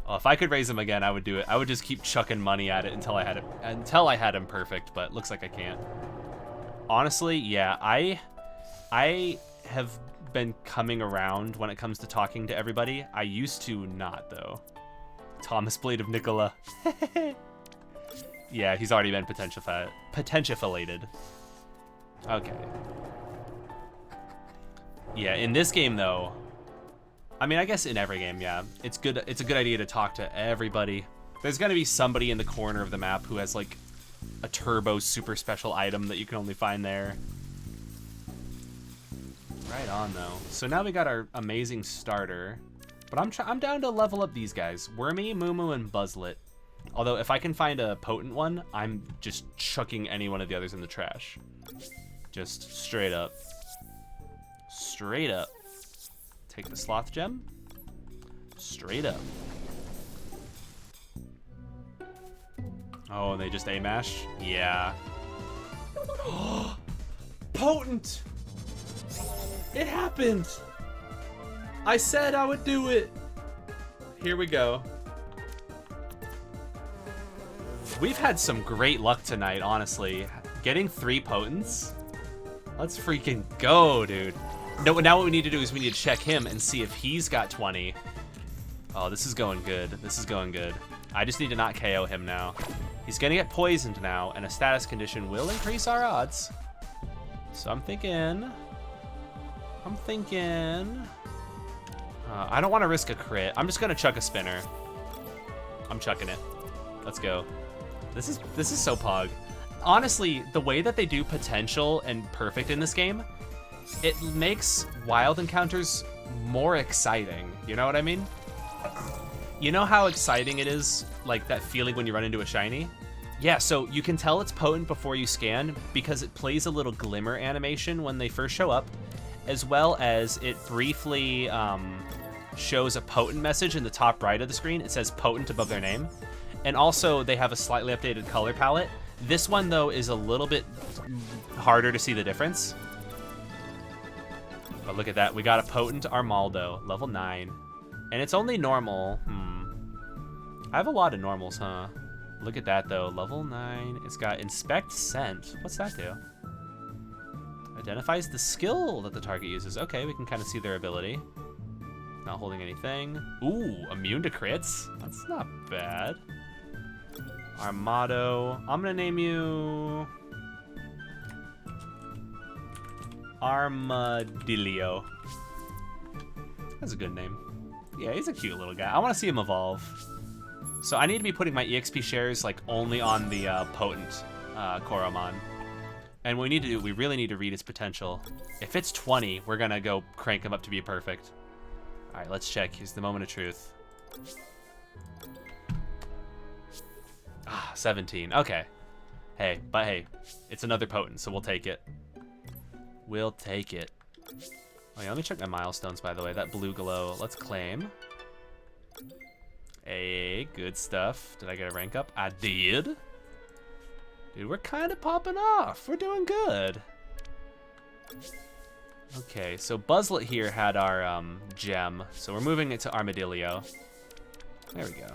Oh, if I could raise him again, I would do it. I would just keep chucking money at it until I had him perfect, but looks like I can't. Honestly, yeah, I have been coming around when it comes to talking to everybody. I used to not though. Thomas Blade of Nicola. Yeah, he's already been potentiafilated. Okay. Yeah, in this game though, I mean, I guess in every game, yeah, it's good. It's a good idea to talk to everybody. There's gonna be somebody in the corner of the map who has like a turbo super special item that you can only find there. Right on though. So now we got our amazing starter, but I'm down to level up these guys: Wormy, Mumu, and Buzzlet. Although if I can find a potent one, I'm just chucking any one of the others in the trash. Just straight up. Straight up. Take the sloth gem. Straight up. Oh, and they just A-mash? Yeah. Potent! It happened! I said I would do it! Here we go. We've had some great luck tonight, honestly. Getting 3 potents? Let's freaking go, dude. No, now what we need to do is we need to check him and see if he's got 20. Oh, this is going good. This is going good. I just need to not KO him now. He's gonna get poisoned now, and a status condition will increase our odds. So I'm thinking... I don't want to risk a crit. I'm just gonna chuck a spinner. I'm chucking it. Let's go. This is so pog. Honestly, the way that they do potential and perfect in this game, it makes wild encounters more exciting. You know what I mean? You know how exciting it is, like that feeling when you run into a shiny? Yeah, so you can tell it's potent before you scan because it plays a little glimmer animation when they first show up, as well as it briefly shows a potent message in the top right of the screen. It says potent above their name. And also they have a slightly updated color palette. This one though is a little bit harder to see the difference. But look at that, we got a potent Armaldo, level 9. And it's only normal. I have a lot of normals, huh? Look at that though, level 9. It's got Inspect Scent. What's that do? Identifies the skill that the target uses. Okay, we can kind of see their ability. Not holding anything. Ooh, immune to crits? That's not bad. Armado. I'm gonna name you... Armadillo. That's a good name. Yeah, he's a cute little guy. I want to see him evolve. So I need to be putting my EXP shares like only on the potent Coromon. And what we need to do, we really need to read his potential. If it's 20, we're gonna go crank him up to be perfect. All right, let's check. Here's the moment of truth. 17. Okay. Hey, but hey, it's another potent, so we'll take it. We'll take it. Oh yeah, let me check my milestones, by the way. That blue glow. Let's claim. Hey, good stuff. Did I get a rank up? I did. Dude, we're kind of popping off. We're doing good. Okay, so Buzzlet here had our gem, so we're moving it to Armadillo. There we go.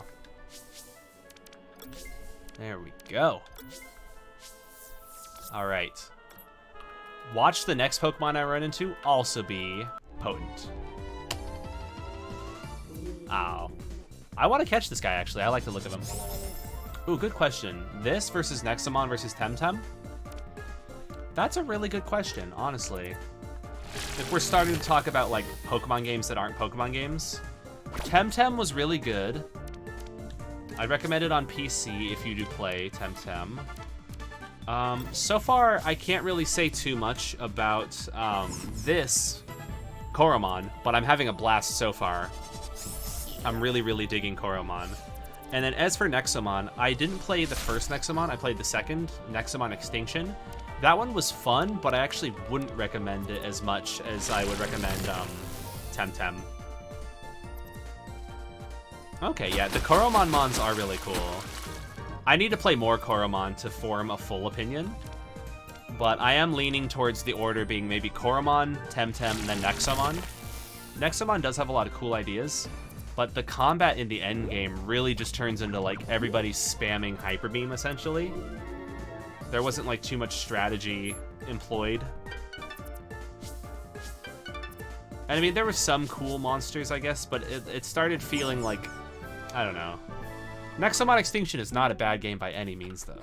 There we go. All right. Watch the next Pokemon I run into also be potent. Ow. I want to catch this guy, actually. I like the look of him. Ooh, good question. This versus Nexomon versus Temtem? That's a really good question, honestly. If we're starting to talk about, like, Pokemon games that aren't Pokemon games, Temtem was really good. I'd recommend it on PC if you do play Temtem. So far, I can't really say too much about this Coromon, but I'm having a blast so far. I'm really, really digging Coromon. And then as for Nexomon, I didn't play the first Nexomon, I played the second, Nexomon Extinction. That one was fun, but I actually wouldn't recommend it as much as I would recommend Temtem. Okay, yeah, the Coromon mons are really cool. I need to play more Coromon to form a full opinion, but I am leaning towards the order being maybe Coromon, Temtem, and then Nexomon. Nexomon does have a lot of cool ideas, but the combat in the end game really just turns into like everybody spamming Hyper Beam essentially. There wasn't like too much strategy employed. And I mean, there were some cool monsters, I guess, but it started feeling like, I don't know. Nexomon Extinction is not a bad game by any means, though.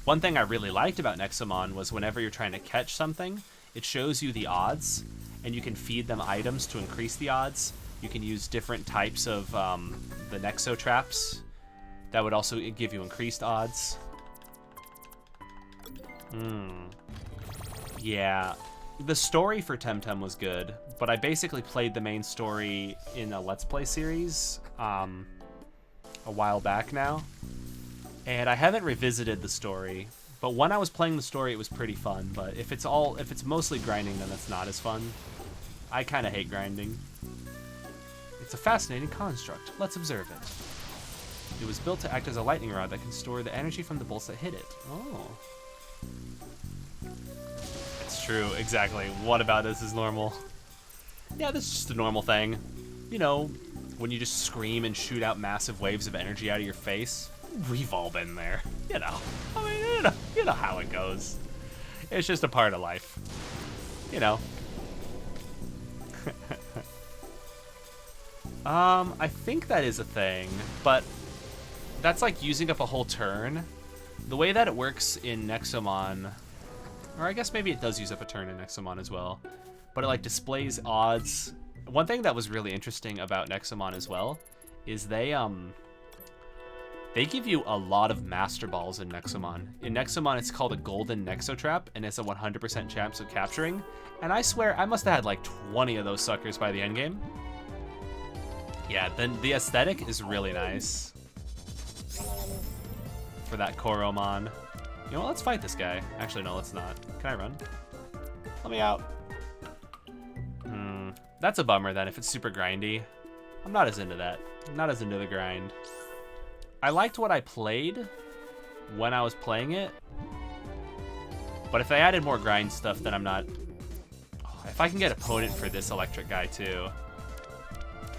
One thing I really liked about Nexomon was whenever you're trying to catch something, it shows you the odds, and you can feed them items to increase the odds. You can use different types of the Nexo traps that would also give you increased odds. Yeah. The story for Temtem was good, but I basically played the main story in a Let's Play series a while back now, and I haven't revisited the story. But when I was playing the story, it was pretty fun. But if it's mostly grinding, then it's not as fun. I kind of hate grinding. It's a fascinating construct. Let's observe it. It was built to act as a lightning rod that can store the energy from the bolts that hit it. Oh. True, exactly. What about this is normal? Yeah, this is just a normal thing. You know, when you just scream and shoot out massive waves of energy out of your face. We've all been there. You know. I mean, you know how it goes. It's just a part of life. You know. I think that is a thing, but that's like using up a whole turn. The way that it works in Nexomon, or I guess maybe it does use up a turn in Nexomon as well, but it like displays odds. One thing that was really interesting about Nexomon as well is they give you a lot of Master Balls in Nexomon. In Nexomon, it's called a Golden Nexo Trap, and it's a 100% chance of capturing. And I swear, I must have had like 20 of those suckers by the end game. Yeah, then the aesthetic is really nice for that Coromon. You know what, let's fight this guy. Actually, no, let's not. Can I run? Let me out. That's a bummer then, if it's super grindy. I'm not as into that. I'm not as into the grind. I liked what I played when I was playing it, but if they added more grind stuff, then I'm not... Oh, if I can get opponent for this electric guy too.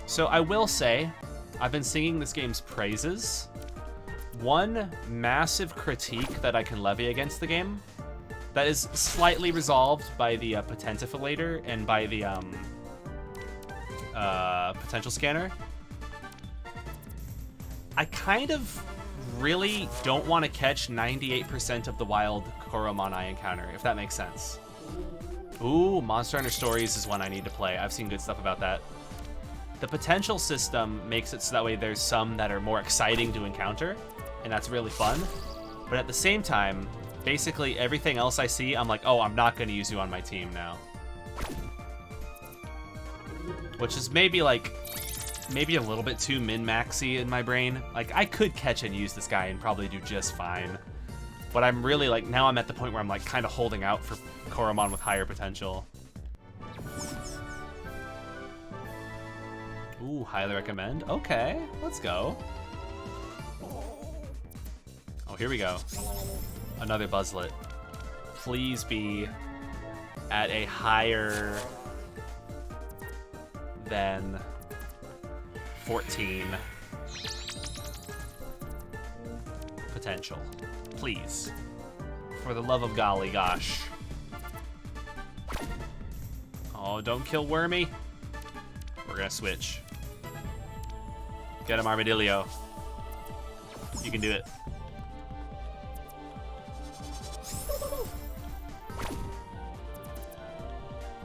So I will say, I've been singing this game's praises. One massive critique that I can levy against the game that is slightly resolved by the Potentifilator and by the potential scanner. I kind of really don't want to catch 98% of the wild Coromon I encounter, if that makes sense. Ooh, Monster Hunter Stories is one I need to play. I've seen good stuff about that. The potential system makes it so that way there's some that are more exciting to encounter, and that's really fun. But at the same time, basically everything else I see, I'm like, oh, I'm not going to use you on my team now. Which is maybe like, maybe a little bit too min-maxy in my brain. Like, I could catch and use this guy and probably do just fine. But I'm really like, now I'm at the point where I'm like kind of holding out for Coromon with higher potential. Ooh, highly recommend. Okay, let's go. Oh, here we go. Another Buzzlet. Please be at a higher than 14 potential. Please. For the love of golly gosh. Oh, don't kill Wormy. We're gonna switch. Get him, Armadillo. You can do it.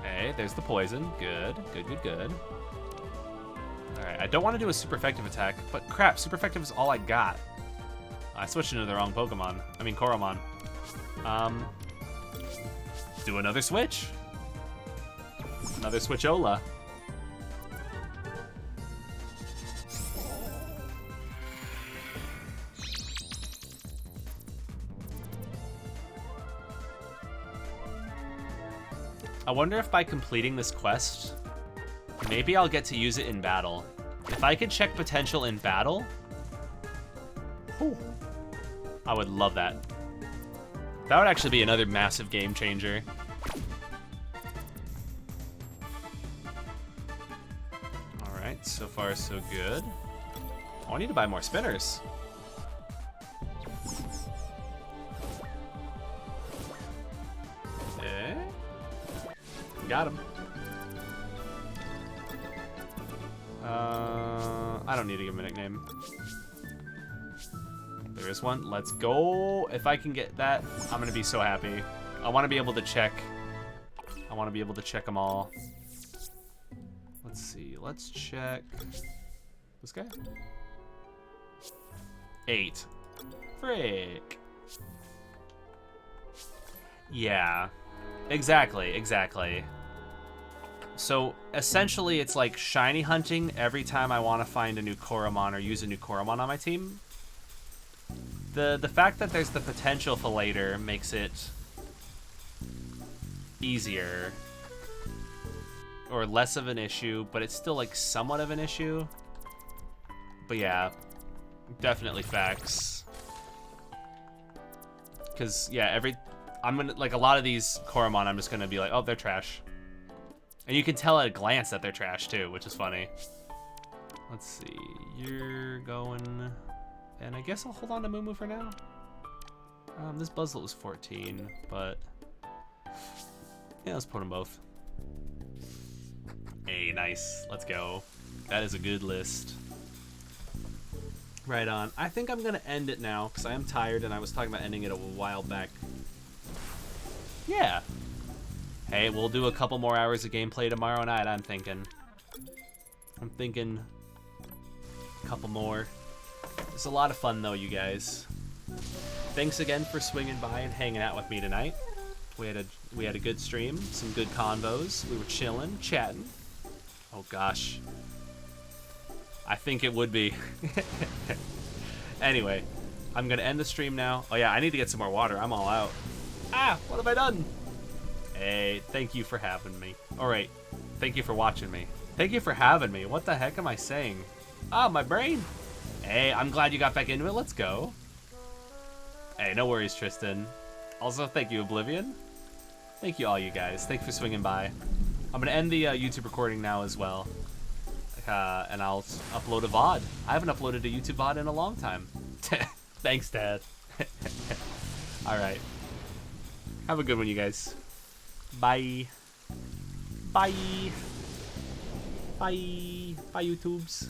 Hey, there's the poison. Good, good, good, good. Alright, I don't want to do a super effective attack, but crap, super effective is all I got. I switched into the wrong Pokemon. I mean, Coromon. Do another switch. Another Switchola. I wonder if by completing this quest, maybe I'll get to use it in battle. If I could check potential in battle, whew, I would love that. That would actually be another massive game changer. Alright, so far so good. Oh, I need to buy more spinners. Okay. Got him. I don't need to give him a nickname. There is one. Let's go. If I can get that, I'm gonna be so happy. I want to be able to check. I want to be able to check them all. Let's see. Let's check this guy. 8. Frick. Yeah. Exactly. Exactly. So essentially, it's like shiny hunting every time I want to find a new Coromon or use a new Coromon on my team. The fact that there's the potential for later makes it easier or less of an issue, but it's still like somewhat of an issue. But yeah, definitely facts. Because yeah, I'm gonna like a lot of these Coromon, I'm just gonna be like, oh, they're trash. And you can tell at a glance that they're trash too, which is funny. Let's see, you're going, and I guess I'll hold on to Moo for now. This Buzzlet was 14, but yeah, let's put them both. Hey, nice, let's go. That is a good list. Right on. I think I'm gonna end it now because I am tired and I was talking about ending it a while back. Yeah. Hey, we'll do a couple more hours of gameplay tomorrow night, I'm thinking. A couple more. It's a lot of fun, though, you guys. Thanks again for swinging by and hanging out with me tonight. We had a good stream, some good convos. We were chilling, chatting. Oh, gosh. I think it would be. Anyway, I'm going to end the stream now. Oh, yeah, I need to get some more water. I'm all out. Ah, what have I done? Hey, thank you for having me. All right, thank you for watching me. Thank you for having me. What the heck am I saying? Ah, my brain. Hey, I'm glad you got back into it. Let's go. Hey, no worries, Tristan. Also, thank you, Oblivion. Thank you all you guys. Thanks for swinging by. I'm going to end the YouTube recording now as well. And I'll upload a VOD. I haven't uploaded a YouTube VOD in a long time. Thanks, Dad. All right. Have a good one, you guys. Bye. Bye. Bye. Bye, YouTubes.